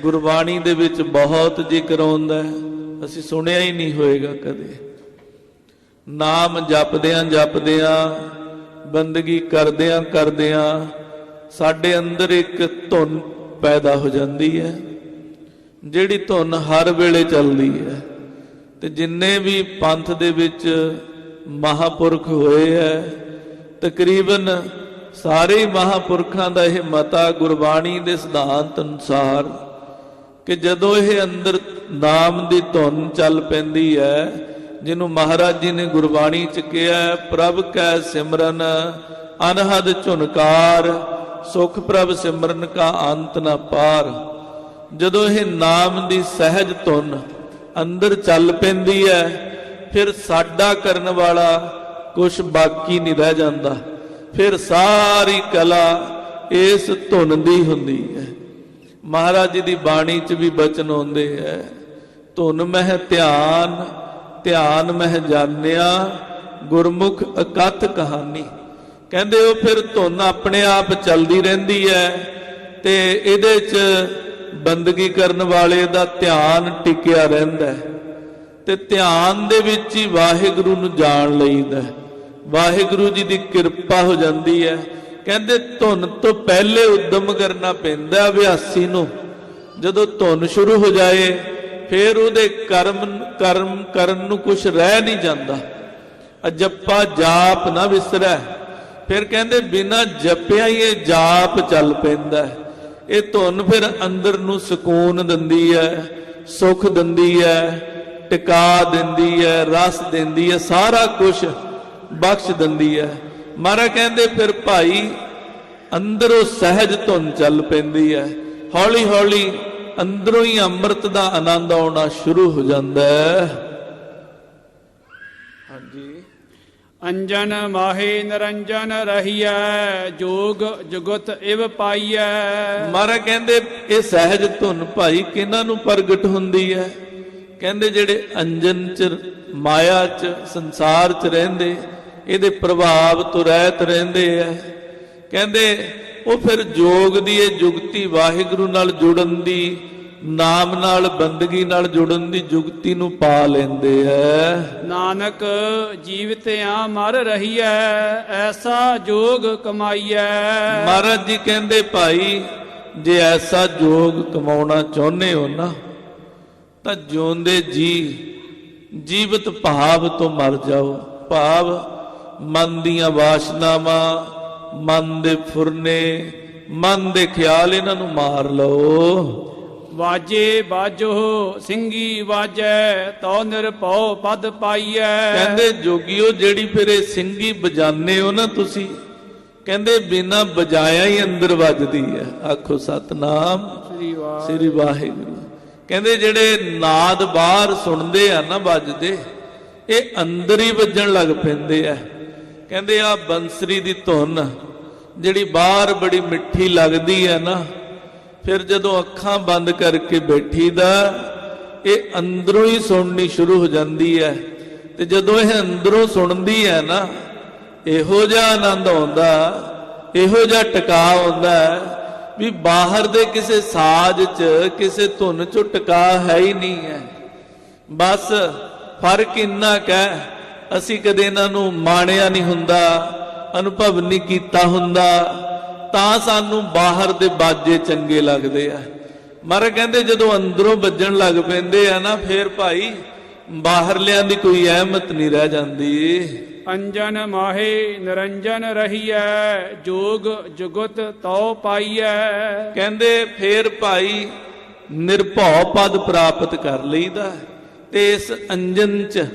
ਗੁਰਬਾਣੀ ਦੇ ਵਿੱਚ ਬਹੁਤ ਜ਼ਿਕਰ ਆਉਂਦਾ, ਅਸੀਂ ਸੁਣਿਆ ਹੀ ਨਹੀਂ ਹੋਏਗਾ ਕਦੇ। ਨਾਮ ਜਪਦਿਆਂ ਜਪਦਿਆਂ, ਬੰਦਗੀ ਕਰਦਿਆਂ ਕਰਦਿਆਂ ਸਾਡੇ ਅੰਦਰ ਇੱਕ ਧੁਨ ਪੈਦਾ ਹੋ ਜਾਂਦੀ ਹੈ, ਜਿਹੜੀ ਧੁਨ ਹਰ ਵੇਲੇ ਚੱਲਦੀ ਹੈ। ਤੇ ਜਿੰਨੇ ਵੀ ਪੰਥ ਦੇ ਵਿੱਚ ਮਹਾਪੁਰਖ ਹੋਏ ਹੈ, ਤਕਰੀਬਨ ਸਾਰੇ ਮਹਾਪੁਰਖਾਂ ਦਾ ਇਹ ਮਤਾ ਗੁਰਬਾਣੀ ਦੇ ਸਿਧਾਂਤ ਅਨੁਸਾਰ ਕਿ ਜਦੋਂ ਇਹ ਅੰਦਰ ਨਾਮ ਦੀ ਧੁਨ ਚੱਲ ਪੈਂਦੀ ਹੈ, ਜਿਹਨੂੰ ਮਹਾਰਾਜ ਜੀ ਨੇ ਗੁਰਬਾਣੀ ਚ ਕਿਹਾ ਪ੍ਰਭ ਕੈ ਸਿਮਰਨ ਅਨਹਦ ਝੁਨਕਾਰ, ਸੁਖ ਪ੍ਰਭ ਸਿਮਰਨ ਕਾ ਅੰਤ ਨਾ ਪਾਰ। ਜਦੋਂ ਇਹ ਨਾਮ ਦੀ ਸਹਿਜ ਧੁਨ ਅੰਦਰ ਚੱਲ ਪੈਂਦੀ ਹੈ, ਫਿਰ ਸਾਡਾ ਕਰਨ ਵਾਲਾ ਕੁਛ ਬਾਕੀ ਨਹੀਂ ਰਹਿ ਜਾਂਦਾ, ਫਿਰ ਸਾਰੀ ਕਲਾ ਇਸ ਧੁਨ ਦੀ ਹੁੰਦੀ ਹੈ। ਮਹਾਰਾਜ ਜੀ ਦੀ ਬਾਣੀ ਚ ਵੀ ਬਚਨ ਆਉਂਦੇ ਹੈ, ਧੁਨ ਮਹਿ ਧਿਆਨ, ਧਿਆਨ ਮਹਿ ਜਾਣਿਆ, ਗੁਰਮੁਖ ਅਕਥ ਕਹਾਣੀ। ਕਹਿੰਦੇ ਉਹ ਫਿਰ ਧੁਨ ਆਪਣੇ ਆਪ ਚੱਲਦੀ ਰਹਿੰਦੀ ਹੈ, ਤੇ ਇਹਦੇ ਚ ਬੰਦਗੀ ਕਰਨ ਵਾਲੇ ਦਾ ਧਿਆਨ ਟਿਕਿਆ ਰਹਿੰਦਾ ਹੈ ਤੇ ਧਿਆਨ ਦੇ ਵਿੱਚ ਹੀ ਵਾਹਿਗੁਰੂ ਨੂੰ ਜਾਣ ਲਈਦਾ। ਵਾਹਿਗੁਰੂ ਜੀ ਦੀ ਕਿਰਪਾ ਹੋ ਜਾਂਦੀ ਹੈ। ਕਹਿੰਦੇ ਧੁਨ ਤੋਂ ਪਹਿਲੇ ਉਦਮ ਕਰਨਾ ਪੈਂਦਾ ਅਭਿਆਸੀ ਨੂੰ। ਜਦੋਂ ਧੁਨ ਸ਼ੁਰੂ ਹੋ ਜਾਏ ਫਿਰ ਉਹਦੇ ਕਰਮ ਕਰਨ ਨੂੰ ਕੁਛ ਰਹਿ ਨਹੀਂ ਜਾਂਦਾ। ਜਪਾ ਜਾਪ ਨਾ ਵਿਸਰੈ। ਫਿਰ ਕਹਿੰਦੇ ਬਿਨਾਂ ਜਪਿਆ ਹੀ ਇਹ ਜਾਪ ਚੱਲ ਪੈਂਦਾ। ਇਹ ਧੁਨ ਫਿਰ ਅੰਦਰ ਨੂੰ ਸਕੂਨ ਦਿੰਦੀ ਹੈ, ਸੁੱਖ ਦਿੰਦੀ ਹੈ, ਟਿਕਾ ਦਿੰਦੀ ਹੈ, ਰਸ ਦਿੰਦੀ ਹੈ, ਸਾਰਾ ਕੁਛ ਬਖਸ਼ ਦਿੰਦੀ ਹੈ। ਮਹਾਰਾਜ ਕਹਿੰਦੇ ਫਿਰ ਭਾਈ ਅੰਦਰੋਂ ਸਹਿਜ ਧੁਨ ਚੱਲ ਪੈਂਦੀ ਹੈ। ਹੌਲੀ ਹੌਲੀ ਅੰਦਰੋਂ ਹੀ ਅੰਮ੍ਰਿਤ ਦਾ ਆਨੰਦ ਆਉਣਾ ਸ਼ੁਰੂ ਹੋ ਜਾਂਦਾ ਹੈ। ਹਾਂਜੀ। ਅੰਜਨ ਮਾਹੇ ਨਿਰੰਜਨ ਰਹੀਐ, ਜੋਗ ਜੁਗਤ ਇਵ ਪਾਈਐ। ਮਹਾਰਾਜ ਕਹਿੰਦੇ ਇਹ ਸਹਿਜ ਧੁਨ ਭਾਈ ਕਿਹਨਾਂ ਨੂੰ ਪ੍ਰਗਟ ਹੁੰਦੀ ਹੈ? ਕਹਿੰਦੇ ਜਿਹੜੇ ਅੰਜਨ ਚ, ਮਾਇਆ ਚ, ਸੰਸਾਰ ਚ ਰਹਿੰਦੇ, ਇਹਦੇ ਪ੍ਰਭਾਵ ਤੋਂ ਰਹਿਤ ਰਹਿੰਦੇ ਆ। ਕਹਿੰਦੇ ਉਹ ਫਿਰ ਜੋਗ ਦੀ ਇਹ ਜੁਗਤੀ, ਵਾਹਿਗੁਰੂ ਨਾਲ ਜੁੜਨ ਦੀ, ਨਾਮ ਨਾਲ ਬੰਦਗੀ ਨਾਲ ਜੁੜਨ ਦੀ ਜੁਗਤੀ ਨੂੰ ਪਾ ਲੈਂਦੇ ਐ। ਨਾਨਕ ਜੀਵਤਿਆਂ ਮਰ ਰਹੀਐ, ਐਸਾ ਜੋਗ ਕਮਾਈਐ। ਮਹਾਰਾਜ ਜੀ ਕਹਿੰਦੇ ਭਾਈ ਜੇ ਐਸਾ ਜੋਗ ਕਮਾਉਣਾ ਚਾਹੁੰਦੇ ਹੋ ਨਾ ਤਾਂ ਜਿਉਂਦੇ ਜੀ ਜੀਵਤ ਭਾਵ ਤੋਂ ਮਰ ਜਾਓ। ਭਾਵ ਮਨ ਦੀਆਂ ਵਾਸ਼ਨਾਵਾਂ, ਮਨ ਦੇ ਫੁਰਨੇ, ਮਨ ਦੇ ਖਿਆਲ, ਇਹਨਾਂ ਨੂੰ ਮਾਰ ਲਓ। ਵਾਜੇ ਬਾਜੋ ਸਿੰਘੀ ਵਾਜੈ, ਤਉ ਨਿਰਭਉ ਪਦ ਪਾਈਐ। ਕਹਿੰਦੇ ਜੋਗੀਓ ਜਿਹੜੀ ਫਿਰ ਇਹ ਸਿੰਘੀ ਵਜਾਨੇ ਹੋ ਨਾ ਤੁਸੀਂ, ਕਹਿੰਦੇ ਬਿਨਾਂ ਵਜਾਇਆ ਹੀ ਅੰਦਰ ਵੱਜਦੀ ਹੈ। ਆਖੋ ਸਤਨਾਮ ਸ੍ਰੀ ਵਾਹਿਗੁਰੂ। ਕਹਿੰਦੇ ਜਿਹੜੇ ਨਾਦ ਬਾਹਰ ਸੁਣਦੇ ਆ ਨਾ ਵੱਜਦੇ, ਇਹ ਅੰਦਰ ਹੀ ਵੱਜਣ ਲੱਗ ਪੈਂਦੇ ਆ। ਕਹਿੰਦੇ ਆ ਬੰਸਰੀ ਦੀ ਧੁਨ ਜਿਹੜੀ ਬਾਹਰ ਬੜੀ ਮਿੱਠੀ ਲੱਗਦੀ ਹੈ ਨਾ, ਫਿਰ ਜਦੋਂ ਅੱਖਾਂ ਬੰਦ ਕਰਕੇ ਬੈਠੀਦਾ ਇਹ ਅੰਦਰੋਂ ਹੀ ਸੁਣਨੀ ਸ਼ੁਰੂ ਹੋ ਜਾਂਦੀ ਹੈ। ਤੇ ਜਦੋਂ ਇਹ ਅੰਦਰੋਂ ਸੁਣਦੀ ਹੈ ਨਾ, ਇਹੋ ਜਿਹਾ ਆਨੰਦ ਆਉਂਦਾ, ਇਹੋ ਜਿਹਾ ਟਿਕਾ ਆਉਂਦਾ ਵੀ ਬਾਹਰ ਦੇ ਕਿਸੇ ਸਾਜ਼ 'ਚ, ਕਿਸੇ ਧੁਨ 'ਚ ਟਿਕਾ ਹੈ ਹੀ ਨਹੀਂ ਹੈ। ਬਸ ਫਰਕ ਇੰਨਾ ਕੁ ਹੈ, ਅਸੀਂ ਕਦੇ ਇਹਨਾਂ ਨੂੰ ਮਾਣਿਆ ਨਹੀਂ ਹੁੰਦਾ, ਅਨੁਭਵ ਨਹੀਂ ਕੀਤਾ ਹੁੰਦਾ, ਤਾਂ ਸਾਨੂੰ ਬਾਹਰ ਦੇ ਬਾਜੇ ਚੰਗੇ ਲੱਗਦੇ ਆ। ਮਹਾਰਾਜ ਕਹਿੰਦੇ ਜਦੋਂ ਅੰਦਰੋਂ ਵੱਜਣ ਲੱਗ ਪੈਂਦੇ ਆ ਨਾ, ਫੇਰ ਭਾਈ ਬਾਹਰਲਿਆਂ ਦੀ ਕੋਈ ਅਹਿਮਤ ਨਹੀਂ ਰਹਿ ਜਾਂਦੀ। ਅੰਜਨ ਮਾਹੇ ਨਿਰੰਜਨ ਰਹੀਐ, ਜੋਗ ਜੁਗਤ ਤਉ ਪਾਈਐ। ਕਹਿੰਦੇ ਫੇਰ ਭਾਈ ਨਿਰਭਉ ਪਦ ਪ੍ਰਾਪਤ ਕਰ ਲਈਦਾ ਤੇ ਇਸ ਅੰਜਨ ਚ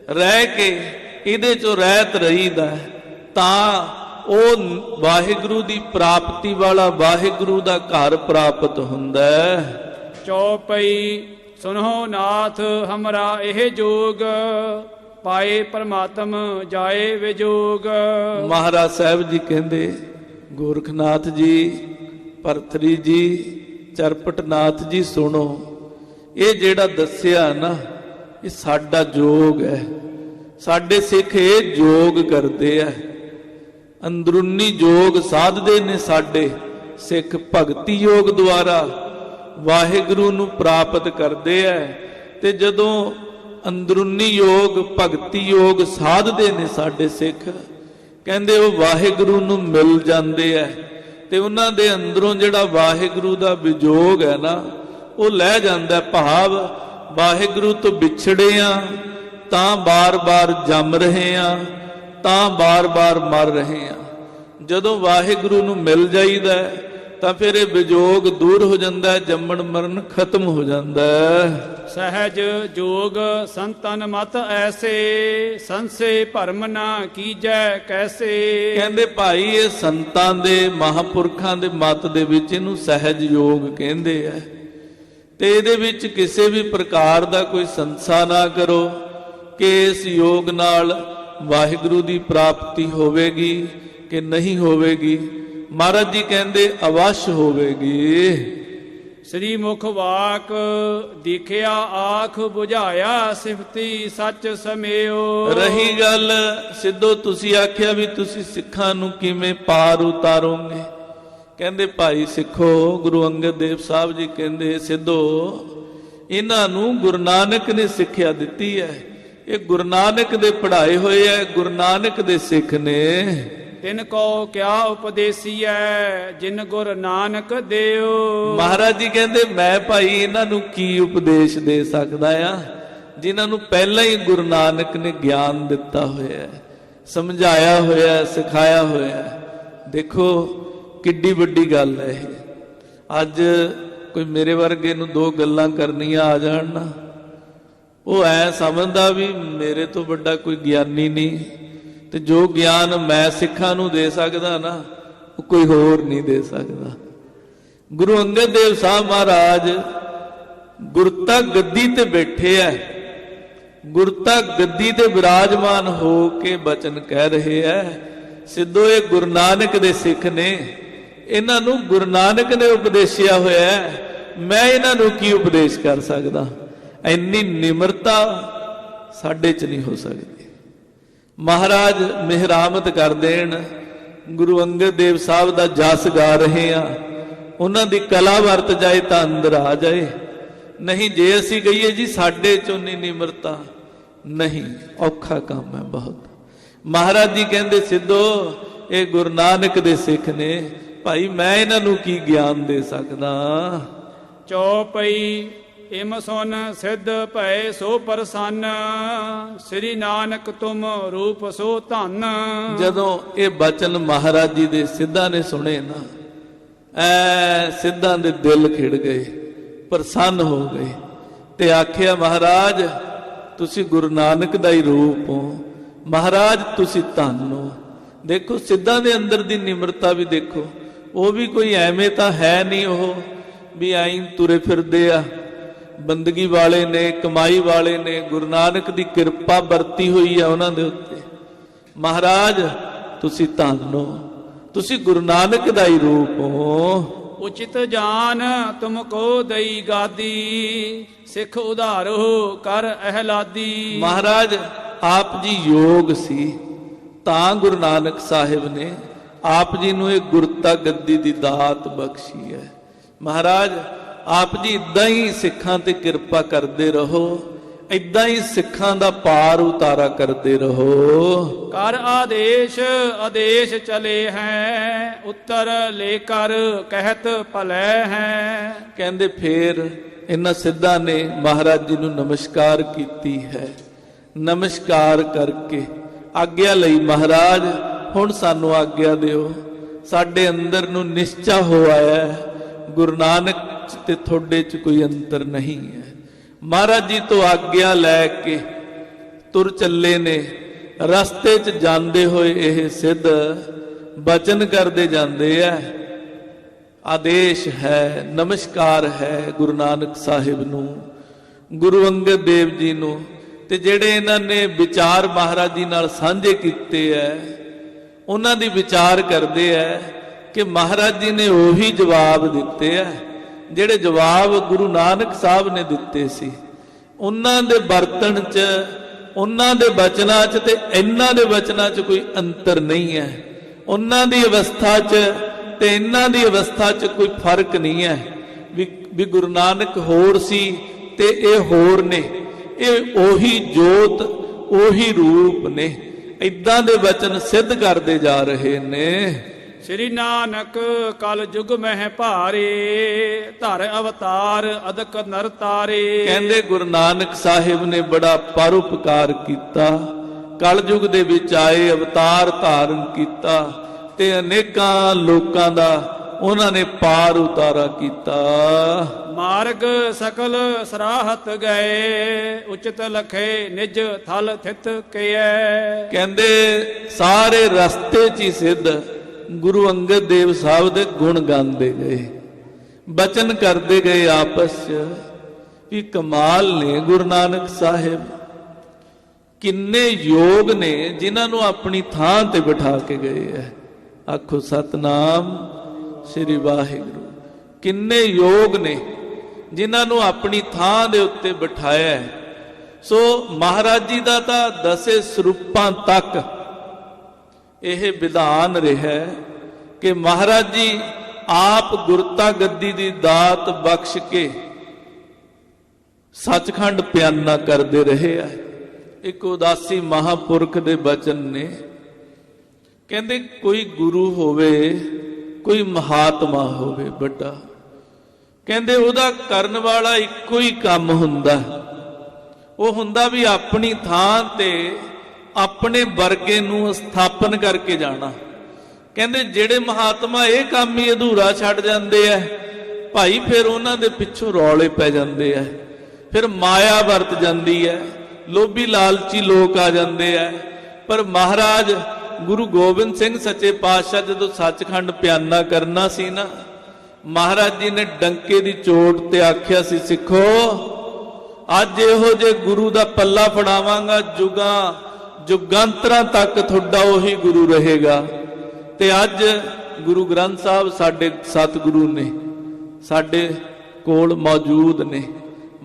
ਰਹਿ ਕੇ ਇਹਦੇ ਚੋਂ ਰਹਿਤ ਰਹੀਦਾ, ਤਾਂ ਉਹ ਵਾਹਿਗੁਰੂ ਦੀ ਪ੍ਰਾਪਤੀ ਵਾਲਾ ਵਾਹਿਗੁਰੂ ਦਾ ਘਰ ਪ੍ਰਾਪਤ ਹੁੰਦਾ ਹੈ। ਚੌਪਈ ਸੁਨੋ ਨਾਥ ਹਮਰਾ ਇਹ ਜੋਗ, ਪਾਏ ਪਰਮਾਤਮ ਜਾਏ ਵਿਜੋਗ। ਮਹਾਰਾਜ ਸਾਹਿਬ ਜੀ ਕਹਿੰਦੇ, ਗੋਰਖਨਾਥ ਜੀ, ਭਰਤਰੀ ਜੀ, ਚਰਪਟਨਾਥ ਜੀ ਸੁਣੋ, ਇਹ ਜਿਹੜਾ ਦੱਸਿਆ ਨਾ ਇਹ ਸਾਡਾ ਜੋਗ ਹੈ। ਸਾਡੇ ਸਿੱਖ ਇਹ ਜੋਗ ਕਰਦੇ ਆ, ਅੰਦਰੂਨੀ ਜੋਗ ਸਾਧਦੇ ਨੇ ਸਾਡੇ ਸਿੱਖ। ਭਗਤੀ ਯੋਗ ਦੁਆਰਾ ਵਾਹਿਗੁਰੂ ਨੂੰ ਪ੍ਰਾਪਤ ਕਰਦੇ ਆ। ਤੇ ਜਦੋਂ ਅੰਦਰੂਨੀ ਯੋਗ, ਭਗਤੀ ਯੋਗ ਸਾਧਦੇ ਨੇ ਸਾਡੇ ਸਿੱਖ, ਕਹਿੰਦੇ ਉਹ ਵਾਹਿਗੁਰੂ ਨੂੰ ਮਿਲ ਜਾਂਦੇ ਆ। ਤੇ ਉਹਨਾਂ ਦੇ ਅੰਦਰੋਂ ਜਿਹੜਾ ਵਾਹਿਗੁਰੂ ਦਾ ਵਿਜੋਗ ਹੈ ਨਾ, ਉਹ ਲੈ ਜਾਂਦਾ। ਭਾਵ ਵਾਹਿਗੁਰੂ ਤੋਂ ਵਿਛੜੇ ਆ ਤਾਂ ਬਾਰ-ਬਾਰ ਜੰਮ ਰਹੇ ਆ, ਤਾਂ ਬਾਰ-ਬਾਰ ਮਰ ਰਹੇ ਆ। ਜਦੋਂ ਵਾਹਿਗੁਰੂ ਨੂੰ ਮਿਲ ਜਾਈਦਾ ਤਾਂ ਫਿਰ ਇਹ ਵਿਜੋਗ ਦੂਰ ਹੋ ਜਾਂਦਾ, ਜੰਮਣ ਮਰਨ ਖਤਮ ਹੋ ਜਾਂਦਾ। ਸਹਿਜ ਜੋਗ ਸੰਤਨ ਮਤ ਐਸੇ, ਸੰਸੇ ਭਰਮ ਨਾ ਕੀਜੈ ਕੈਸੇ। ਕਹਿੰਦੇ ਭਾਈ ਇਹ ਸੰਤਾਂ ਦੇ, ਮਹਾਂਪੁਰਖਾਂ ਦੇ ਮਤ ਦੇ ਵਿੱਚ ਇਹਨੂੰ ਸਹਿਜ ਯੋਗ ਕਹਿੰਦੇ ਆ। ਤੇ ਇਹਦੇ ਵਿੱਚ ਕਿਸੇ ਵੀ ਪ੍ਰਕਾਰ ਦਾ ਕੋਈ ਸੰਸਾ ਨਾ ਕਰੋ ਕਿ ਇਸ ਯੋਗ ਨਾਲ ਵਾਹਿਗੁਰੂ ਦੀ ਪ੍ਰਾਪਤੀ ਹੋਵੇਗੀ ਕਿ ਨਹੀਂ ਹੋਵੇਗੀ। ਮਹਾਰਾਜ ਜੀ ਕਹਿੰਦੇ ਅਵਸ਼ ਹੋਵੇਗੀ। ਸ੍ਰੀ ਮੁਖ ਵਾਕ ਦੇਖਿਆ ਆਖ ਬੁਝਾਇਆ, ਸਿਫਤੀ ਸੱਚ ਸਮਿਓ। ਰਹੀ ਗੱਲ ਸਿੱਧੋ ਤੁਸੀਂ ਆਖਿਆ ਵੀ ਤੁਸੀਂ ਸਿੱਖਾਂ ਨੂੰ ਕਿਵੇਂ ਪਾਰ ਉਤਾਰੋਗੇ, ਕਹਿੰਦੇ ਭਾਈ ਸਿੱਖੋ, ਗੁਰੂ ਅੰਗਦ ਦੇਵ ਸਾਹਿਬ ਜੀ ਕਹਿੰਦੇ ਸਿੱਧੋ, ਇਹਨਾਂ ਨੂੰ ਗੁਰੂ ਨਾਨਕ ਨੇ ਸਿੱਖਿਆ ਦਿੱਤੀ ਹੈ। ਇਹ ਗੁਰੂ ਨਾਨਕ ਦੇ ਪੜ੍ਹਾਏ ਹੋਏ ਹੈ, ਗੁਰੂ ਨਾਨਕ ਦੇ ਸਿੱਖ ਨੇ। ਤਿਨ ਕੋ ਕਿਆ ਉਪਦੇਸੀਐ ਜਿਨ ਗੁਰ ਨਾਨਕ ਦਿਓ। ਮਹਾਰਾਜ ਜੀ ਕਹਿੰਦੇ ਮੈਂ ਭਾਈ ਇਹਨਾਂ ਨੂੰ ਕੀ ਉਪਦੇਸ਼ ਦੇ ਸਕਦਾ ਆ, ਜਿਨ੍ਹਾਂ ਨੂੰ ਪਹਿਲਾਂ ਹੀ ਗੁਰੂ ਨਾਨਕ ਨੇ ਗਿਆਨ ਦਿੱਤਾ ਹੋਇਆ, ਸਮਝਾਇਆ ਹੋਇਆ, ਸਿਖਾਇਆ ਹੋਇਆ। ਦੇਖੋ ਕਿੱਡੀ ਵੱਡੀ ਗੱਲ ਹੈ ਇਹ। ਅੱਜ ਕੋਈ ਮੇਰੇ ਵਰਗੇ ਨੂੰ ਦੋ ਗੱਲਾਂ ਕਰਨੀਆਂ ਆ ਜਾਣ ਨਾ, ਉਹ ਐ ਸਮਝਦਾ ਵੀ ਮੇਰੇ ਤੋਂ ਵੱਡਾ ਕੋਈ ਗਿਆਨੀ ਨਹੀਂ, ਤੇ ਜੋ ਗਿਆਨ ਮੈਂ ਸਿੱਖਾਂ ਨੂੰ ਦੇ ਸਕਦਾ ਨਾ, ਉਹ ਕੋਈ ਹੋਰ ਨਹੀਂ ਦੇ ਸਕਦਾ। ਗੁਰੂ ਅੰਗਦ ਦੇਵ ਸਾਹਿਬ ਮਹਾਰਾਜ ਗੁਰਤਾ ਗੱਦੀ ਤੇ ਬੈਠੇ ਐ, ਗੁਰਤਾ ਗੱਦੀ ਤੇ ਵਿਰਾਜਮਾਨ ਹੋ ਕੇ ਬਚਨ ਕਹਿ ਰਹੇ ਐ। ਸਿੱਧੋ ਇਹ ਗੁਰੂ ਨਾਨਕ ਦੇ ਸਿੱਖ ਨੇ, ਇਹਨਾਂ ਨੂੰ ਗੁਰੂ ਨਾਨਕ ਨੇ ਉਪਦੇਸ਼ਿਆ ਹੋਇਆ, ਮੈਂ ਇਹਨਾਂ ਨੂੰ ਕੀ ਉਪਦੇਸ਼ ਕਰ ਸਕਦਾ। ਇੰਨੀ ਨਿਮਰਤਾ ਸਾਡੇ 'ਚ ਨਹੀਂ ਹੋ ਸਕਦੀ। ਮਹਾਰਾਜ ਮਿਹਰਾਮਤ ਕਰ ਦੇਣ। ਗੁਰੂ ਅੰਗਦ ਦੇਵ ਸਾਹਿਬ ਦਾ ਜਸ ਗਾ ਰਹੇ ਆ, ਉਹਨਾਂ ਦੀ ਕਲਾ ਵਰਤ ਜਾਏ ਤਾਂ ਅੰਦਰ ਆ ਜਾਏ। ਨਹੀਂ ਜੇ ਅਸੀਂ ਕਹੀਏ ਜੀ ਸਾਡੇ 'ਚ ਉਨੀ ਨਿਮਰਤਾ ਨਹੀਂ, ਔਖਾ ਕੰਮ ਹੈ ਬਹੁਤ। ਮਹਾਰਾਜ ਜੀ ਕਹਿੰਦੇ ਸਿੱਧੋ ਇਹ ਗੁਰੂ ਨਾਨਕ ਦੇ ਸਿੱਖ ਨੇ, ਭਾਈ ਮੈਂ ਇਹਨਾਂ ਨੂੰ ਕੀ ਗਿਆਨ ਦੇ ਸਕਦਾ। ਚੌਪਈ ਇਮ ਸੁਨ ਸਿੱਧ ਭਏ ਸੋ ਪ੍ਰਸੰਨ, ਸ੍ਰੀ ਨਾਨਕ ਤੁਮ ਰੂਪ ਸੋ ਧਨ। ਜਦੋਂ ਇਹ ਬਚਨ ਮਹਾਰਾਜ ਜੀ ਦੇ ਸਿੱਧਾਂ ਨੇ ਸੁਣੇ ਨਾ, ਐ ਸਿੱਧਾਂ ਦੇ ਦਿਲ ਖਿੜ ਗਏ, ਪ੍ਰਸੰਨ ਹੋ ਗਏ, ਤੇ ਆਖਿਆ ਮਹਾਰਾਜ ਤੁਸੀਂ ਗੁਰੂ ਨਾਨਕ ਦਾ ਹੀ ਰੂਪ ਹੋ, ਮਹਾਰਾਜ ਤੁਸੀਂ ਧੰਨ ਹੋ। ਦੇਖੋ ਸਿੱਧਾਂ ਦੇ ਅੰਦਰ ਦੀ ਨਿਮਰਤਾ ਵੀ ਦੇਖੋ, ਉਹ ਵੀ ਕੋਈ ਐਵੇਂ ਤਾਂ ਹੈ ਨਹੀਂ ਉਹ ਵੀ ਐਂ ਤੁਰੇ ਫਿਰਦੇ ਆ। ਬੰਦਗੀ ਵਾਲੇ ਨੇ, ਕਮਾਈ ਵਾਲੇ ਨੇ, ਗੁਰੂ ਨਾਨਕ ਦੀ ਕਿਰਪਾ ਵਰਤੀ ਹੋਈ ਆ ਉਹਨਾਂ ਦੇ ਉੱਤੇ। ਮਹਾਰਾਜ ਤੁਸੀਂ ਧੰਨ ਹੋ, ਤੁਸੀਂ ਗੁਰੂ ਨਾਨਕ ਦਾ ਹੀ ਰੂਪ ਹੋ। ਉਚਿਤ ਜਾਨ ਤੁਮ ਕੋ ਦਈ ਗਾਦੀ, ਸਿੱਖ ਉਧਾਰੋ ਕਰ ਅਹਲਾਦੀ। ਮਹਾਰਾਜ ਆਪ ਜੀ ਯੋਗ ਸੀ ਤਾਂ ਗੁਰੂ ਨਾਨਕ ਸਾਹਿਬ ਨੇ ਆਪ ਜੀ ਨੂੰ ਇਹ ਗੁਰਤਾ ਗੱਦੀ ਦੀ ਦਾਤ ਬਖਸ਼ੀ ਹੈ। ਮਹਾਰਾਜ ਆਪ ਜੀ ਇਦਾਂ ਹੀ ਸਿੱਖਾਂ ਤੇ ਕਿਰਪਾ ਕਰਦੇ ਰਹੋ, ਇਦਾਂ ਹੀ ਸਿੱਖਾਂ ਦਾ ਪਾਰ ਉਤਾਰਾ ਕਰਦੇ ਰਹੋ। ਕਰ ਆਦੇਸ਼ ਆਦੇਸ਼ ਚਲੇ ਹੈ, ਉੱਤਰ ਲੈ ਕਰ ਕਹਿਤ ਭਲੇ ਹੈ। ਕਹਿੰਦੇ ਫੇਰ ਇਹਨਾਂ ਸਿੱਧਾਂ ਨੇ ਮਹਾਰਾਜ ਜੀ ਨੂੰ ਨਮਸਕਾਰ ਕੀਤੀ ਹੈ। ਨਮਸਕਾਰ ਕਰਕੇ ਆਗਿਆ ਲਈ, ਮਹਾਰਾਜ ਹੁਣ ਸਾਨੂੰ ਆਗਿਆ ਦਿਓ। ਸਾਡੇ ਅੰਦਰ ਨੂੰ ਨਿਸ਼ਚਾ ਹੋ ਆਇਆ ਗੁਰੂ ਨਾਨਕ ਤੇ ਤੁਹਾਡੇ 'ਚ ਕੋਈ ਅੰਤਰ ਨਹੀਂ ਹੈ। ਮਹਾਰਾਜ ਜੀ ਤੋਂ ਆਗਿਆ ਲੈ ਕੇ ਤੁਰ ਚੱਲੇ ਨੇ। ਰਸਤੇ 'ਚ ਜਾਂਦੇ ਹੋਏ ਇਹ ਸਿੱਧ ਬਚਨ ਕਰਦੇ ਜਾਂਦੇ ਆ। ਆਦੇਸ਼ ਹੈ, ਨਮਸਕਾਰ ਹੈ ਗੁਰੂ ਨਾਨਕ ਸਾਹਿਬ ਨੂੰ, ਗੁਰੂ ਅੰਗਦ ਦੇਵ ਜੀ ਨੂੰ, ਤੇ ਜਿਹੜੇ ਇਹਨਾਂ ਨੇ ਵਿਚਾਰ ਮਹਾਰਾਜ ਜੀ ਨਾਲ ਸਾਂਝੇ ਕੀਤੇ ਐ, ਉਹਨਾਂ ਦੀ ਵਿਚਾਰ ਕਰਦੇ ਐ ਕਿ ਮਹਾਰਾਜ ਜੀ ਨੇ ਉਹੀ ਜਵਾਬ ਦਿੱਤੇ ਐ ਜਿਹੜੇ ਜਵਾਬ ਗੁਰੂ ਨਾਨਕ ਸਾਹਿਬ ਨੇ ਦਿੱਤੇ ਸੀ। ਉਹਨਾਂ ਦੇ ਵਰਤਣ 'ਚ, ਉਹਨਾਂ ਦੇ ਬਚਨਾਂ 'ਚ ਤੇ ਇਹਨਾਂ ਦੇ ਬਚਨਾਂ 'ਚ ਕੋਈ ਅੰਤਰ ਨਹੀਂ ਹੈ। ਉਹਨਾਂ ਦੀ ਅਵਸਥਾ 'ਚ ਤੇ ਇਹਨਾਂ ਦੀ ਅਵਸਥਾ 'ਚ ਕੋਈ ਫਰਕ ਨਹੀਂ ਹੈ ਵੀ ਗੁਰੂ ਨਾਨਕ ਹੋਰ ਸੀ ਤੇ ਇਹ ਹੋਰ ਨੇ। ਇਹ ਉਹੀ ਜੋਤ, ਉਹੀ ਰੂਪ ਨੇ। ਇਦਾਂ ਦੇ ਬਚਨ ਸਿੱਧ ਕਰਦੇ ਜਾ ਰਹੇ ਨੇ। ਸ੍ਰੀ ਨਾਨਕ ਕਲ ਯੁਗ ਮਹਿ ਭਾਰੇ, ਧਰ ਅਵਤਾਰ ਅਦਕ ਨਰ ਤਾਰੇ। ਕਹਿੰਦੇ ਗੁਰੂ ਨਾਨਕ ਸਾਹਿਬ ਨੇ ਬੜਾ ਪਰਉਪਕਾਰ ਕੀਤਾ, ਕਲ ਯੁਗ ਦੇ ਵਿੱਚ ਆਏ, ਅਵਤਾਰ ਧਾਰਨ ਕੀਤਾ ਤੇ ਅਨੇਕਾਂ ਲੋਕਾਂ ਦਾ ਉਹਨਾਂ ਨੇ ਪਾਰ ਉਤਾਰਾ ਕੀਤਾ। ਮਾਰਗ ਸਕਲ ਸਰਾਹਤ ਗਏ, ਉਚਿਤ ਲਖੇ ਨਿਜ ਥਲ ਥਿਤ ਕੀਐ। ਕਹਿੰਦੇ ਸਾਰੇ ਰਸਤੇ 'ਚ ਹੀ ਸਿੱਧ ਗੁਰੂ ਅੰਗਦ ਦੇਵ ਸਾਹਿਬ ਦੇ ਗੁਣ ਗਾਉਂਦੇ ਗਏ, ਬਚਨ ਕਰਦੇ ਗਏ ਆਪਸ 'ਚ ਵੀ ਕਮਾਲ ਨੇ ਗੁਰੂ ਨਾਨਕ ਸਾਹਿਬ। ਕਿੰਨੇ ਯੋਗ ਨੇ ਜਿਨ੍ਹਾਂ ਨੂੰ ਆਪਣੀ ਥਾਂ ਤੇ ਬਿਠਾ ਕੇ ਗਏ ਹੈ। ਆਖੋ ਸਤਨਾਮ ਸ੍ਰੀ ਵਾਹਿਗੁਰੂ। ਕਿੰਨੇ ਯੋਗ ਨੇ ਜਿਨ੍ਹਾਂ ਨੂੰ ਆਪਣੀ ਥਾਂ ਦੇ ਉੱਤੇ ਬਿਠਾਇਆ ਹੈ। ਸੋ ਮਹਾਰਾਜ ਜੀ ਦਾ ਤਾਂ 10 ਸਰੂਪਾਂ ਤੱਕ ਇਹ ਵਿਧਾਨ ਰਿਹਾ ਕਿ ਮਹਾਰਾਜ ਜੀ ਆਪ ਗੁਰਤਾ ਗੱਦੀ ਦੀ ਦਾਤ ਬਖਸ਼ ਕੇ ਸੱਚਖੰਡ ਪਿਆਨਾ ਕਰਦੇ ਰਹੇ ਆ। ਇੱਕ ਉਦਾਸੀ ਮਹਾਪੁਰਖ ਦੇ ਬਚਨ ਨੇ, ਕਹਿੰਦੇ ਕੋਈ ਗੁਰੂ ਹੋਵੇ, ਕੋਈ ਮਹਾਤਮਾ ਹੋਵੇ ਵੱਡਾ, ਕਹਿੰਦੇ ਉਹਦਾ ਕਰਨ ਵਾਲਾ ਇੱਕੋ ਹੀ ਕੰਮ ਹੁੰਦਾ, ਉਹ ਹੁੰਦਾ ਵੀ ਆਪਣੀ ਥਾਂ ਤੇ ਆਪਣੇ ਵਰਗੇ ਨੂੰ ਸਥਾਪਨ ਕਰਕੇ ਜਾਣਾ। ਕਹਿੰਦੇ ਜਿਹੜੇ ਮਹਾਤਮਾ ਇਹ ਕੰਮ ਹੀ ਅਧੂਰਾ ਛੱਡ ਜਾਂਦੇ ਆ ਭਾਈ, ਫਿਰ ਉਹਨਾਂ ਦੇ ਪਿੱਛੋਂ ਰੌਲੇ ਪੈ ਜਾਂਦੇ ਆ, ਫਿਰ ਮਾਇਆ ਵਰਤ ਜਾਂਦੀ ਹੈ, ਲੋਭੀ ਲਾਲਚੀ ਲੋਕ ਆ ਜਾਂਦੇ ਆ। ਪਰ ਮਹਾਰਾਜ ਗੁਰੂ ਗੋਬਿੰਦ ਸਿੰਘ ਸੱਚੇ ਪਾਤਸ਼ਾਹ ਜਦੋਂ ਸੱਚਖੰਡ ਪਿਆਨਾ ਕਰਨਾ ਸੀ ਨਾ, ਮਹਾਰਾਜ ਜੀ ਨੇ ਡੰਕੇ ਦੀ ਚੋਟ ਤੇ ਆਖਿਆ ਸੀ, ਸਿੱਖੋ ਅੱਜ ਇਹੋ ਜੇ ਗੁਰੂ ਦਾ ਪੱਲਾ ਫੜਾਵਾਂਗਾ, ਜੁਗਾਂਤਰਾਂ ਤੱਕ ਤੁਹਾਡਾ ਉਹੀ ਗੁਰੂ ਰਹੇਗਾ। ਤੇ ਅੱਜ ਗੁਰੂ ਗ੍ਰੰਥ ਸਾਹਿਬ ਸਾਡੇ ਸਤਿਗੁਰੂ ਨੇ, ਸਾਡੇ ਕੋਲ ਮੌਜੂਦ ਨੇ।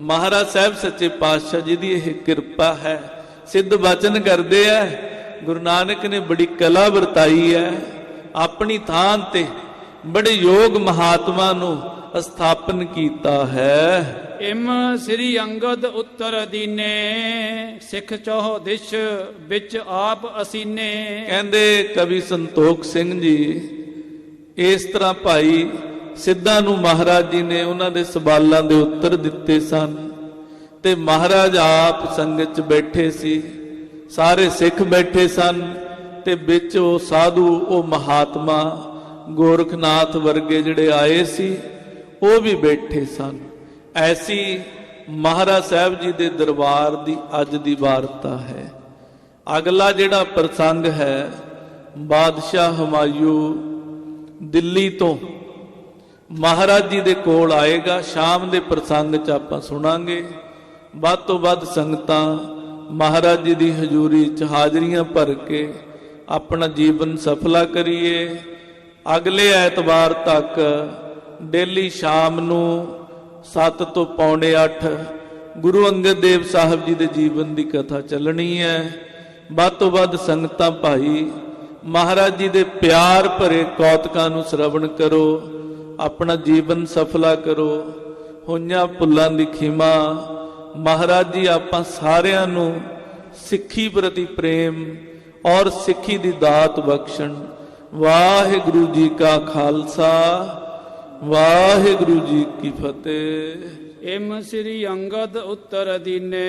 ਮਹਾਰਾਜ ਸਾਹਿਬ ਸੱਚੇ ਪਾਤਸ਼ਾਹ ਜੀ ਦੀ ਇਹ ਕਿਰਪਾ ਹੈ, ਸਿੱਧ ਬਚਨ ਕਰਦੇ ਆ। ਗੁਰੂ ਨਾਨਕ ਨੇ ਬੜੀ ਕਲਾ ਵਰਤਾਈ ਹੈ, ਆਪਣੀ ਥਾਂ ਤੇ ਬੜੇ ਯੋਗ ਮਹਾਤਮਾ ਨੂੰ ਸਥਾਪਨ ਕੀਤਾ ਹੈ। ਇਮ ਸ੍ਰੀ ਅੰਗਦ ਉੱਤਰ ਦੀਨੇ, ਸਿੱਖ ਚੌਹ ਦਿਸ਼ ਵਿੱਚ ਆਪ ਅਸੀਨੇ। ਕਹਿੰਦੇ ਕਵੀ ਸੰਤੋਖ ਸਿੰਘ ਜੀ ਇਸ ਤਰ੍ਹਾਂ ਭਾਈ ਸਿੱਧਾਂ ਨੂੰ ਮਹਾਰਾਜ ਜੀ ਨੇ ਉਹਨਾਂ ਦੇ ਸਵਾਲਾਂ ਦੇ ਉੱਤਰ ਦਿੱਤੇ ਸਨ, ਤੇ ਮਹਾਰਾਜ ਆਪ ਸੰਗਤ 'ਚ ਬੈਠੇ ਸੀ, ਸਾਰੇ ਸਿੱਖ ਬੈਠੇ ਸਨ, ਤੇ ਵਿੱਚ ਉਹ ਸਾਧੂ, ਉਹ ਮਹਾਤਮਾ ਗੋਰਖਨਾਥ ਵਰਗੇ ਜਿਹੜੇ ਆਏ ਸੀ ਉਹ ਵੀ ਬੈਠੇ ਸਨ। ਐਸੀ ਮਹਾਰਾਜ ਸਾਹਿਬ ਜੀ ਦੇ ਦਰਬਾਰ ਦੀ ਅੱਜ ਦੀ ਵਾਰਤਾ ਹੈ। ਅਗਲਾ ਜਿਹੜਾ ਪ੍ਰਸੰਗ ਹੈ, ਬਾਦਸ਼ਾਹ ਹਮਾਯੂ ਦਿੱਲੀ ਤੋਂ ਮਹਾਰਾਜ ਜੀ ਦੇ ਕੋਲ ਆਏਗਾ। ਸ਼ਾਮ ਦੇ ਪ੍ਰਸੰਗ 'ਚ ਆਪਾਂ ਸੁਣਾਂਗੇ। ਵੱਧ ਤੋਂ ਵੱਧ ਸੰਗਤਾਂ ਮਹਾਰਾਜ ਜੀ ਦੀ ਹਜ਼ੂਰੀ 'ਚ ਹਾਜ਼ਰੀਆਂ ਭਰ ਕੇ ਆਪਣਾ ਜੀਵਨ ਸਫਲਾ ਕਰੀਏ। ਅਗਲੇ ਐਤਵਾਰ ਤੱਕ ਡੇਲੀ ਸ਼ਾਮ ਨੂੰ 7 ਤੋਂ ਪੌਣੇ 8 ਗੁਰੂ ਅੰਗਦ ਦੇਵ ਸਾਹਿਬ ਜੀ ਦੇ ਜੀਵਨ ਦੀ ਕਥਾ ਚੱਲਣੀ ਹੈ। ਵੱਧ ਤੋਂ ਵੱਧ ਸੰਗਤਾਂ ਭਾਈ ਮਹਾਰਾਜ ਜੀ ਦੇ ਪਿਆਰ ਭਰੇ ਕੌਤਕਾਂ ਨੂੰ ਸ਼ਰਵਣ ਕਰੋ, ਆਪਣਾ ਜੀਵਨ ਸਫਲਾ ਕਰੋ। ਹੋਈਆਂ ਭੁੱਲਾਂ ਦੀ ਖਿਮਾ ਮਹਾਰਾਜ ਜੀ ਆਪਾਂ ਸਾਰਿਆਂ ਨੂੰ ਸਿੱਖੀ ਪ੍ਰਤੀ ਪ੍ਰੇਮ ਔਰ ਸਿੱਖੀ ਦੀ ਦਾਤ ਬਖਸ਼ਣ। ਵਾਹਿਗੁਰੂ ਜੀ ਕਾ ਖਾਲਸਾ, ਵਾਹਿਗੁਰੂ ਜੀ ਕੀ ਫਤਿਹ। ਇਮ ਸ੍ਰੀ ਅੰਗਦ ਉੱਤਰ ਦੀਨੇ।